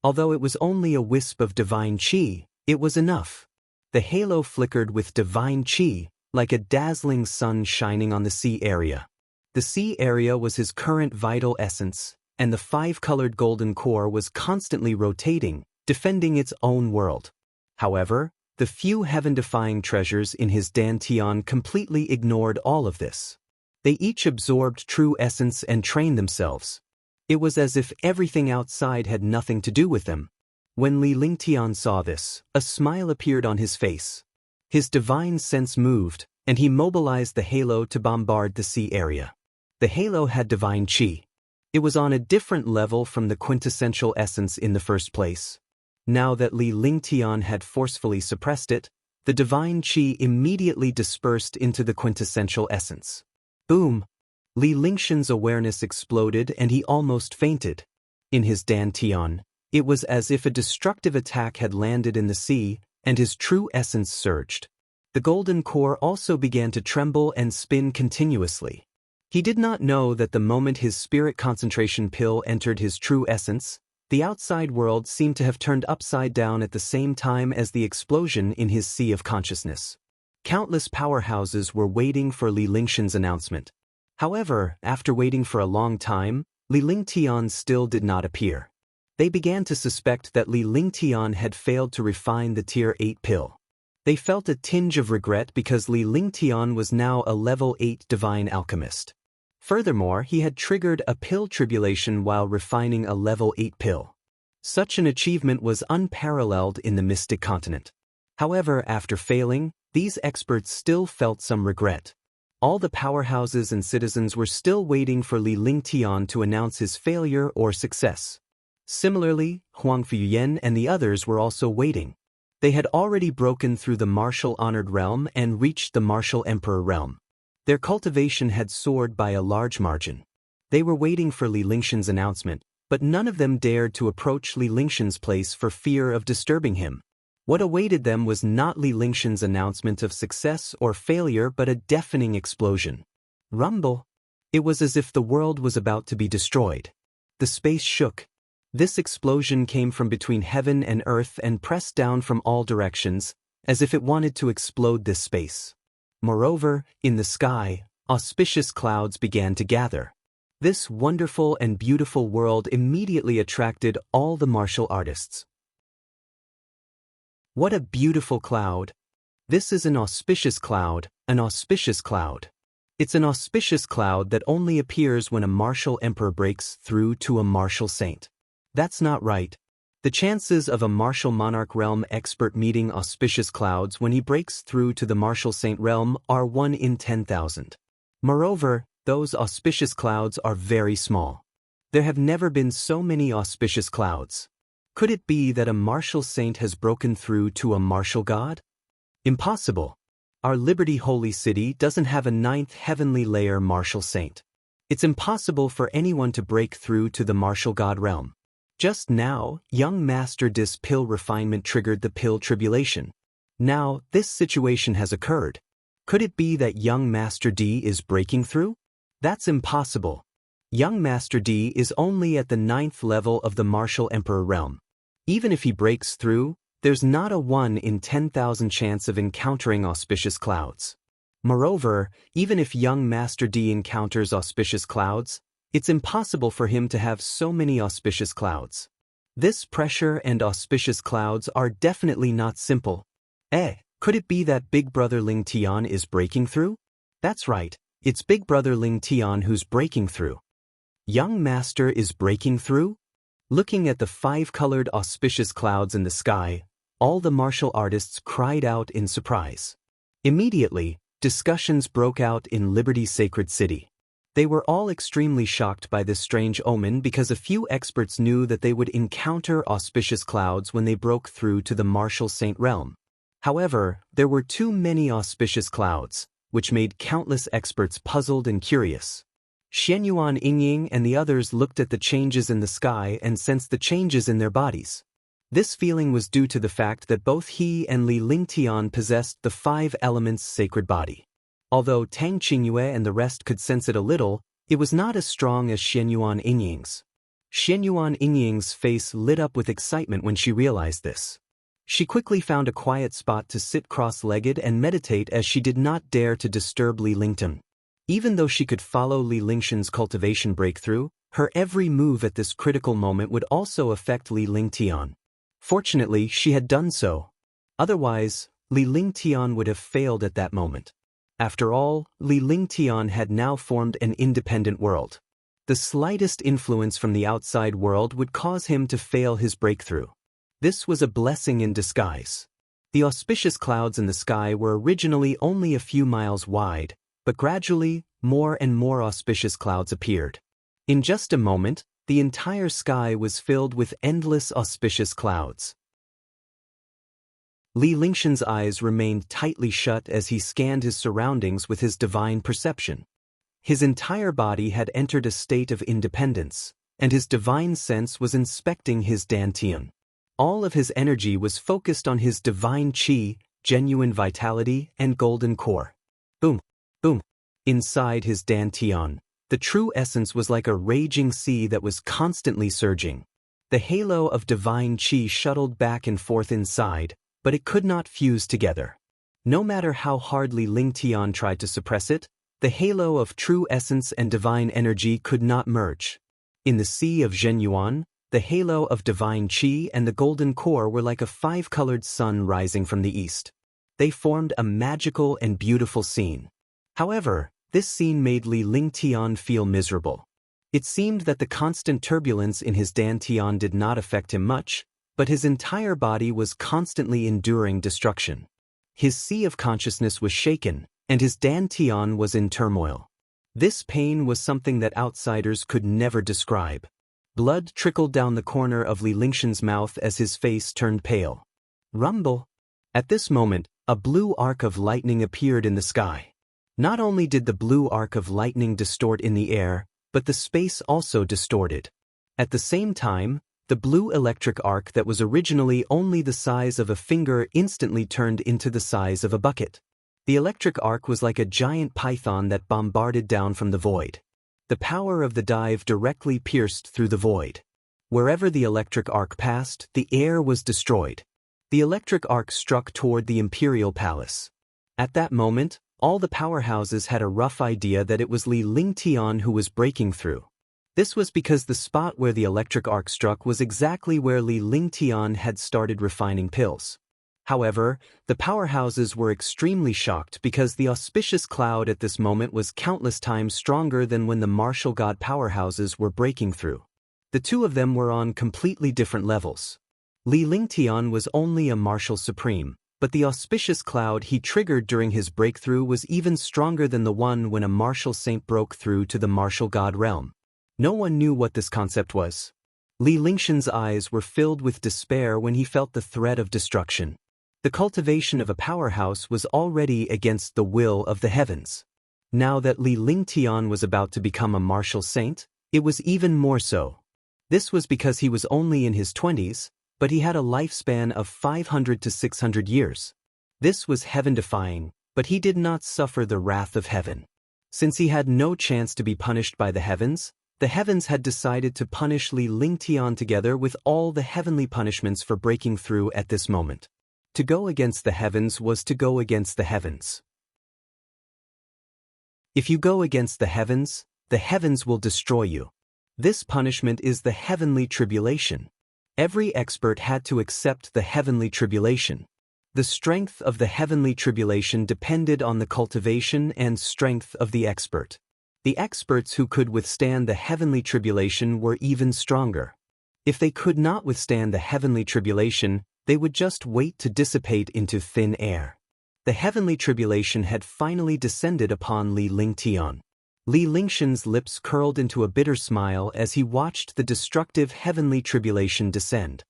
S1: Although it was only a wisp of divine qi, it was enough. The halo flickered with divine qi, like a dazzling sun shining on the sea area. The sea area was his current vital essence, and the five-colored golden core was constantly rotating, defending its own world. However, the few heaven-defying treasures in his dantian completely ignored all of this. They each absorbed true essence and trained themselves. It was as if everything outside had nothing to do with them. When Li Lingtian saw this, a smile appeared on his face. His divine sense moved, and he mobilized the halo to bombard the sea area. The halo had divine qi. It was on a different level from the quintessential essence in the first place. Now that Li Lingtian had forcefully suppressed it, the divine qi immediately dispersed into the quintessential essence. Boom! Li Lingshan's awareness exploded and he almost fainted. In his dantian, it was as if a destructive attack had landed in the sea, and his true essence surged. The golden core also began to tremble and spin continuously. He did not know that the moment his spirit concentration pill entered his true essence, the outside world seemed to have turned upside down at the same time as the explosion in his sea of consciousness. Countless powerhouses were waiting for Li Lingshan's announcement. However, after waiting for a long time, Li Lingtian still did not appear. They began to suspect that Li Lingtian had failed to refine the Tier 8 pill. They felt a tinge of regret because Li Lingtian was now a Level 8 divine alchemist. Furthermore, he had triggered a pill tribulation while refining a Level 8 pill. Such an achievement was unparalleled in the Mystic Continent. However, after failing, these experts still felt some regret. All the powerhouses and citizens were still waiting for Li Lingtian to announce his failure or success. Similarly, Huang Fuyan and the others were also waiting. They had already broken through the martial honored realm and reached the martial emperor realm. Their cultivation had soared by a large margin. They were waiting for Li Lingshan's announcement, but none of them dared to approach Li Lingshan's place for fear of disturbing him. What awaited them was not Li Lingshan's announcement of success or failure but a deafening explosion. Rumble! It was as if the world was about to be destroyed. The space shook. This explosion came from between heaven and earth and pressed down from all directions, as if it wanted to explode this space. Moreover, in the sky, auspicious clouds began to gather. This wonderful and beautiful world immediately attracted all the martial artists. What a beautiful cloud! This is an auspicious cloud, an auspicious cloud. It's an auspicious cloud that only appears when a martial emperor breaks through to a martial saint. That's not right. The chances of a martial monarch realm expert meeting auspicious clouds when he breaks through to the martial saint realm are 1 in 10,000. Moreover, those auspicious clouds are very small. There have never been so many auspicious clouds. Could it be that a martial saint has broken through to a martial god? Impossible. Our Liberty Holy City doesn't have a 9th heavenly layer martial saint. It's impossible for anyone to break through to the martial god realm. Just now, young Master Dis pill refinement triggered the pill tribulation. Now, this situation has occurred. Could it be that young Master D is breaking through? That's impossible. Young Master D is only at the 9th level of the martial emperor realm. Even if he breaks through, there's not a 1 in 10,000 chance of encountering auspicious clouds. Moreover, even if young Master D encounters auspicious clouds, it's impossible for him to have so many auspicious clouds. This pressure and auspicious clouds are definitely not simple. Could it be that Big Brother Ling Tian is breaking through? That's right, it's Big Brother Ling Tian who's breaking through. Young Master is breaking through? Looking at the 5-colored auspicious clouds in the sky, all the martial artists cried out in surprise. Immediately, discussions broke out in Liberty's sacred city. They were all extremely shocked by this strange omen because a few experts knew that they would encounter auspicious clouds when they broke through to the martial saint realm. However, there were too many auspicious clouds, which made countless experts puzzled and curious. Xianyuan Yingying and the others looked at the changes in the sky and sensed the changes in their bodies. This feeling was due to the fact that both he and Li Lingtian possessed the 5 elements sacred body. Although Tang Qingyue and the rest could sense it a little, it was not as strong as Xianyuan Yingying's. Xianyuan Yingying's face lit up with excitement when she realized this. She quickly found a quiet spot to sit cross-legged and meditate, as she did not dare to disturb Li Lingtian. Even though she could follow Li Lingtian's cultivation breakthrough, her every move at this critical moment would also affect Li Lingtian. Fortunately, she had done so. Otherwise, Li Lingtian would have failed at that moment. After all, Li Lingtian had now formed an independent world. The slightest influence from the outside world would cause him to fail his breakthrough. This was a blessing in disguise. The auspicious clouds in the sky were originally only a few miles wide, but gradually, more and more auspicious clouds appeared. In just a moment, the entire sky was filled with endless auspicious clouds. Li Lingtian's eyes remained tightly shut as he scanned his surroundings with his divine perception. His entire body had entered a state of independence, and his divine sense was inspecting his dantian. All of his energy was focused on his divine qi, genuine vitality, and golden core. Boom, boom. Inside his dantian, the true essence was like a raging sea that was constantly surging. The halo of divine qi shuttled back and forth inside, but it could not fuse together. No matter how hard Li Lingtian tried to suppress it, the halo of true essence and divine energy could not merge. In the sea of Zhenyuan, the halo of divine qi and the golden core were like a five-colored sun rising from the east. They formed a magical and beautiful scene. However, this scene made Li Lingtian feel miserable. It seemed that the constant turbulence in his dantian did not affect him much, but his entire body was constantly enduring destruction. His sea of consciousness was shaken, and his dantian was in turmoil. This pain was something that outsiders could never describe. Blood trickled down the corner of Li Lingtian's mouth as his face turned pale. Rumble! At this moment, a blue arc of lightning appeared in the sky. Not only did the blue arc of lightning distort in the air, but the space also distorted. At the same time, the blue electric arc that was originally only the size of a finger instantly turned into the size of a bucket. The electric arc was like a giant python that bombarded down from the void. The power of the dive directly pierced through the void. Wherever the electric arc passed, the air was destroyed. The electric arc struck toward the imperial palace. At that moment, all the powerhouses had a rough idea that it was Li Lingtian who was breaking through. This was because the spot where the electric arc struck was exactly where Li Lingtian had started refining pills. However, the powerhouses were extremely shocked because the auspicious cloud at this moment was countless times stronger than when the martial god powerhouses were breaking through. The two of them were on completely different levels. Li Lingtian was only a martial supreme, but the auspicious cloud he triggered during his breakthrough was even stronger than the one when a martial saint broke through to the martial god realm. No one knew what this concept was. Li Lingtian's eyes were filled with despair when he felt the threat of destruction. The cultivation of a powerhouse was already against the will of the heavens. Now that Li Lingtian was about to become a martial saint, it was even more so. This was because he was only in his 20s, but he had a lifespan of 500 to 600 years. This was heaven-defying, but he did not suffer the wrath of heaven. Since he had no chance to be punished by the heavens had decided to punish Li Lingtian together with all the heavenly punishments for breaking through at this moment. To go against the heavens was to go against the heavens. If you go against the heavens will destroy you. This punishment is the heavenly tribulation. Every expert had to accept the heavenly tribulation. The strength of the heavenly tribulation depended on the cultivation and strength of the expert. The experts who could withstand the heavenly tribulation were even stronger. If they could not withstand the heavenly tribulation, they would just wait to dissipate into thin air. The heavenly tribulation had finally descended upon Li Lingtian. Li Lingtian's lips curled into a bitter smile as he watched the destructive heavenly tribulation descend.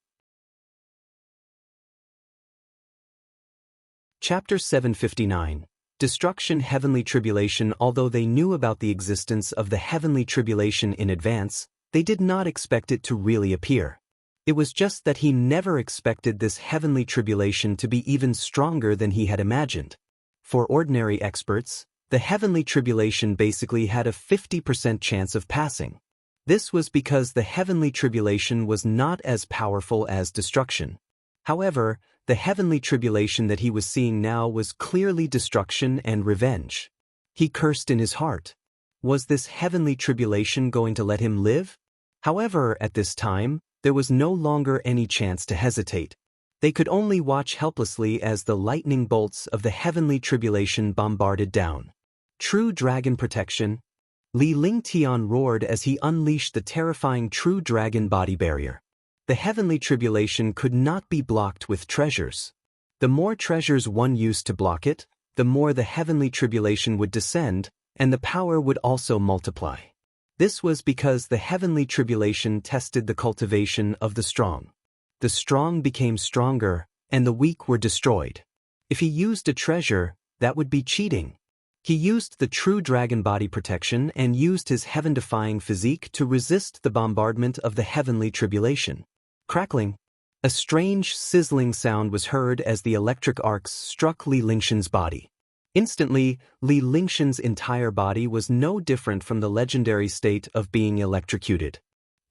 S1: Chapter 759. Destruction. Heavenly tribulation. Although they knew about the existence of the heavenly tribulation in advance, they did not expect it to really appear. It was just that he never expected this heavenly tribulation to be even stronger than he had imagined. For ordinary experts, the heavenly tribulation basically had a 50% chance of passing. This was because the heavenly tribulation was not as powerful as destruction. However, the heavenly tribulation that he was seeing now was clearly destruction and revenge. He cursed in his heart. Was this heavenly tribulation going to let him live? However, at this time, there was no longer any chance to hesitate. They could only watch helplessly as the lightning bolts of the heavenly tribulation bombarded down. True dragon protection. Li Lingtian roared as he unleashed the terrifying true dragon body barrier. The heavenly tribulation could not be blocked with treasures. The more treasures one used to block it, the more the heavenly tribulation would descend, and the power would also multiply. This was because the heavenly tribulation tested the cultivation of the strong. The strong became stronger, and the weak were destroyed. If he used a treasure, that would be cheating. He used the true dragon body protection and used his heaven-defying physique to resist the bombardment of the heavenly tribulation. Crackling. A strange, sizzling sound was heard as the electric arcs struck Li Lingshan's body. Instantly, Li Lingshan's entire body was no different from the legendary state of being electrocuted.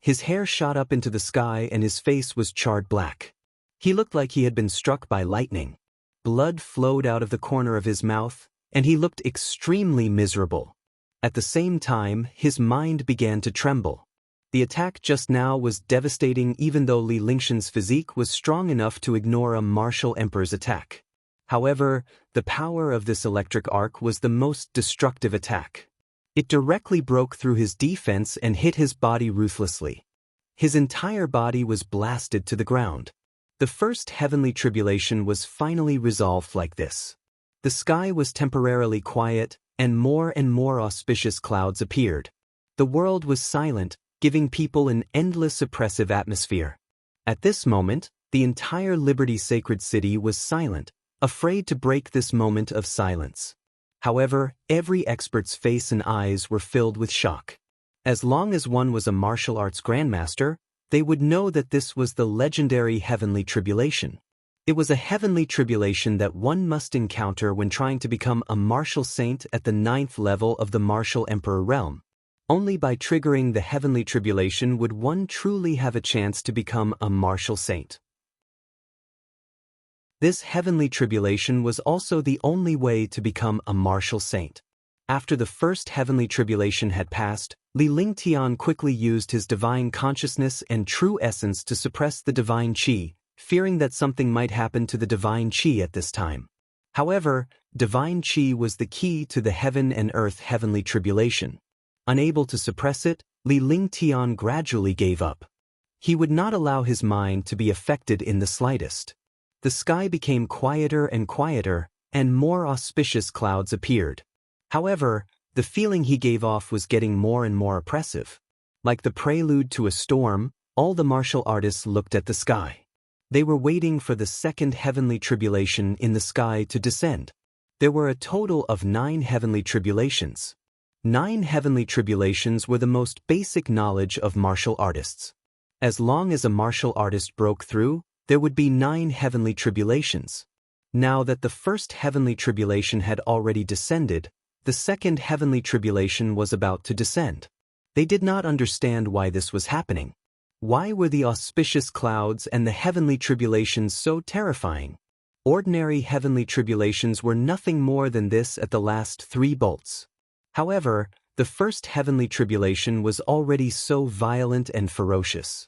S1: His hair shot up into the sky and his face was charred black. He looked like he had been struck by lightning. Blood flowed out of the corner of his mouth, and he looked extremely miserable. At the same time, his mind began to tremble. The attack just now was devastating even though Li Lingshan's physique was strong enough to ignore a martial emperor's attack. However, the power of this electric arc was the most destructive attack. It directly broke through his defense and hit his body ruthlessly. His entire body was blasted to the ground. The first heavenly tribulation was finally resolved like this. The sky was temporarily quiet, and more auspicious clouds appeared. The world was silent, giving people an endless oppressive atmosphere. At this moment, the entire Liberty Sacred City was silent, afraid to break this moment of silence. However, every expert's face and eyes were filled with shock. As long as one was a martial arts grandmaster, they would know that this was the legendary heavenly tribulation. It was a heavenly tribulation that one must encounter when trying to become a martial saint at the 9th level of the martial emperor realm. Only by triggering the heavenly tribulation would one truly have a chance to become a martial saint. This heavenly tribulation was also the only way to become a martial saint. After the first heavenly tribulation had passed, Li Lingtian quickly used his divine consciousness and true essence to suppress the divine qi, fearing that something might happen to the divine qi at this time. However, divine qi was the key to the heaven and earth heavenly tribulation. Unable to suppress it, Li Lingtian gradually gave up. He would not allow his mind to be affected in the slightest. The sky became quieter, and more auspicious clouds appeared. However, the feeling he gave off was getting more and more oppressive. Like the prelude to a storm, all the martial artists looked at the sky. They were waiting for the second heavenly tribulation in the sky to descend. There were a total of 9 heavenly tribulations. 9 heavenly tribulations were the most basic knowledge of martial artists. As long as a martial artist broke through, there would be 9 heavenly tribulations. Now that the first heavenly tribulation had already descended, the second heavenly tribulation was about to descend. They did not understand why this was happening. Why were the auspicious clouds and the heavenly tribulations so terrifying? Ordinary heavenly tribulations were nothing more than this at the last 3 bolts. However, the first heavenly tribulation was already so violent and ferocious.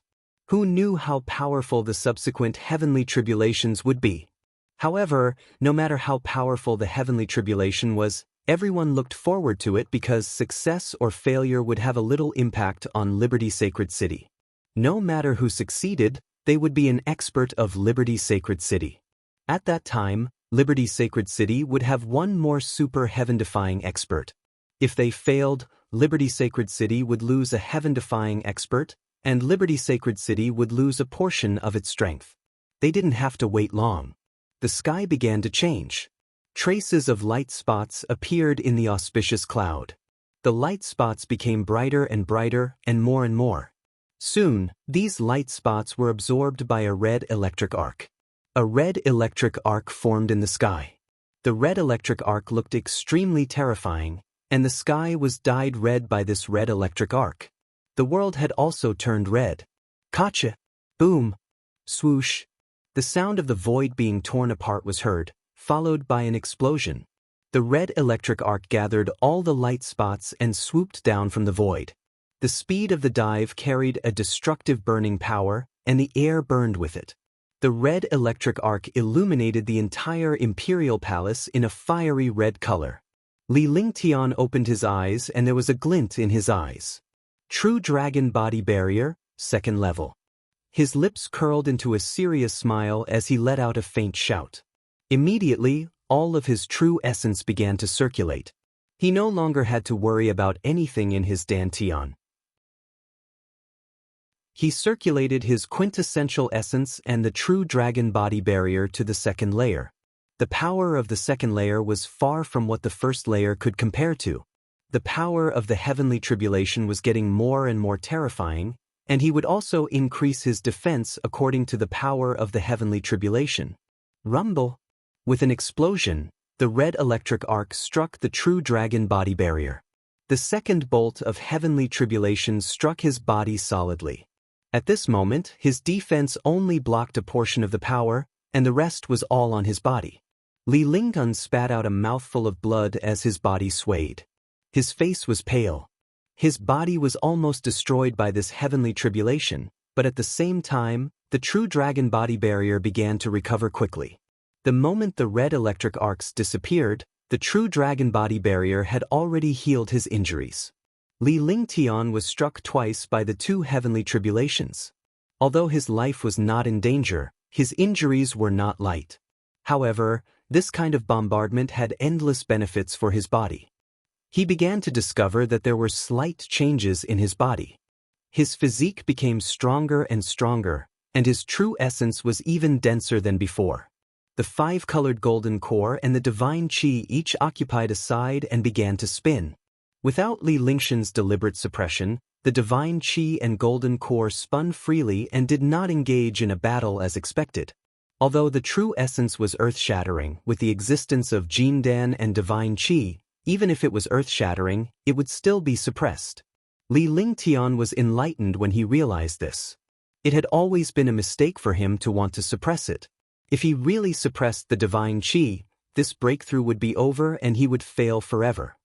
S1: Who knew how powerful the subsequent heavenly tribulations would be? However, no matter how powerful the heavenly tribulation was, everyone looked forward to it because success or failure would have a little impact on Liberty Sacred City. No matter who succeeded, they would be an expert of Liberty Sacred City. At that time, Liberty Sacred City would have one more super heaven-defying expert. If they failed, Liberty Sacred City would lose a heaven-defying expert, and Liberty Sacred City would lose a portion of its strength. They didn't have to wait long. The sky began to change. Traces of light spots appeared in the auspicious cloud. The light spots became brighter and more. Soon, these light spots were absorbed by a red electric arc. A red electric arc formed in the sky. The red electric arc looked extremely terrifying, and the sky was dyed red by this red electric arc. The world had also turned red. Kacha! Boom! Swoosh! The sound of the void being torn apart was heard, followed by an explosion. The red electric arc gathered all the light spots and swooped down from the void. The speed of the dive carried a destructive burning power, and the air burned with it. The red electric arc illuminated the entire imperial palace in a fiery red color. Li Lingtian opened his eyes and there was a glint in his eyes. True Dragon Body Barrier, second level. His lips curled into a serious smile as he let out a faint shout. Immediately, all of his true essence began to circulate. He no longer had to worry about anything in his dantian. He circulated his quintessential essence and the true dragon body barrier to the second layer. The power of the second layer was far from what the first layer could compare to. The power of the heavenly tribulation was getting more and more terrifying, and he would also increase his defense according to the power of the heavenly tribulation. Rumble! With an explosion, the red electric arc struck the true dragon body barrier. The second bolt of heavenly tribulation struck his body solidly. At this moment, his defense only blocked a portion of the power, and the rest was all on his body. Li Lingtian spat out a mouthful of blood as his body swayed. His face was pale. His body was almost destroyed by this heavenly tribulation, but at the same time, the true dragon body barrier began to recover quickly. The moment the red electric arcs disappeared, the true dragon body barrier had already healed his injuries. Li Lingtian was struck twice by the two heavenly tribulations. Although his life was not in danger, his injuries were not light. However, this kind of bombardment had endless benefits for his body. He began to discover that there were slight changes in his body. His physique became stronger and stronger, and his true essence was even denser than before. The five-colored golden core and the divine qi each occupied a side and began to spin. Without Li Lingtian's deliberate suppression, the divine qi and golden core spun freely and did not engage in a battle as expected. Although the true essence was earth-shattering, with the existence of Jindan and divine qi, even if it was earth-shattering, it would still be suppressed. Li Lingtian was enlightened when he realized this. It had always been a mistake for him to want to suppress it. If he really suppressed the divine qi, this breakthrough would be over and he would fail forever.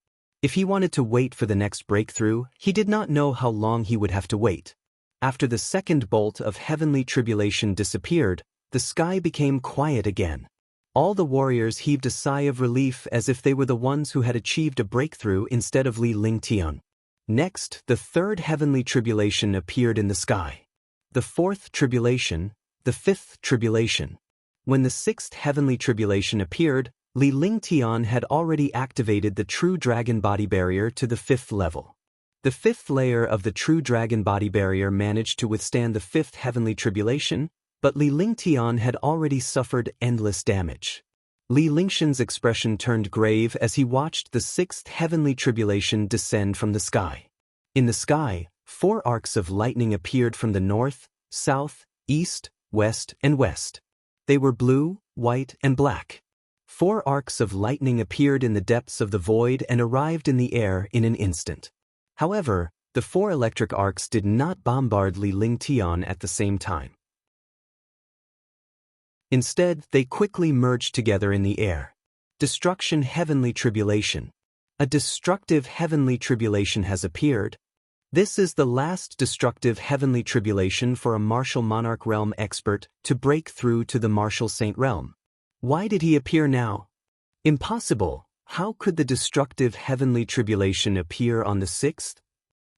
S1: If he wanted to wait for the next breakthrough, he did not know how long he would have to wait. After the second bolt of heavenly tribulation disappeared, the sky became quiet again. All the warriors heaved a sigh of relief as if they were the ones who had achieved a breakthrough instead of Li Lingtian. Next, the third heavenly tribulation appeared in the sky. The fourth tribulation, the fifth tribulation. When the sixth heavenly tribulation appeared, Li Lingtian had already activated the true dragon body barrier to the fifth level. The fifth layer of the true dragon body barrier managed to withstand the fifth heavenly tribulation, but Li Lingtian had already suffered endless damage. Li Lingtian's expression turned grave as he watched the sixth heavenly tribulation descend from the sky. In the sky, 4 arcs of lightning appeared from the north, south, east, west, and west. They were blue, white, and black. 4 arcs of lightning appeared in the depths of the void and arrived in the air in an instant. However, the 4 electric arcs did not bombard Li Lingtian at the same time. Instead, they quickly merged together in the air. Destruction heavenly tribulation. A destructive heavenly tribulation has appeared. This is the last destructive heavenly tribulation for a martial monarch realm expert to break through to the martial saint realm. Why did he appear now? Impossible. How could the destructive heavenly tribulation appear on the 6th?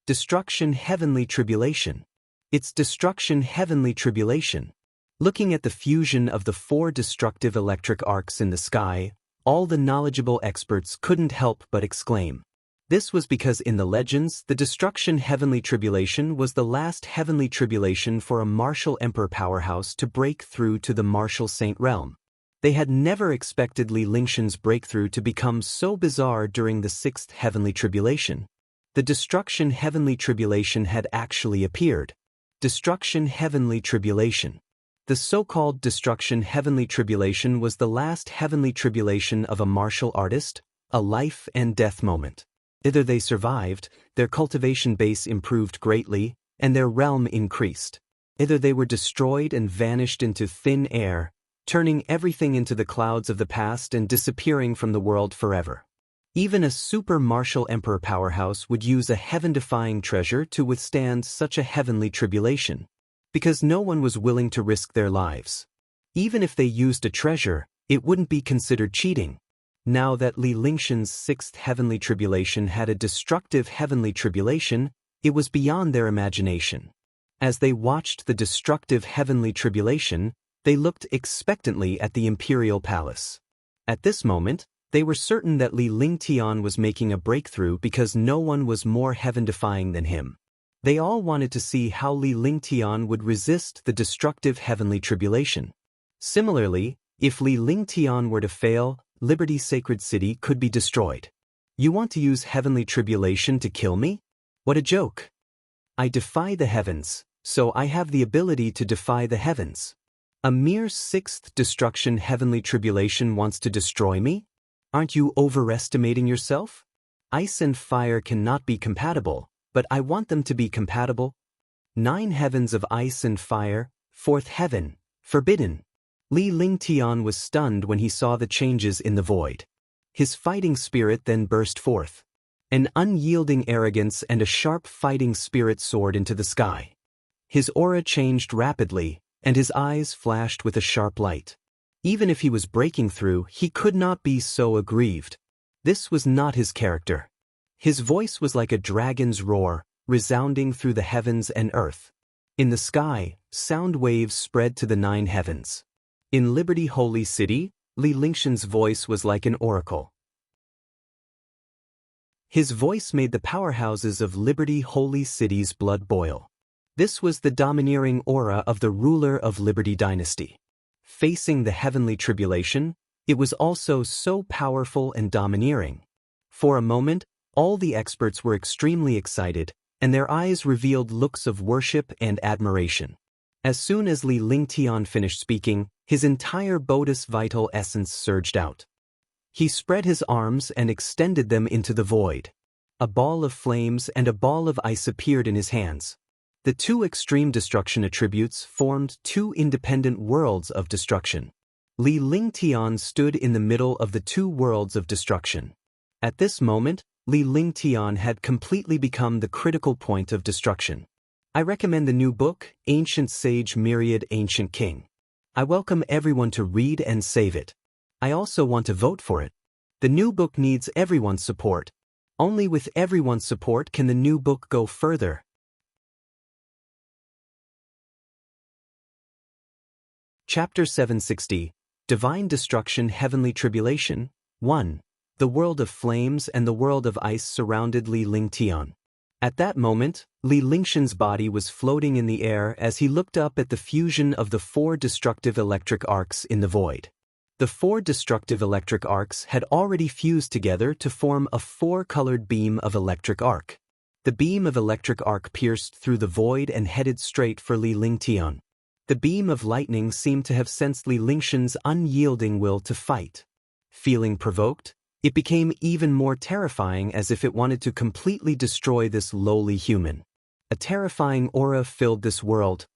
S1: Destruction heavenly tribulation. It's destruction heavenly tribulation. Looking at the fusion of the 4 destructive electric arcs in the sky, all the knowledgeable experts couldn't help but exclaim. This was because in the legends, the destruction heavenly tribulation was the last heavenly tribulation for a martial emperor powerhouse to break through to the martial saint realm. They had never expected Li Lingtian's breakthrough to become so bizarre during the 6th heavenly tribulation. The destruction heavenly tribulation had actually appeared. Destruction heavenly tribulation. The so-called destruction heavenly tribulation was the last heavenly tribulation of a martial artist, a life and death moment. Either they survived, their cultivation base improved greatly, and their realm increased. Either they were destroyed and vanished into thin air, turning everything into the clouds of the past and disappearing from the world forever. Even a super-martial emperor powerhouse would use a heaven-defying treasure to withstand such a heavenly tribulation, because no one was willing to risk their lives. Even if they used a treasure, it wouldn't be considered cheating. Now that Li Lingshan's sixth heavenly tribulation had a destructive heavenly tribulation, it was beyond their imagination. As they watched the destructive heavenly tribulation, they looked expectantly at the imperial palace. At this moment, they were certain that Li Lingtian was making a breakthrough because no one was more heaven-defying than him. They all wanted to see how Li Lingtian would resist the destructive heavenly tribulation. Similarly, if Li Lingtian were to fail, Liberty Sacred City could be destroyed. You want to use heavenly tribulation to kill me? What a joke! I defy the heavens, so I have the ability to defy the heavens. A mere sixth destruction heavenly tribulation wants to destroy me? Aren't you overestimating yourself? Ice and fire cannot be compatible, but I want them to be compatible. 9 heavens of ice and fire, 4th heaven, forbidden. Li Lingtian was stunned when he saw the changes in the void. His fighting spirit then burst forth. An unyielding arrogance and a sharp fighting spirit soared into the sky. His aura changed rapidly, and his eyes flashed with a sharp light. Even if he was breaking through, he could not be so aggrieved. This was not his character. His voice was like a dragon's roar, resounding through the heavens and earth. In the sky, sound waves spread to the 9 heavens. In Liberty Holy City, Li Lingshan's voice was like an oracle. His voice made the powerhouses of Liberty Holy City's blood boil. This was the domineering aura of the ruler of Liberty Dynasty. Facing the heavenly tribulation, it was also so powerful and domineering. For a moment, all the experts were extremely excited, and their eyes revealed looks of worship and admiration. As soon as Li Lingtian finished speaking, his entire Bodhis vital essence surged out. He spread his arms and extended them into the void. A ball of flames and a ball of ice appeared in his hands. The 2 extreme destruction attributes formed 2 independent worlds of destruction. Li Lingtian stood in the middle of the 2 worlds of destruction. At this moment, Li Lingtian had completely become the critical point of destruction. I recommend the new book, Ancient Sage Myriad Ancient King. I welcome everyone to read and save it. I also want to vote for it. The new book needs everyone's support. Only with everyone's support can the new book go further. Chapter 760, Divine Destruction Heavenly Tribulation, 1. The world of flames and the world of ice surrounded Li Lingtian. At that moment, Li Lingshan's body was floating in the air as he looked up at the fusion of the 4 destructive electric arcs in the void. The 4 destructive electric arcs had already fused together to form a 4-colored beam of electric arc. The beam of electric arc pierced through the void and headed straight for Li Lingtian. The beam of lightning seemed to have sensed Li Lingshan's unyielding will to fight. Feeling provoked, it became even more terrifying as if it wanted to completely destroy this lowly human. A terrifying aura filled this world,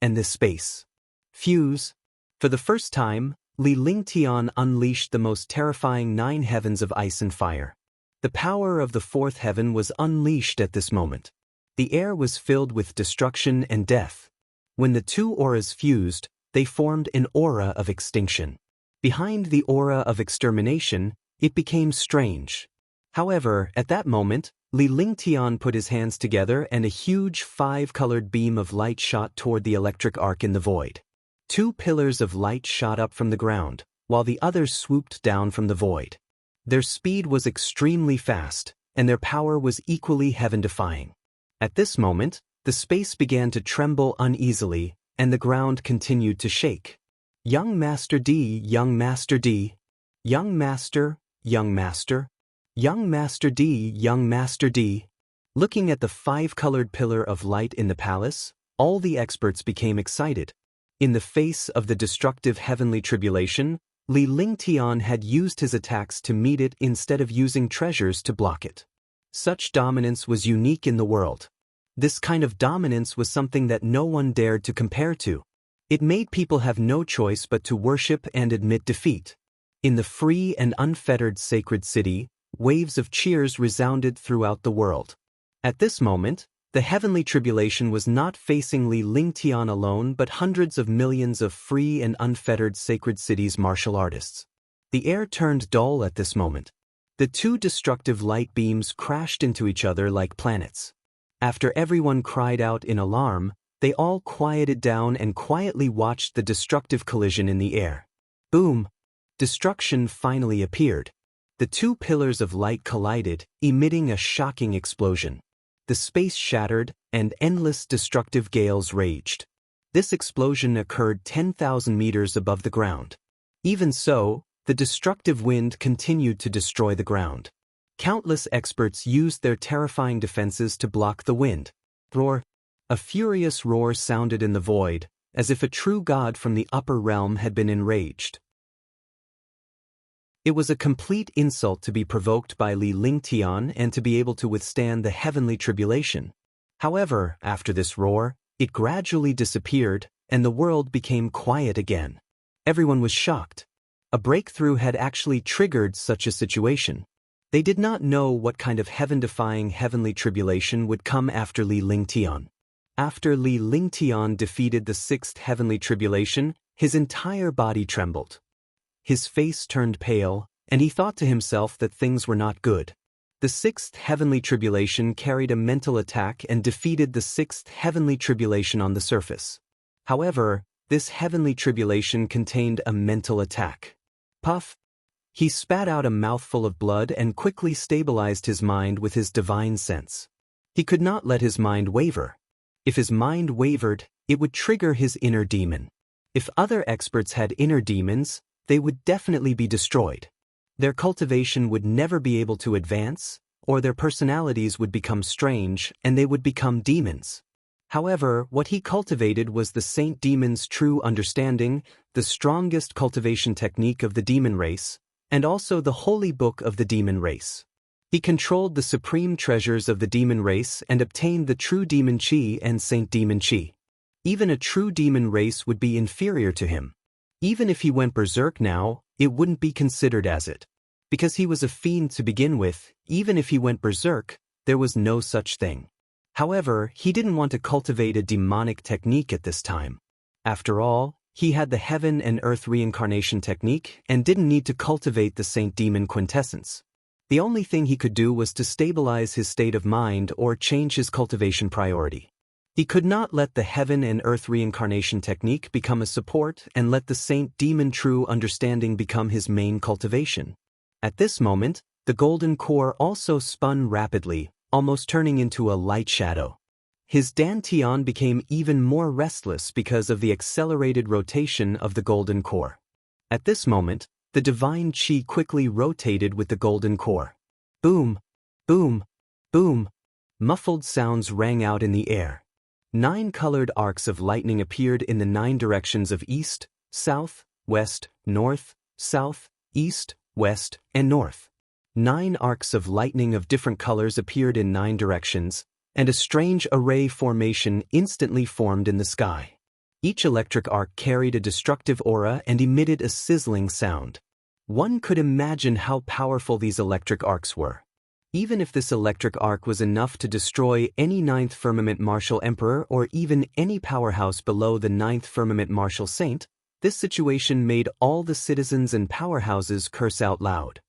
S1: and this space. Fuse. For the first time, Li Lingtian unleashed the most terrifying 9 heavens of ice and fire. The power of the 4th heaven was unleashed at this moment. The air was filled with destruction and death. When the 2 auras fused, they formed an aura of extinction. Behind the aura of extermination, it became strange. However, at that moment, Li Lingtian put his hands together and a huge 5-colored beam of light shot toward the electric arc in the void. 2 pillars of light shot up from the ground, while the others swooped down from the void. Their speed was extremely fast, and their power was equally heaven-defying. At this moment, the space began to tremble uneasily, and the ground continued to shake. Young Master D, Young Master D. Young Master, Young Master. Young Master D, Young Master D. Looking at the 5-colored pillar of light in the palace, all the experts became excited. In the face of the destructive heavenly tribulation, Li Lingtian had used his attacks to meet it instead of using treasures to block it. Such dominance was unique in the world. This kind of dominance was something that no one dared to compare to. It made people have no choice but to worship and admit defeat. In the free and unfettered sacred city, waves of cheers resounded throughout the world. At this moment, the heavenly tribulation was not facing Li Lingtian alone but hundreds of millions of free and unfettered sacred cities martial artists. The air turned dull at this moment. The two destructive light beams crashed into each other like planets. After everyone cried out in alarm, they all quieted down and quietly watched the destructive collision in the air. Boom! Destruction finally appeared. The two pillars of light collided, emitting a shocking explosion. The space shattered, and endless destructive gales raged. This explosion occurred 10,000 meters above the ground. Even so, the destructive wind continued to destroy the ground. Countless experts used their terrifying defenses to block the wind. Roar! A furious roar sounded in the void, as if a true god from the upper realm had been enraged. It was a complete insult to be provoked by Li Lingtian and to be able to withstand the heavenly tribulation. However, after this roar, it gradually disappeared, and the world became quiet again. Everyone was shocked. A breakthrough had actually triggered such a situation. They did not know what kind of heaven-defying heavenly tribulation would come after Li Lingtian. After Li Lingtian defeated the sixth heavenly tribulation, his entire body trembled. His face turned pale, and he thought to himself that things were not good. The sixth heavenly tribulation carried a mental attack and defeated the sixth heavenly tribulation on the surface. However, this heavenly tribulation contained a mental attack. Puff! He spat out a mouthful of blood and quickly stabilized his mind with his divine sense. He could not let his mind waver. If his mind wavered, it would trigger his inner demon. If other experts had inner demons, they would definitely be destroyed. Their cultivation would never be able to advance, or their personalities would become strange and they would become demons. However, what he cultivated was the Saint Demon's true understanding, the strongest cultivation technique of the demon race, and also the holy book of the demon race. He controlled the supreme treasures of the demon race and obtained the true demon chi and Saint Demon chi. Even a true demon race would be inferior to him. Even if he went berserk now, it wouldn't be considered as it. Because he was a fiend to begin with, even if he went berserk, there was no such thing. However, he didn't want to cultivate a demonic technique at this time. After all, he had the heaven and earth reincarnation technique and didn't need to cultivate the Saint Demon quintessence. The only thing he could do was to stabilize his state of mind or change his cultivation priority. He could not let the heaven and earth reincarnation technique become a support and let the Saint Demon true understanding become his main cultivation. At this moment, the golden core also spun rapidly, almost turning into a light shadow. His dantian became even more restless because of the accelerated rotation of the golden core. At this moment, the divine chi quickly rotated with the golden core. Boom! Boom! Boom! Muffled sounds rang out in the air. 9 colored arcs of lightning appeared in the 9 directions of east, south, west, north, south, east, west, and north. 9 arcs of lightning of different colors appeared in 9 directions, and a strange array formation instantly formed in the sky. Each electric arc carried a destructive aura and emitted a sizzling sound. One could imagine how powerful these electric arcs were. Even if this electric arc was enough to destroy any 9th Firmament Martial Emperor or even any powerhouse below the 9th Firmament Martial Saint, this situation made all the citizens and powerhouses curse out loud.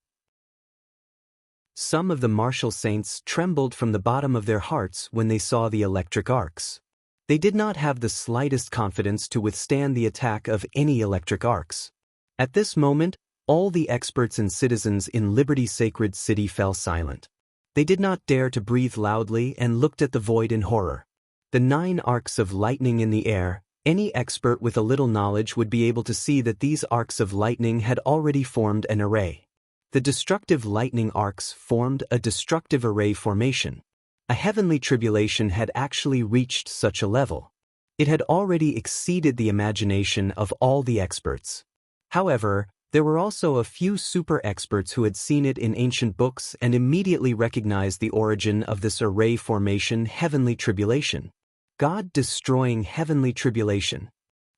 S1: Some of the martial saints trembled from the bottom of their hearts when they saw the electric arcs. They did not have the slightest confidence to withstand the attack of any electric arcs. At this moment, all the experts and citizens in Liberty Sacred City fell silent. They did not dare to breathe loudly and looked at the void in horror. The 9 arcs of lightning in the air, any expert with a little knowledge would be able to see that these arcs of lightning had already formed an array. The destructive lightning arcs formed a destructive array formation. A heavenly tribulation had actually reached such a level. It had already exceeded the imagination of all the experts. However, There were also a few super experts who had seen it in ancient books and immediately recognized the origin of this array formation heavenly tribulation. God destroying heavenly tribulation.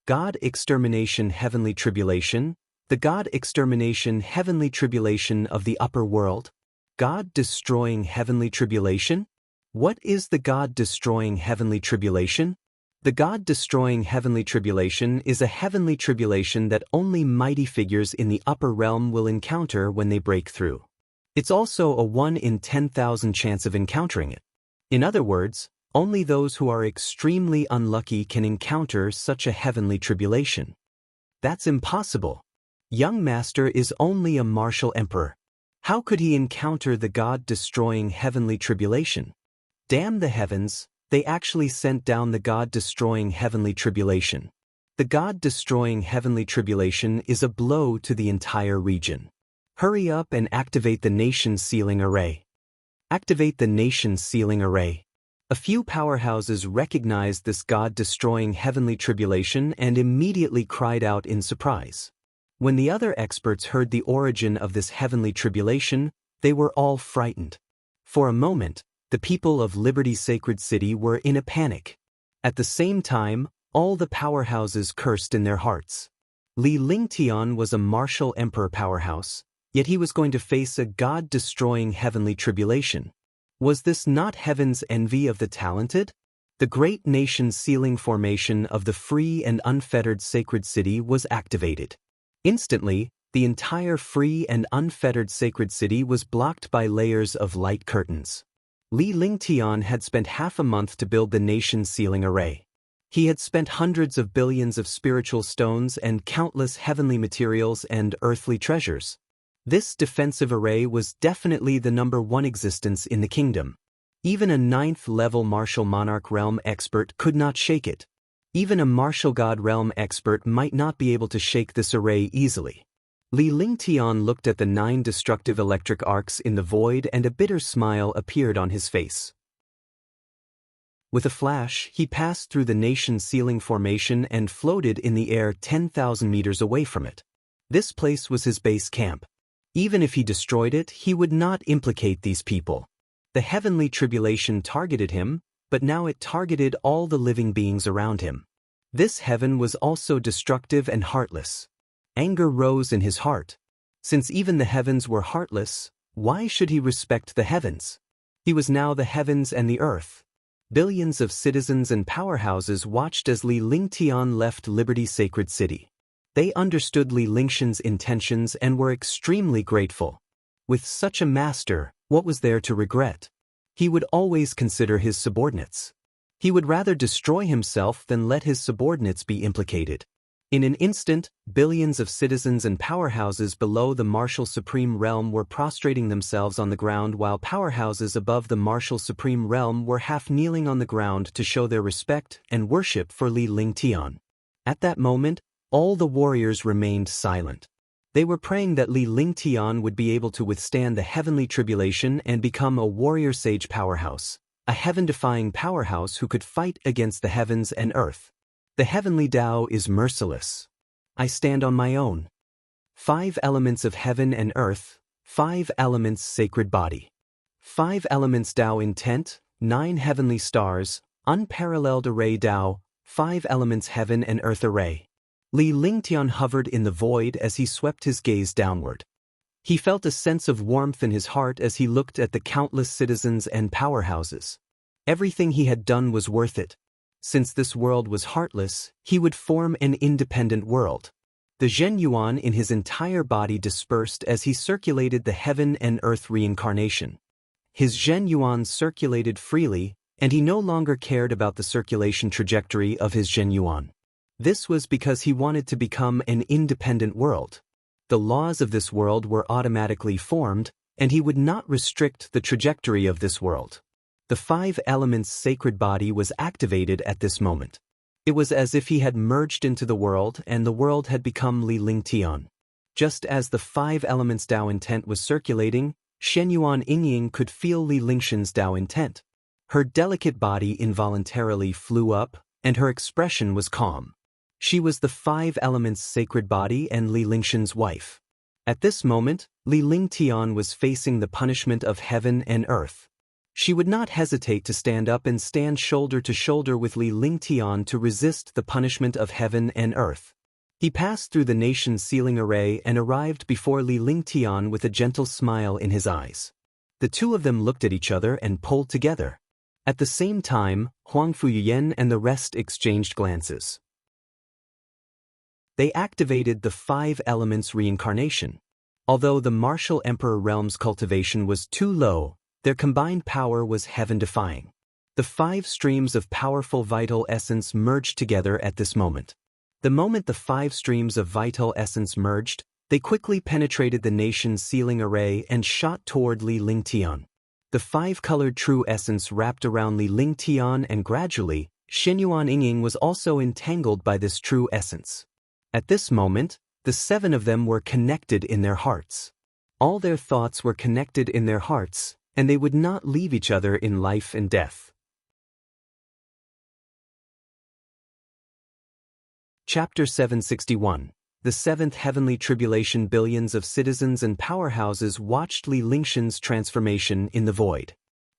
S1: God extermination heavenly tribulation. The God extermination heavenly tribulation of the upper world. God destroying heavenly tribulation? What is the God destroying heavenly tribulation? The God destroying heavenly tribulation is a heavenly tribulation that only mighty figures in the upper realm will encounter when they break through. It's also a 1 in 10,000 chance of encountering it. In other words, only those who are extremely unlucky can encounter such a heavenly tribulation. That's impossible. Young Master is only a martial emperor. How could he encounter the God-destroying heavenly tribulation? Damn the heavens, they actually sent down the God-destroying heavenly tribulation. The God-destroying heavenly tribulation is a blow to the entire region. Hurry up and activate the nation sealing array. Activate the nation sealing array. A few powerhouses recognized this God-destroying heavenly tribulation and immediately cried out in surprise. When the other experts heard the origin of this heavenly tribulation, they were all frightened. For a moment, the people of Liberty's sacred city were in a panic. At the same time, all the powerhouses cursed in their hearts. Li Lingtian was a martial emperor powerhouse, yet he was going to face a God-destroying heavenly tribulation. Was this not heaven's envy of the talented? The great nation sealing formation of the free and unfettered sacred city was activated. Instantly, the entire free and unfettered sacred city was blocked by layers of light curtains. Li Lingtian had spent half a month to build the nation sealing array. He had spent hundreds of billions of spiritual stones and countless heavenly materials and earthly treasures. This defensive array was definitely the #1 existence in the kingdom. Even a 9th-level martial monarch realm expert could not shake it. Even a martial god realm expert might not be able to shake this array easily. Li Lingtian looked at the 9 destructive electric arcs in the void and a bitter smile appeared on his face. With a flash, he passed through the nation sealing formation and floated in the air 10,000 meters away from it. This place was his base camp. Even if he destroyed it, he would not implicate these people. The heavenly tribulation targeted him, but now it targeted all the living beings around him. This heaven was also destructive and heartless. Anger rose in his heart. Since even the heavens were heartless, why should he respect the heavens? He was now the heavens and the earth. Billions of citizens and powerhouses watched as Li Lingtian left Liberty's sacred city. They understood Li Lingtian's intentions and were extremely grateful. With such a master, what was there to regret? He would always consider his subordinates. He would rather destroy himself than let his subordinates be implicated. In an instant, billions of citizens and powerhouses below the martial supreme realm were prostrating themselves on the ground while powerhouses above the martial supreme realm were half kneeling on the ground to show their respect and worship for Li Lingtian. At that moment, all the warriors remained silent. They were praying that Li Lingtian would be able to withstand the heavenly tribulation and become a warrior sage powerhouse, a heaven-defying powerhouse who could fight against the heavens and earth. The heavenly Tao is merciless. I stand on my own. 5 elements of heaven and earth, 5 elements sacred body. 5 elements Tao intent, 9 heavenly stars, unparalleled array Tao, 5 elements heaven and earth array. Li Lingtian hovered in the void as he swept his gaze downward. He felt a sense of warmth in his heart as he looked at the countless citizens and powerhouses. Everything he had done was worth it. Since this world was heartless, he would form an independent world. The Zhen Yuan in his entire body dispersed as he circulated the heaven and earth reincarnation. His Zhen Yuan circulated freely, and he no longer cared about the circulation trajectory of his Zhen Yuan. This was because he wanted to become an independent world. The laws of this world were automatically formed, and he would not restrict the trajectory of this world. The 5 elements sacred body was activated at this moment. It was as if he had merged into the world and the world had become Li Lingtian. Just as the 5 elements Tao intent was circulating, Shenyuan Yingying could feel Li Lingtian's Tao intent. Her delicate body involuntarily flew up, and her expression was calm. She was the 5 elements sacred body and Li Lingtian's wife. At this moment, Li Lingtian was facing the punishment of heaven and earth. She would not hesitate to stand up and stand shoulder to shoulder with Li Lingtian to resist the punishment of heaven and earth. He passed through the nation's sealing array and arrived before Li Lingtian with a gentle smile in his eyes. The two of them looked at each other and pulled together. At the same time, Huang Fuyuyan and the rest exchanged glances. They activated the 5 elements reincarnation. Although the martial emperor realm's cultivation was too low, their combined power was heaven-defying. The 5 streams of powerful vital essence merged together at this moment. The moment the 5 streams of vital essence merged, they quickly penetrated the nation's sealing array and shot toward Li Lingtian. The 5-colored true essence wrapped around Li Lingtian, and gradually, Shenyuan Yingying was also entangled by this true essence. At this moment, the 7 of them were connected in their hearts. All their thoughts were connected in their hearts, and they would not leave each other in life and death. Chapter 761. The 7th Heavenly Tribulation. Billions of citizens and powerhouses watched Li Lingtian's transformation in the void.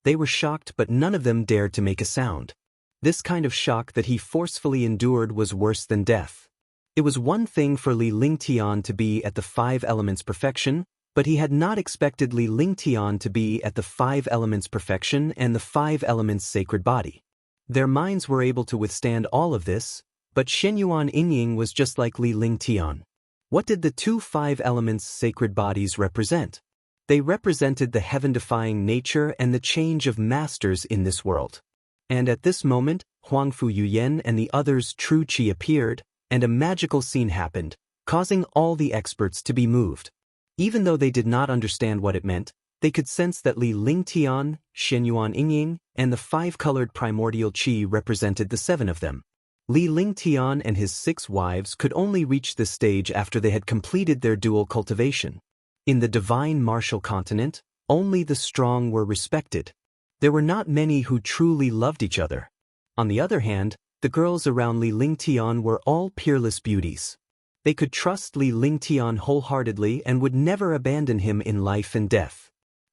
S1: They were shocked, but none of them dared to make a sound. This kind of shock that he forcefully endured was worse than death. It was one thing for Li Lingtian to be at the 5 elements perfection, but he had not expected Li Lingtian to be at the 5 elements perfection and the 5 elements sacred body. Their minds were able to withstand all of this, but Shenyuan Yingying was just like Li Lingtian. What did the 2 5 elements sacred bodies represent? They represented the heaven-defying nature and the change of masters in this world. And at this moment, Huang Fuyuyan and the others' true qi appeared, and a magical scene happened, causing all the experts to be moved. Even though they did not understand what it meant, they could sense that Li Lingtian, Shenyuan Yingying, and the 5-colored primordial qi represented the 7 of them. Li Lingtian and his 6 wives could only reach this stage after they had completed their dual cultivation. In the divine martial continent, only the strong were respected. There were not many who truly loved each other. On the other hand, the girls around Li Lingtian were all peerless beauties. They could trust Li Lingtian wholeheartedly and would never abandon him in life and death.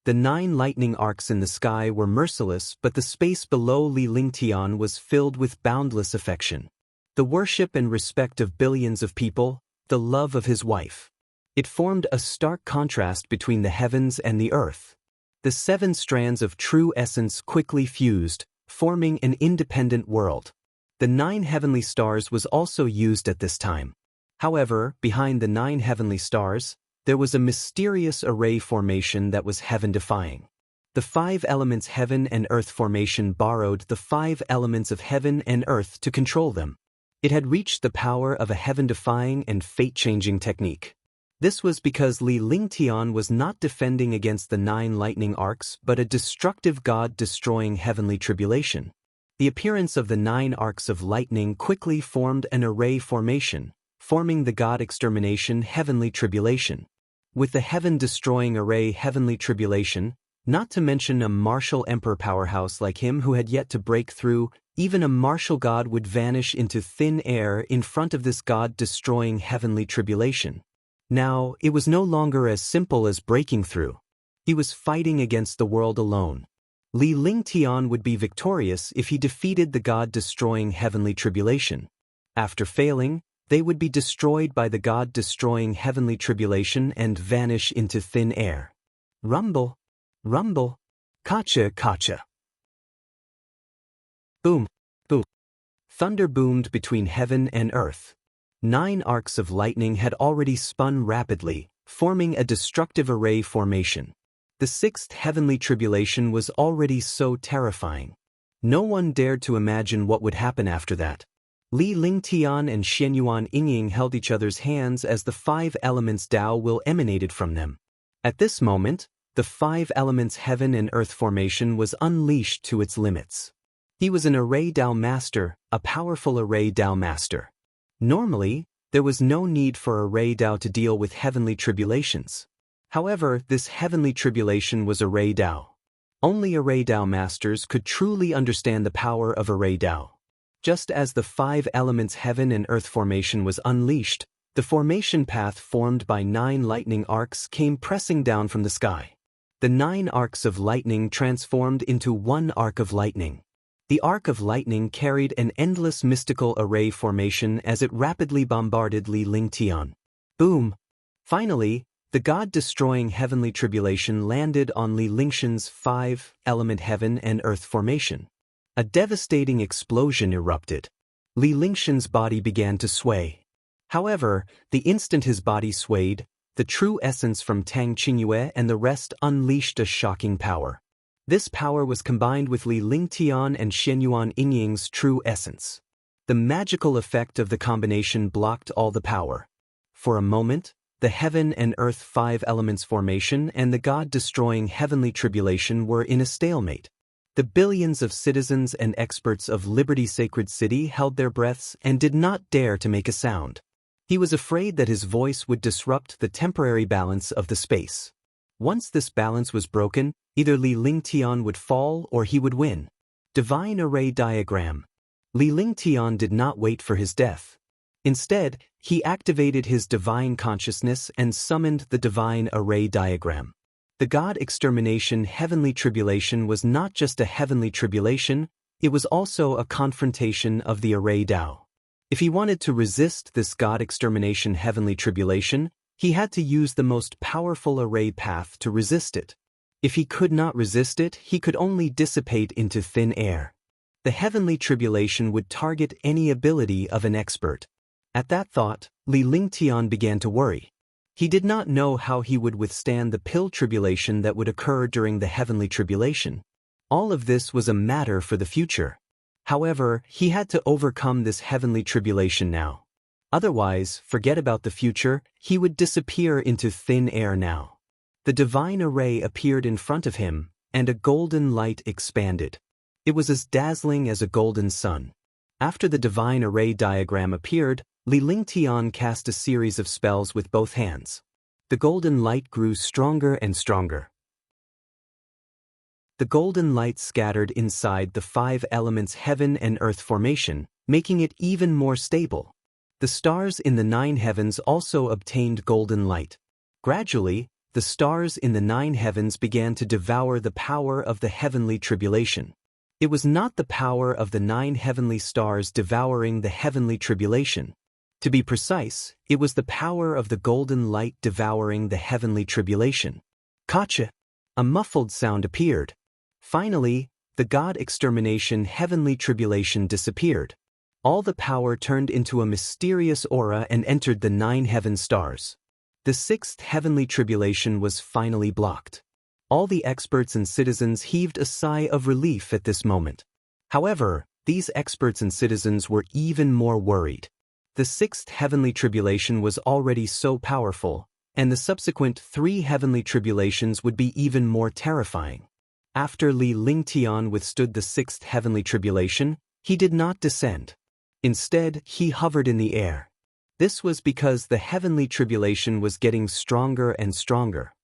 S1: The 9 lightning arcs in the sky were merciless, but the space below Li Lingtian was filled with boundless affection. The worship and respect of billions of people, the love of his wife. It formed a stark contrast between the heavens and the earth. The 7 strands of true essence quickly fused, forming an independent world. The 9 heavenly stars was also used at this time. However, behind the 9 heavenly stars, there was a mysterious array formation that was heaven-defying. The 5 elements heaven and earth formation borrowed the 5 elements of heaven and earth to control them. It had reached the power of a heaven-defying and fate-changing technique. This was because Li Lingtian was not defending against the 9 lightning arcs but a destructive god destroying heavenly tribulation. The appearance of the 9 arcs of lightning quickly formed an array formation, forming the god extermination heavenly tribulation. With the heaven-destroying array heavenly tribulation, not to mention a martial emperor powerhouse like him who had yet to break through, even a martial god would vanish into thin air in front of this god-destroying heavenly tribulation. Now, it was no longer as simple as breaking through. He was fighting against the world alone. Li Lingtian would be victorious if he defeated the god-destroying heavenly tribulation. After failing, they would be destroyed by the god-destroying heavenly tribulation and vanish into thin air. Rumble, rumble, kacha kacha. Boom, boom. Thunder boomed between heaven and earth. 9 arcs of lightning had already spun rapidly, forming a destructive array formation. The 6th heavenly tribulation was already so terrifying. No one dared to imagine what would happen after that. Li Lingtian and Shenyuan Yingying held each other's hands as the 5 elements Tao will emanated from them. At this moment, the 5 elements heaven and earth formation was unleashed to its limits. He was an array Tao master, a powerful array Tao master. Normally, there was no need for array Tao to deal with heavenly tribulations. However, this heavenly tribulation was array Tao. Only array Tao masters could truly understand the power of array Tao. Just as the 5 elements heaven and earth formation was unleashed, The formation path formed by 9 lightning arcs came pressing down from the sky. The 9 arcs of lightning transformed into one arc of lightning. The arc of lightning carried an endless mystical array formation as it rapidly bombarded Li Lingtian. Boom! Finally, the god-destroying heavenly tribulation landed on Li Lingshan's 5-element heaven and earth formation. A devastating explosion erupted. Li Lingshan's body began to sway. However, the instant his body swayed, the true essence from Tang Qingyue and the rest unleashed a shocking power. This power was combined with Li Lingtian and Xianyuan Yingying's true essence. The magical effect of the combination blocked all the power. For a moment, the heaven and earth 5 elements formation and the god-destroying heavenly tribulation were in a stalemate. The billions of citizens and experts of Liberty Sacred City held their breaths and did not dare to make a sound. He was afraid that his voice would disrupt the temporary balance of the space. Once this balance was broken, either Li Lingtian would fall or he would win. Divine Array Diagram. Li Lingtian did not wait for his death. Instead, he activated his divine consciousness and summoned the Divine Array Diagram. The God Extermination Heavenly Tribulation was not just a heavenly tribulation, it was also a confrontation of the Array Dao. If he wanted to resist this God Extermination Heavenly Tribulation, he had to use the most powerful array path to resist it. If he could not resist it, he could only dissipate into thin air. The Heavenly Tribulation would target any ability of an expert. At that thought, Li Lingtian began to worry. He did not know how he would withstand the pill tribulation that would occur during the Heavenly Tribulation. All of this was a matter for the future. However, he had to overcome this heavenly tribulation now. Otherwise, forget about the future, he would disappear into thin air now. The divine array appeared in front of him, and a golden light expanded. It was as dazzling as a golden sun. After the divine array diagram appeared, Li Lingtian cast a series of spells with both hands. The golden light grew stronger and stronger. The golden light scattered inside the 5 elements heaven and earth formation, making it even more stable. The stars in the 9 heavens also obtained golden light. Gradually, the stars in the 9 heavens began to devour the power of the heavenly tribulation. It was not the power of the 9 heavenly stars devouring the heavenly tribulation. To be precise, it was the power of the golden light devouring the heavenly tribulation. Kacha! A muffled sound appeared. Finally, the God Extermination Heavenly Tribulation disappeared. All the power turned into a mysterious aura and entered the 9 heaven stars. The 6th Heavenly Tribulation was finally blocked. All the experts and citizens heaved a sigh of relief at this moment. However, these experts and citizens were even more worried. The 6th Heavenly Tribulation was already so powerful, and the subsequent 3 Heavenly Tribulations would be even more terrifying. After Li Lingtian withstood the 6th Heavenly Tribulation, he did not descend. Instead, he hovered in the air. This was because the Heavenly Tribulation was getting stronger and stronger.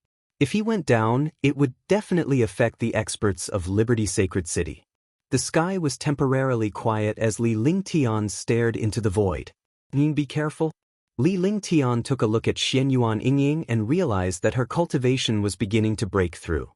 S1: If he went down, it would definitely affect the experts of Liberty Sacred City. The sky was temporarily quiet as Li Lingtian stared into the void. Be careful. Li Lingtian took a look at Xianyuan Yingying and realized that her cultivation was beginning to break through.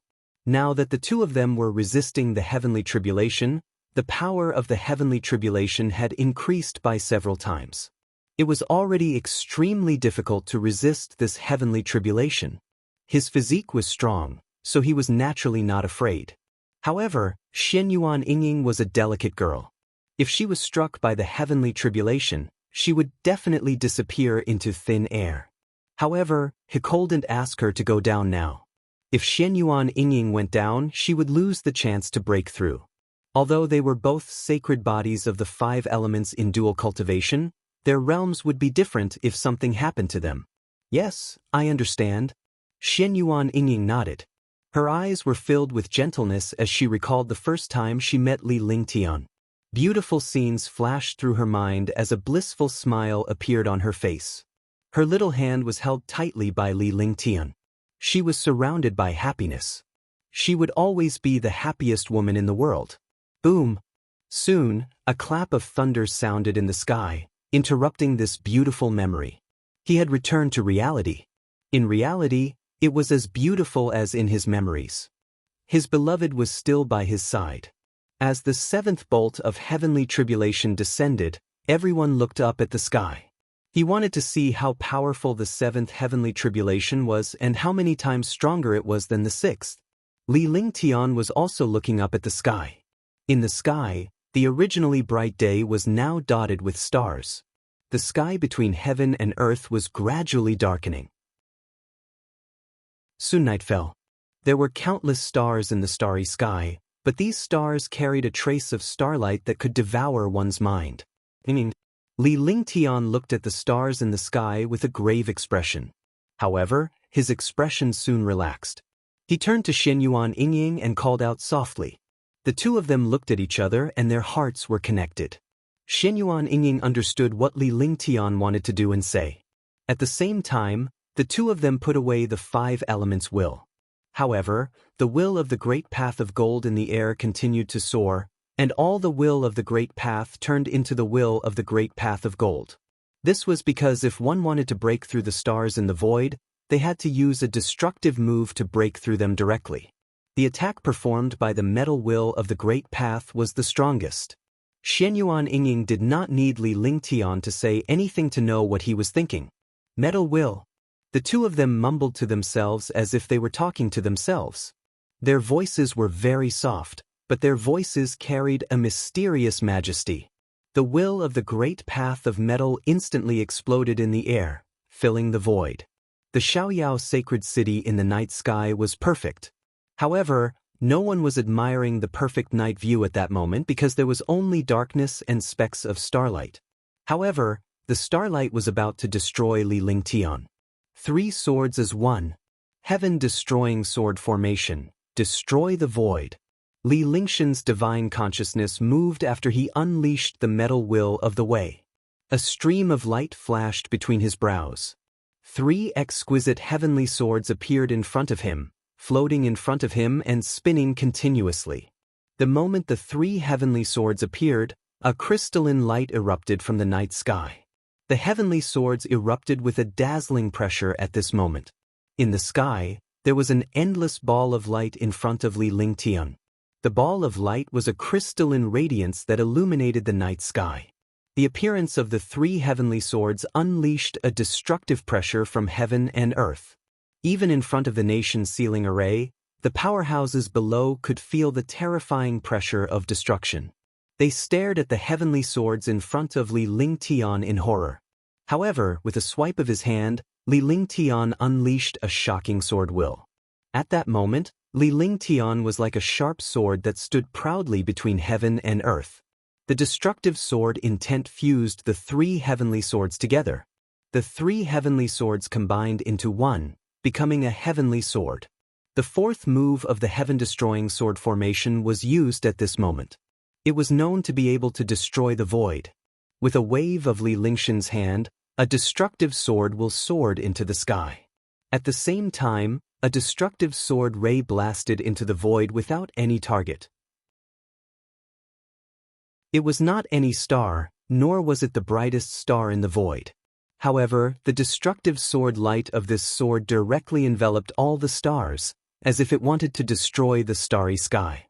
S1: Now that the two of them were resisting the heavenly tribulation, the power of the heavenly tribulation had increased by several times. It was already extremely difficult to resist this heavenly tribulation. His physique was strong, so he was naturally not afraid. However, Xianyuan Yingying was a delicate girl. If she was struck by the heavenly tribulation, she would definitely disappear into thin air. However, he couldn't ask her to go down now. If Xianyuan Yingying went down, she would lose the chance to break through. Although they were both sacred bodies of the 5 elements in dual cultivation, their realms would be different if something happened to them. Yes, I understand. Xianyuan Yingying nodded. Her eyes were filled with gentleness as she recalled the first time she met Li Lingtian. Beautiful scenes flashed through her mind as a blissful smile appeared on her face. Her little hand was held tightly by Li Lingtian. She was surrounded by happiness. She would always be the happiest woman in the world. Boom! Soon, a clap of thunder sounded in the sky, interrupting this beautiful memory. He had returned to reality. In reality, it was as beautiful as in his memories. His beloved was still by his side. As the seventh bolt of heavenly tribulation descended, everyone looked up at the sky. He wanted to see how powerful the seventh heavenly tribulation was and how many times stronger it was than the sixth. Li Lingtian was also looking up at the sky. In the sky, the originally bright day was now dotted with stars. The sky between heaven and earth was gradually darkening. Soon night fell. There were countless stars in the starry sky, but these stars carried a trace of starlight that could devour one's mind. Li Lingtian looked at the stars in the sky with a grave expression. However, his expression soon relaxed. He turned to Xinyuan Yingying and called out softly. The two of them looked at each other and their hearts were connected. Xinyuan Yingying understood what Li Lingtian wanted to do and say. At the same time, the two of them put away the five elements' will. However, the will of the great path of gold in the air continued to soar, and all the will of the great path turned into the will of the great path of gold. This was because if one wanted to break through the stars in the void, they had to use a destructive move to break through them directly. The attack performed by the metal will of the great path was the strongest. Xinyuan Yingying did not need Li Lingtian to say anything to know what he was thinking. Metal will. The two of them mumbled to themselves as if they were talking to themselves. Their voices were very soft, but their voices carried a mysterious majesty. The will of the great path of metal instantly exploded in the air, filling the void. The Xiaoyao sacred city in the night sky was perfect. However, no one was admiring the perfect night view at that moment because there was only darkness and specks of starlight. However, the starlight was about to destroy Li Lingtian. Three swords as one. Heaven-destroying sword formation. Destroy the void. Li Lingtian's divine consciousness moved after he unleashed the metal will of the way. A stream of light flashed between his brows. Three exquisite heavenly swords appeared in front of him, floating in front of him and spinning continuously. The moment the three heavenly swords appeared, a crystalline light erupted from the night sky. The heavenly swords erupted with a dazzling pressure at this moment. In the sky, there was an endless ball of light in front of Li Lingtian. The ball of light was a crystalline radiance that illuminated the night sky. The appearance of the three heavenly swords unleashed a destructive pressure from heaven and earth. Even in front of the nation's sealing array, the powerhouses below could feel the terrifying pressure of destruction. They stared at the heavenly swords in front of Li Lingtian in horror. However, with a swipe of his hand, Li Lingtian unleashed a shocking sword will. At that moment, Li Lingtian was like a sharp sword that stood proudly between heaven and earth. The destructive sword intent fused the three heavenly swords together. The three heavenly swords combined into one, becoming a heavenly sword. The fourth move of the heaven-destroying sword formation was used at this moment. It was known to be able to destroy the void. With a wave of Li Lingtian's hand, a destructive sword will soared into the sky. At the same time, a destructive sword ray blasted into the void without any target. It was not any star, nor was it the brightest star in the void. However, the destructive sword light of this sword directly enveloped all the stars, as if it wanted to destroy the starry sky.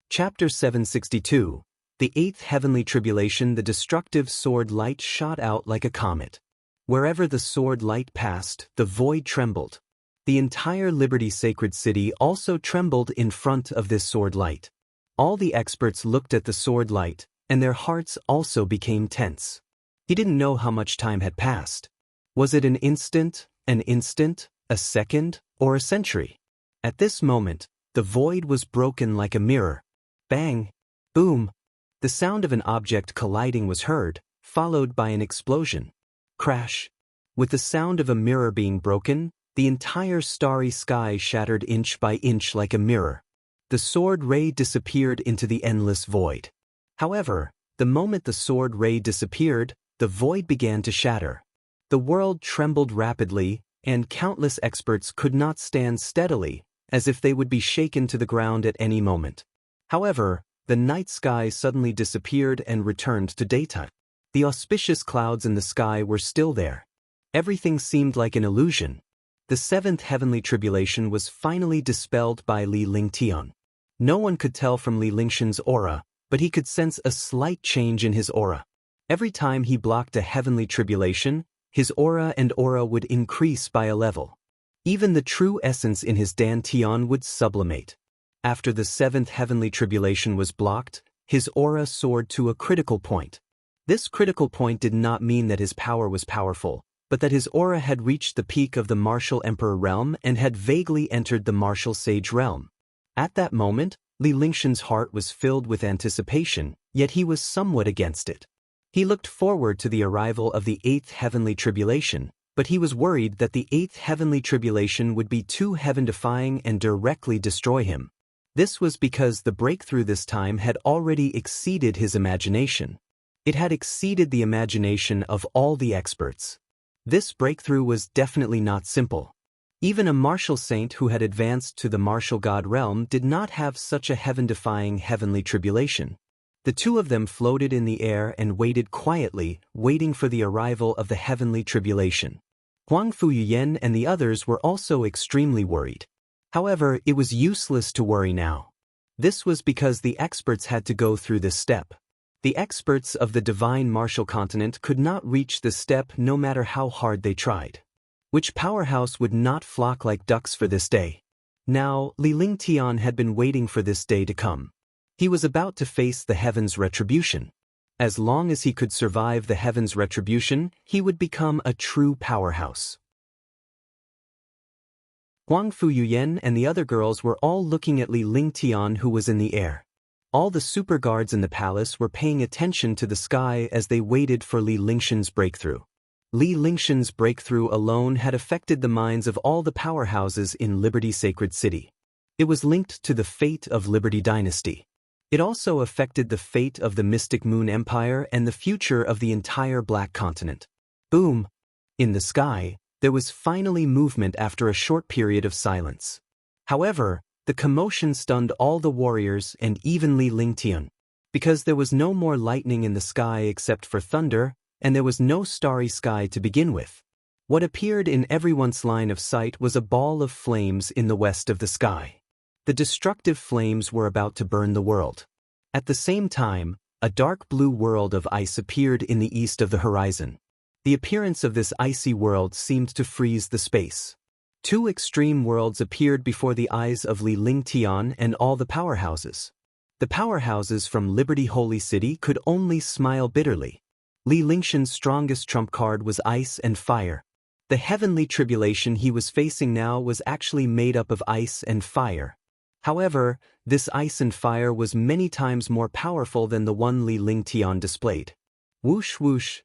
S1: Chapter 762. The Eighth Heavenly Tribulation. The destructive sword light shot out like a comet. Wherever the sword light passed, the void trembled. The entire Liberty Sacred City also trembled in front of this sword light. All the experts looked at the sword light, and their hearts also became tense. He didn't know how much time had passed. Was it an instant, a second, or a century? At this moment, the void was broken like a mirror. Bang! Boom! The sound of an object colliding was heard, followed by an explosion. Crash! With the sound of a mirror being broken, the entire starry sky shattered inch by inch like a mirror. The sword ray disappeared into the endless void. However, the moment the sword ray disappeared, the void began to shatter. The world trembled rapidly, and countless experts could not stand steadily, as if they would be shaken to the ground at any moment. However, the night sky suddenly disappeared and returned to daytime. The auspicious clouds in the sky were still there. Everything seemed like an illusion. The seventh heavenly tribulation was finally dispelled by Li Lingtian. No one could tell from Li Lingshan's aura, but he could sense a slight change in his aura. Every time he blocked a heavenly tribulation, his aura would increase by a level. Even the true essence in his dantian would sublimate. After the seventh heavenly tribulation was blocked, his aura soared to a critical point. This critical point did not mean that his power was powerful, but that his aura had reached the peak of the martial emperor realm and had vaguely entered the martial sage realm. At that moment, Li Lingshan's heart was filled with anticipation, yet he was somewhat against it. He looked forward to the arrival of the eighth heavenly tribulation, but he was worried that the eighth heavenly tribulation would be too heaven-defying and directly destroy him. This was because the breakthrough this time had already exceeded his imagination. It had exceeded the imagination of all the experts. This breakthrough was definitely not simple. Even a martial saint who had advanced to the martial god realm did not have such a heaven-defying heavenly tribulation. The two of them floated in the air and waited quietly, waiting for the arrival of the heavenly tribulation. Huang Fuyuyan and the others were also extremely worried. However, it was useless to worry now. This was because the experts had to go through this step. The experts of the divine martial continent could not reach this step no matter how hard they tried. Which powerhouse would not flock like ducks for this day? Now, Li Lingtian had been waiting for this day to come. He was about to face the heavens' retribution. As long as he could survive the heavens' retribution, he would become a true powerhouse. Huang Fuyuyan and the other girls were all looking at Li Lingtian, who was in the air. All the super guards in the palace were paying attention to the sky as they waited for Li Lingshan's breakthrough. Li Lingshan's breakthrough alone had affected the minds of all the powerhouses in Liberty Sacred City. It was linked to the fate of Liberty Dynasty. It also affected the fate of the Mystic Moon Empire and the future of the entire Black Continent. Boom! In the sky, there was finally movement after a short period of silence. However, the commotion stunned all the warriors and even Li Lingtian. Because there was no more lightning in the sky except for thunder, and there was no starry sky to begin with. What appeared in everyone's line of sight was a ball of flames in the west of the sky. The destructive flames were about to burn the world. At the same time, a dark blue world of ice appeared in the east of the horizon. The appearance of this icy world seemed to freeze the space. Two extreme worlds appeared before the eyes of Li Lingtian and all the powerhouses. The powerhouses from Liberty Holy City could only smile bitterly. Li Lingshan's strongest trump card was ice and fire. The heavenly tribulation he was facing now was actually made up of ice and fire. However, this ice and fire was many times more powerful than the one Li Lingtian displayed. Whoosh whoosh!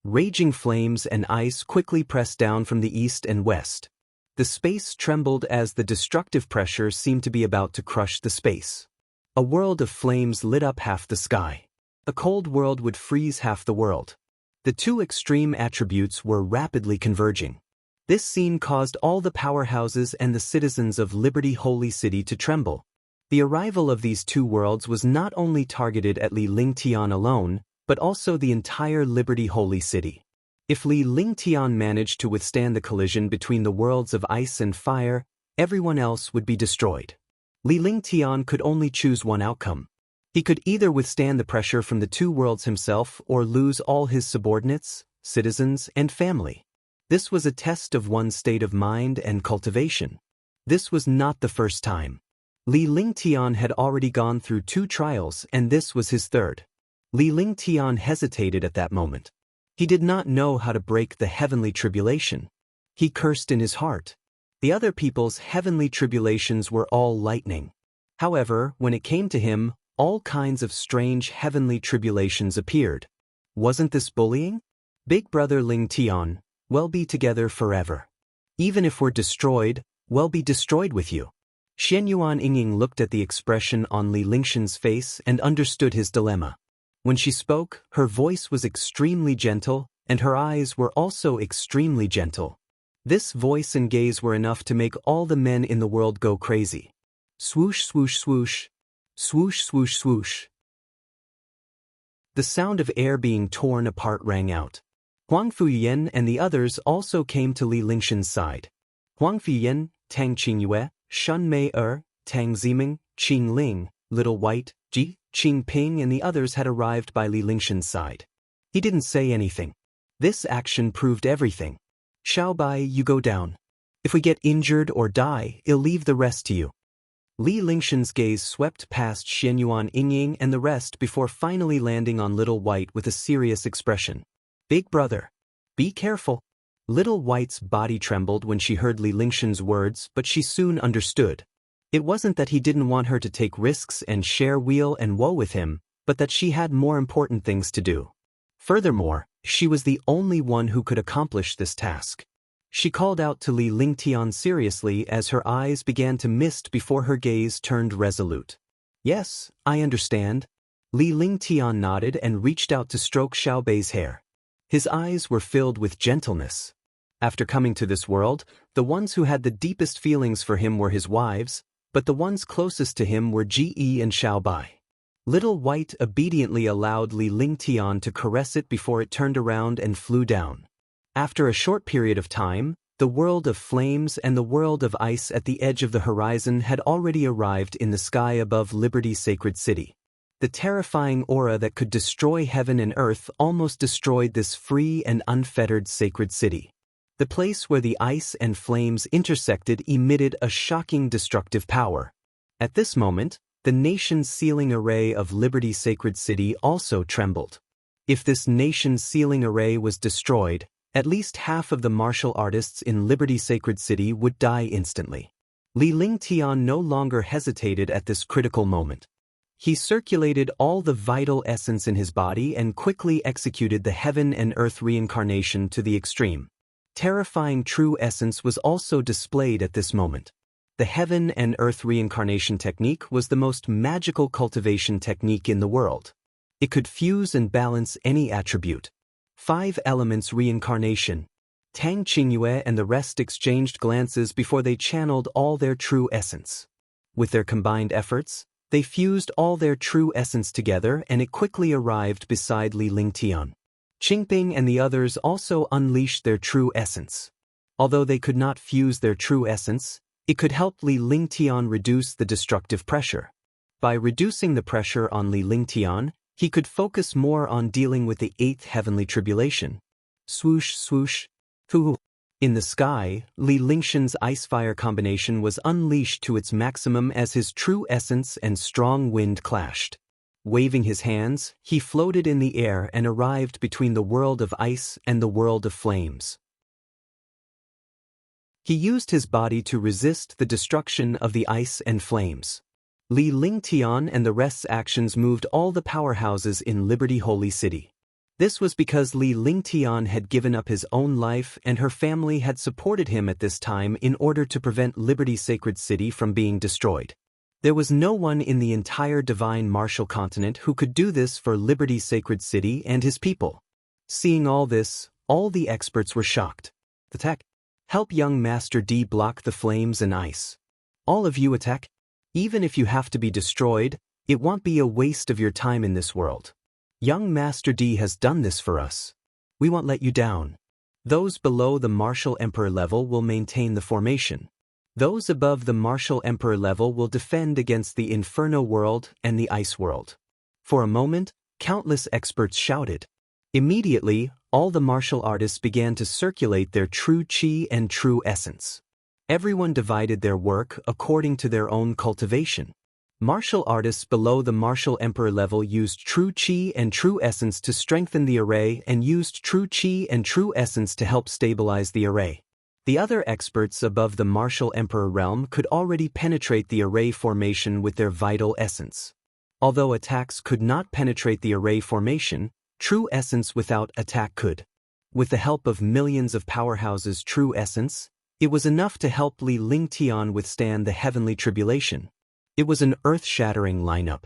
S1: Raging flames and ice quickly pressed down from the east and west. The space trembled as the destructive pressure seemed to be about to crush the space. A world of flames lit up half the sky. A cold world would freeze half the world. The two extreme attributes were rapidly converging. This scene caused all the powerhouses and the citizens of Liberty Holy City to tremble. The arrival of these two worlds was not only targeted at Li Lingtian alone, but also the entire Liberty Holy City. If Li Lingtian managed to withstand the collision between the worlds of ice and fire, everyone else would be destroyed. Li Lingtian could only choose one outcome. He could either withstand the pressure from the two worlds himself or lose all his subordinates, citizens, and family. This was a test of one's state of mind and cultivation. This was not the first time. Li Lingtian had already gone through 2 trials and this was his third. Li Lingtian hesitated at that moment. He did not know how to break the heavenly tribulation. He cursed in his heart. The other people's heavenly tribulations were all lightning. However, when it came to him, all kinds of strange heavenly tribulations appeared. Wasn't this bullying? Big brother Lingtian, we'll be together forever. Even if we're destroyed, we'll be destroyed with you. Xianyuan Yingying looked at the expression on Li Lingshan's face and understood his dilemma. When she spoke, her voice was extremely gentle, and her eyes were also extremely gentle. This voice and gaze were enough to make all the men in the world go crazy. Swoosh swoosh swoosh. Swoosh swoosh swoosh. The sound of air being torn apart rang out. Huang Fuyan and the others also came to Li Lingshan's side. Huang Fuyan, Tang Qingyue, Shun Mei Tang Ziming, Qing Ling, Little White, Ji, Qing Ping and the others had arrived by Li Lingshan's side. He didn't say anything. This action proved everything. Xiaobai, you go down. If we get injured or die, I'll leave the rest to you. Li Lingshan's gaze swept past Xianyuan Yingying and the rest before finally landing on Little White with a serious expression. Big brother. Be careful. Little White's body trembled when she heard Li Lingshan's words, but she soon understood. It wasn't that he didn't want her to take risks and share weal and woe with him, but that she had more important things to do. Furthermore, she was the only one who could accomplish this task. She called out to Li Lingtian seriously as her eyes began to mist before her gaze turned resolute. Yes, I understand. Li Lingtian nodded and reached out to stroke Xiaobei's hair. His eyes were filled with gentleness. After coming to this world, the ones who had the deepest feelings for him were his wives, but the ones closest to him were Ji Yi and Xiaobai. Little White obediently allowed Li Lingtian to caress it before it turned around and flew down. After a short period of time, the world of flames and the world of ice at the edge of the horizon had already arrived in the sky above Liberty's sacred city. The terrifying aura that could destroy heaven and earth almost destroyed this free and unfettered sacred city. The place where the ice and flames intersected emitted a shocking destructive power. At this moment, the nation's sealing array of Liberty's sacred city also trembled. If this nation's sealing array was destroyed, at least half of the martial artists in Liberty's sacred city would die instantly. Li Lingtian no longer hesitated at this critical moment. He circulated all the vital essence in his body and quickly executed the heaven and earth reincarnation to the extreme. Terrifying true essence was also displayed at this moment. The heaven and earth reincarnation technique was the most magical cultivation technique in the world. It could fuse and balance any attribute. 5 elements reincarnation. Tang Qingyue and the rest exchanged glances before they channeled all their true essence. With their combined efforts, they fused all their true essence together and it quickly arrived beside Li Lingtian. Qingping and the others also unleashed their true essence. Although they could not fuse their true essence, it could help Li Lingtian reduce the destructive pressure. By reducing the pressure on Li Lingtian, he could focus more on dealing with the 8th heavenly tribulation. Swoosh, swoosh, hoo. In the sky, Li Lingshan's ice-fire combination was unleashed to its maximum as his true essence and strong wind clashed. Waving his hands, he floated in the air and arrived between the world of ice and the world of flames. He used his body to resist the destruction of the ice and flames. Li Lingtian and the rest's actions moved all the powerhouses in Liberty Holy City. This was because Li Lingtian had given up his own life and her family had supported him at this time in order to prevent Liberty's sacred city from being destroyed. There was no one in the entire divine martial continent who could do this for Liberty's sacred city and his people. Seeing all this, all the experts were shocked. Attack! Help young Master D block the flames and ice. All of you attack. Even if you have to be destroyed, it won't be a waste of your time in this world. Young Master D has done this for us. We won't let you down. Those below the Martial Emperor level will maintain the formation. Those above the Martial Emperor level will defend against the Inferno world and the Ice world. For a moment, countless experts shouted. Immediately, all the martial artists began to circulate their true chi and true essence. Everyone divided their work according to their own cultivation. Martial artists below the Martial Emperor level used true chi and true essence to strengthen the array and used true chi and true essence to help stabilize the array. The other experts above the Martial Emperor realm could already penetrate the array formation with their vital essence. Although attacks could not penetrate the array formation, true essence without attack could. With the help of millions of powerhouses' true essence, it was enough to help Li Lingtian withstand the heavenly tribulation. It was an earth-shattering lineup.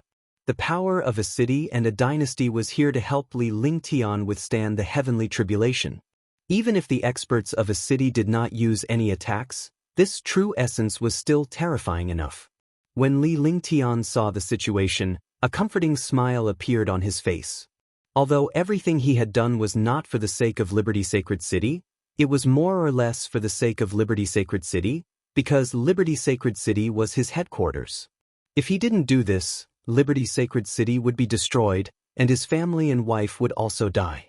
S1: The power of a city and a dynasty was here to help Li Lingtian withstand the heavenly tribulation. Even if the experts of a city did not use any attacks, this true essence was still terrifying enough. When Li Lingtian saw the situation, a comforting smile appeared on his face. Although everything he had done was not for the sake of Liberty Sacred City, it was more or less for the sake of Liberty Sacred City, because Liberty Sacred City was his headquarters. If he didn't do this, Liberty Sacred City would be destroyed, and his family and wife would also die.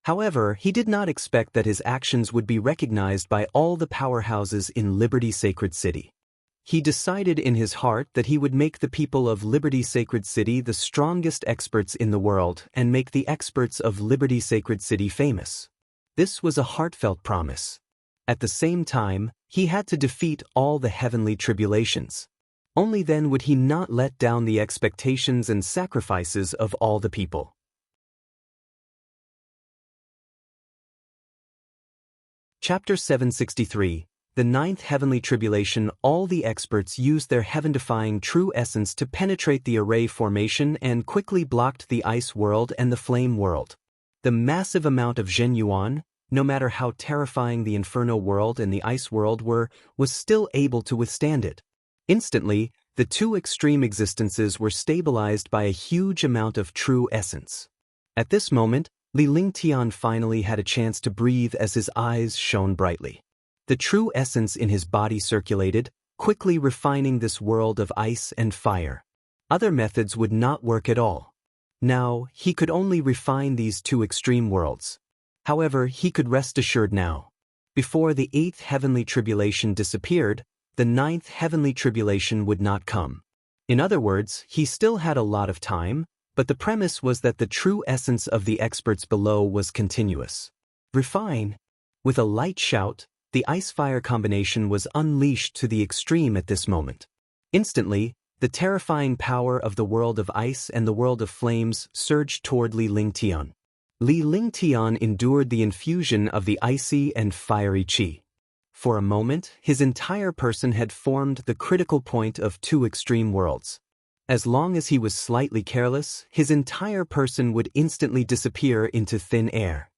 S1: However, he did not expect that his actions would be recognized by all the powerhouses in Liberty Sacred City. He decided in his heart that he would make the people of Liberty Sacred City the strongest experts in the world and make the experts of Liberty Sacred City famous. This was a heartfelt promise. At the same time, he had to defeat all the heavenly tribulations. Only then would he not let down the expectations and sacrifices of all the people. Chapter 763. The ninth heavenly tribulation. All the experts used their heaven-defying true essence to penetrate the array formation and quickly blocked the ice world and the flame world. The massive amount of Zhen Yuan, no matter how terrifying the inferno world and the ice world were, was still able to withstand it. Instantly, the two extreme existences were stabilized by a huge amount of true essence. At this moment, Li Lingtian finally had a chance to breathe as his eyes shone brightly. The true essence in his body circulated, quickly refining this world of ice and fire. Other methods would not work at all. Now, he could only refine these two extreme worlds. However, he could rest assured now. Before the eighth heavenly tribulation disappeared, the ninth heavenly tribulation would not come. In other words, he still had a lot of time, but the premise was that the true essence of the experts below was continuous. Refine. With a light shout, the ice-fire combination was unleashed to the extreme at this moment. Instantly, the terrifying power of the world of ice and the world of flames surged toward Li Lingtian. Li Lingtian endured the infusion of the icy and fiery qi. For a moment, his entire person had formed the critical point of two extreme worlds. As long as he was slightly careless, his entire person would instantly disappear into thin air.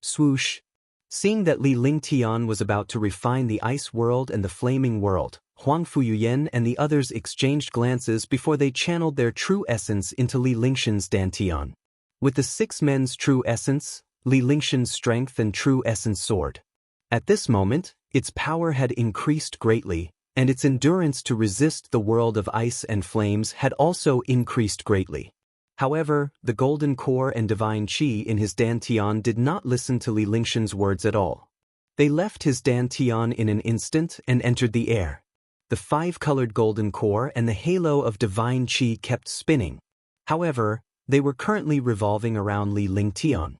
S1: Swoosh! Seeing that Li Lingtian was about to refine the ice world and the flaming world, Huang Fuyuyan and the others exchanged glances before they channeled their true essence into Li Lingshan's Dantian. With the six men's true essence, Li Lingshan's strength and true essence soared. At this moment, its power had increased greatly, and its endurance to resist the world of ice and flames had also increased greatly. However, the golden core and divine qi in his Dantian did not listen to Li Lingshan's words at all. They left his Dantian in an instant and entered the air. The five-colored golden core and the halo of divine qi kept spinning. However, they were currently revolving around Li Lingtian.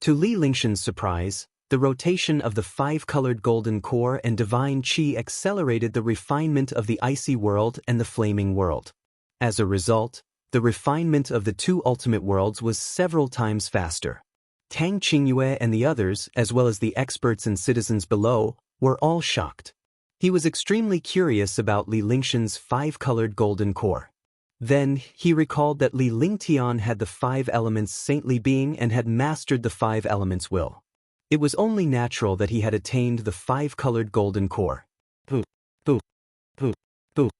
S1: To Li Lingshan's surprise, the rotation of the five-colored golden core and divine qi accelerated the refinement of the icy world and the flaming world. As a result, the refinement of the two ultimate worlds was several times faster. Tang Qingyue and the others, as well as the experts and citizens below, were all shocked. He was extremely curious about Li Lingshan's five-colored golden core. Then, he recalled that Li Lingtian had the five elements saintly being and had mastered the five elements will. It was only natural that he had attained the five-colored golden core. Boo, boo, boo, boo.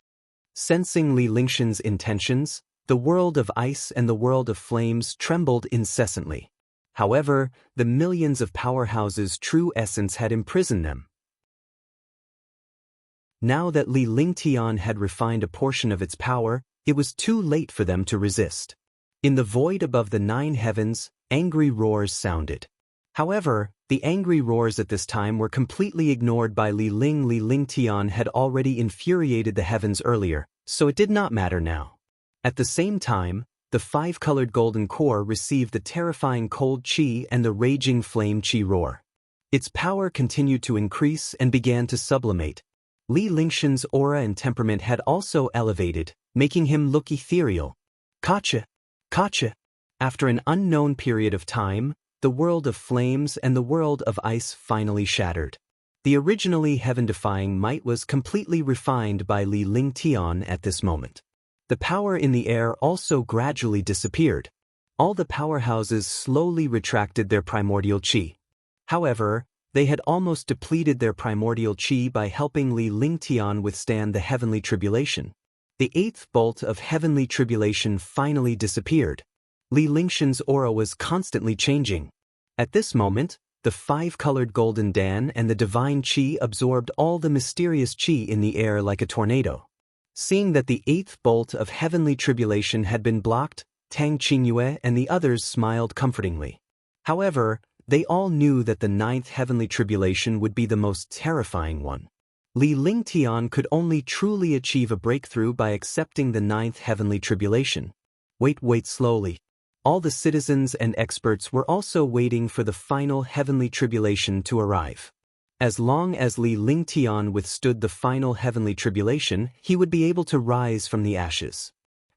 S1: Sensing Li Lingshan's intentions, the world of ice and the world of flames trembled incessantly. However, the millions of powerhouses' true essence had imprisoned them. Now that Li Lingtian had refined a portion of its power, it was too late for them to resist. In the void above the nine heavens, angry roars sounded. However, the angry roars at this time were completely ignored by Li Ling. Li Lingtian had already infuriated the heavens earlier, so it did not matter now. At the same time, the five-colored golden core received the terrifying cold qi and the raging flame qi roar. Its power continued to increase and began to sublimate. Li Lingshan's aura and temperament had also elevated, making him look ethereal. Kacha! Kacha! After an unknown period of time, the world of flames and the world of ice finally shattered. The originally heaven-defying might was completely refined by Li Lingtian at this moment. The power in the air also gradually disappeared. All the powerhouses slowly retracted their primordial qi. However, they had almost depleted their primordial qi by helping Li Lingtian withstand the heavenly tribulation. The eighth bolt of heavenly tribulation finally disappeared. Li Lingshan's aura was constantly changing. At this moment, the five-colored golden Dan and the divine qi absorbed all the mysterious qi in the air like a tornado. Seeing that the eighth bolt of heavenly tribulation had been blocked, Tang Qingyue and the others smiled comfortingly. However, they all knew that the ninth heavenly tribulation would be the most terrifying one. Li Lingtian could only truly achieve a breakthrough by accepting the ninth heavenly tribulation. Wait slowly. All the citizens and experts were also waiting for the final heavenly tribulation to arrive. As long as Li Lingtian withstood the final heavenly tribulation, he would be able to rise from the ashes.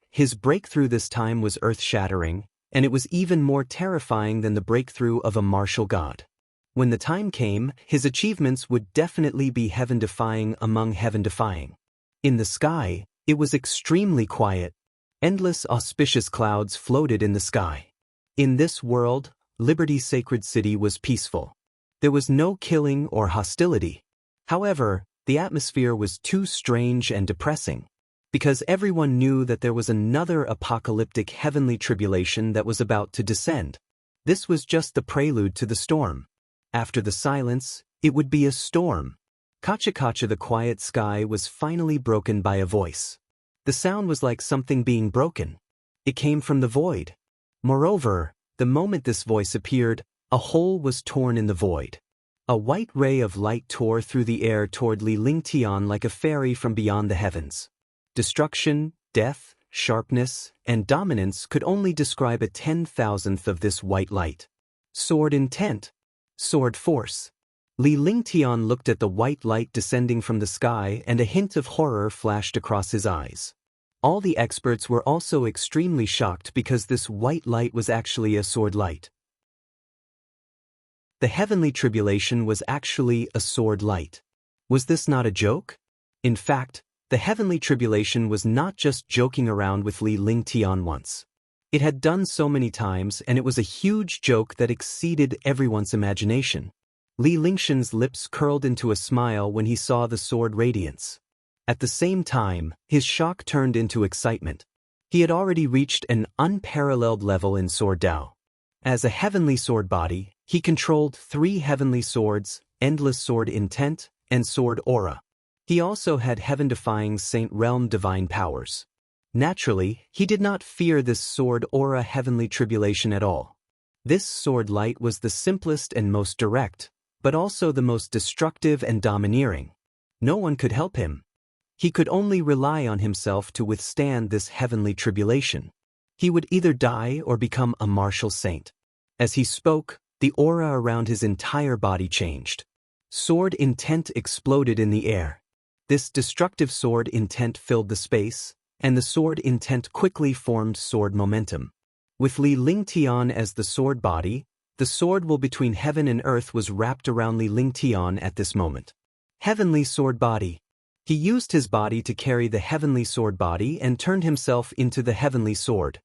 S1: His breakthrough this time was earth-shattering, and it was even more terrifying than the breakthrough of a martial god. When the time came, his achievements would definitely be heaven-defying among heaven-defying. In the sky, it was extremely quiet. Endless auspicious clouds floated in the sky. In this world, Liberty's sacred city was peaceful. There was no killing or hostility. However, the atmosphere was too strange and depressing, because everyone knew that there was another apocalyptic heavenly tribulation that was about to descend. This was just the prelude to the storm. After the silence, it would be a storm. Kacha, the quiet sky was finally broken by a voice. The sound was like something being broken. It came from the void. Moreover, the moment this voice appeared, a hole was torn in the void. A white ray of light tore through the air toward Li Lingtian like a fairy from beyond the heavens. Destruction, death, sharpness, and dominance could only describe a 10,000th of this white light. Sword intent. Sword force. Li Lingtian looked at the white light descending from the sky, and a hint of horror flashed across his eyes. All the experts were also extremely shocked because this white light was actually a sword light. The heavenly tribulation was actually a sword light. Was this not a joke? In fact, the heavenly tribulation was not just joking around with Li Lingtian once. It had done so many times, and it was a huge joke that exceeded everyone's imagination. Li Lingshan's lips curled into a smile when he saw the sword radiance. At the same time, his shock turned into excitement. He had already reached an unparalleled level in Sword Dao. As a heavenly sword body, he controlled 3 heavenly swords, Endless Sword Intent, and Sword Aura. He also had heaven-defying Saint Realm divine powers. Naturally, he did not fear this Sword Aura heavenly tribulation at all. This sword light was the simplest and most direct, but also the most destructive and domineering. No one could help him. He could only rely on himself to withstand this heavenly tribulation. He would either die or become a martial saint. As he spoke, the aura around his entire body changed. Sword intent exploded in the air. This destructive sword intent filled the space, and the sword intent quickly formed sword momentum. With Li Lingtian as the sword body, the sword will between heaven and earth was wrapped around Li Lingtian at this moment. Heavenly sword body. He used his body to carry the heavenly sword body and turned himself into the heavenly sword.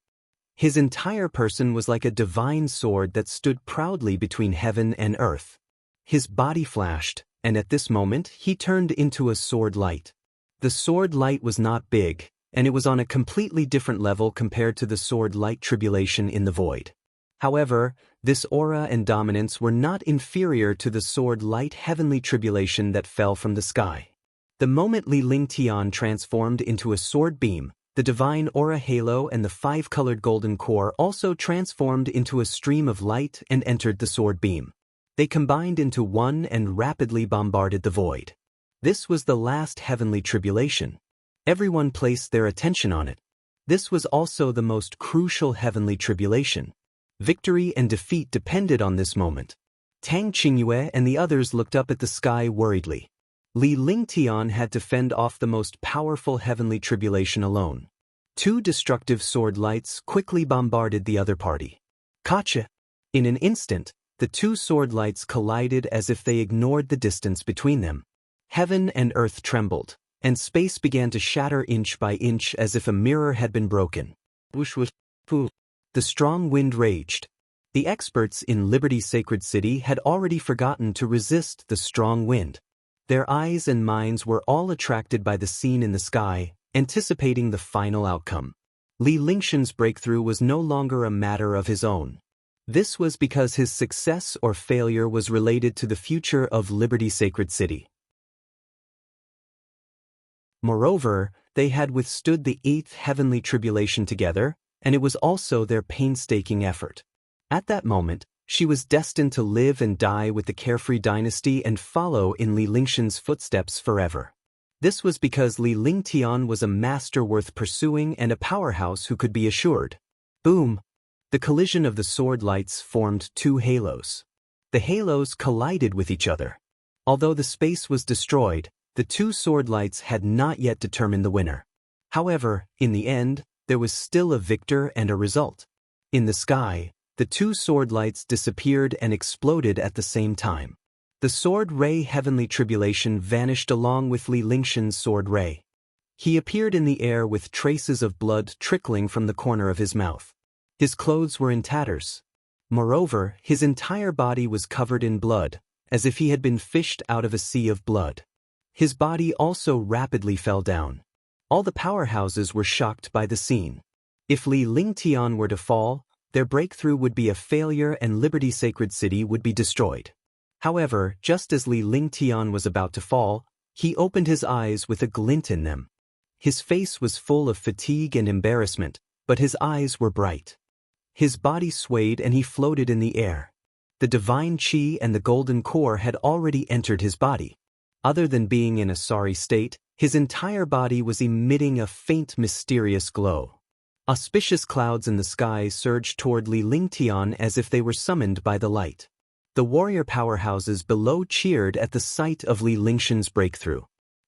S1: His entire person was like a divine sword that stood proudly between heaven and earth. His body flashed, and at this moment he turned into a sword light. The sword light was not big, and it was on a completely different level compared to the sword light tribulation in the void. However, this aura and dominance were not inferior to the sword light heavenly tribulation that fell from the sky. The moment Li Lingtian transformed into a sword beam, the divine aura halo and the 5-colored golden core also transformed into a stream of light and entered the sword beam. They combined into one and rapidly bombarded the void. This was the last heavenly tribulation. Everyone placed their attention on it. This was also the most crucial heavenly tribulation. Victory and defeat depended on this moment. Tang Qingyue and the others looked up at the sky worriedly. Li Lingtian had to fend off the most powerful heavenly tribulation alone. 2 destructive sword lights quickly bombarded the other party. Kacha! In an instant, the 2 sword lights collided as if they ignored the distance between them. Heaven and earth trembled, and space began to shatter inch by inch as if a mirror had been broken. The strong wind raged. The experts in Liberty's sacred city had already forgotten to resist the strong wind. Their eyes and minds were all attracted by the scene in the sky, anticipating the final outcome. Li Lingshan's breakthrough was no longer a matter of his own. This was because his success or failure was related to the future of Liberty Sacred City. Moreover, they had withstood the 8th heavenly tribulation together, and it was also their painstaking effort. At that moment, she was destined to live and die with the carefree dynasty and follow in Li Lingshan's footsteps forever. This was because Li Lingtian was a master worth pursuing and a powerhouse who could be assured. Boom! The collision of the sword lights formed 2 halos. The halos collided with each other. Although the space was destroyed, the 2 sword lights had not yet determined the winner. However, in the end, there was still a victor and a result. In the sky, the 2 sword lights disappeared and exploded at the same time. The sword ray heavenly tribulation vanished along with Li Lingshan's sword ray. He appeared in the air with traces of blood trickling from the corner of his mouth. His clothes were in tatters. Moreover, his entire body was covered in blood, as if he had been fished out of a sea of blood. His body also rapidly fell down. All the powerhouses were shocked by the scene. If Li Lingtian were to fall, their breakthrough would be a failure and Liberty Sacred City would be destroyed. However, just as Li Lingtian was about to fall, he opened his eyes with a glint in them. His face was full of fatigue and embarrassment, but his eyes were bright. His body swayed and he floated in the air. The divine chi and the golden core had already entered his body. Other than being in a sorry state, his entire body was emitting a faint mysterious glow. Auspicious clouds in the sky surged toward Li Lingtian as if they were summoned by the light. The warrior powerhouses below cheered at the sight of Li Lingshan's breakthrough.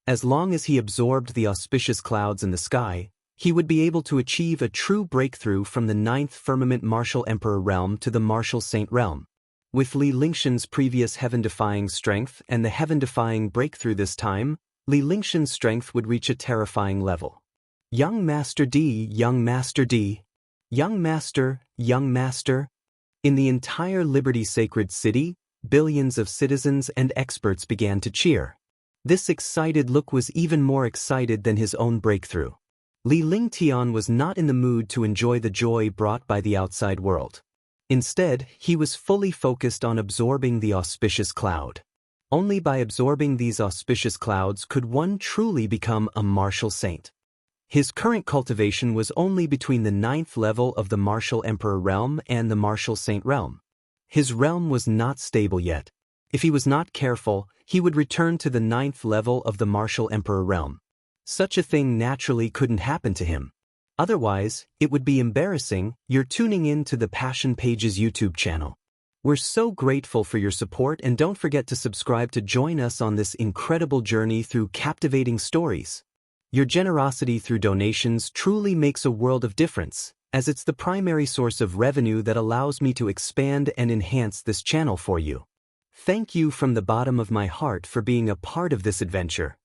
S1: As long as he absorbed the auspicious clouds in the sky, he would be able to achieve a true breakthrough from the 9th firmament martial emperor realm to the martial saint realm. With Li Lingshan's previous heaven-defying strength and the heaven-defying breakthrough this time, Li Lingshan's strength would reach a terrifying level. Young Master D, Young Master D. Young Master, Young Master. In the entire Liberty Sacred City, billions of citizens and experts began to cheer. This excited look was even more excited than his own breakthrough. Li Lingtian was not in the mood to enjoy the joy brought by the outside world. Instead, he was fully focused on absorbing the auspicious cloud. Only by absorbing these auspicious clouds could one truly become a martial saint. His current cultivation was only between the 9th level of the martial emperor realm and the martial saint realm. His realm was not stable yet. If he was not careful, he would return to the 9th level of the martial emperor realm. Such a thing naturally couldn't happen to him. Otherwise, it would be embarrassing. You're tuning in to the Passion Pages YouTube channel. We're so grateful for your support and don't forget to subscribe to join us on this incredible journey through captivating stories. Your generosity through donations truly makes a world of difference, as it's the primary source of revenue that allows me to expand and enhance this channel for you. Thank you from the bottom of my heart for being a part of this adventure.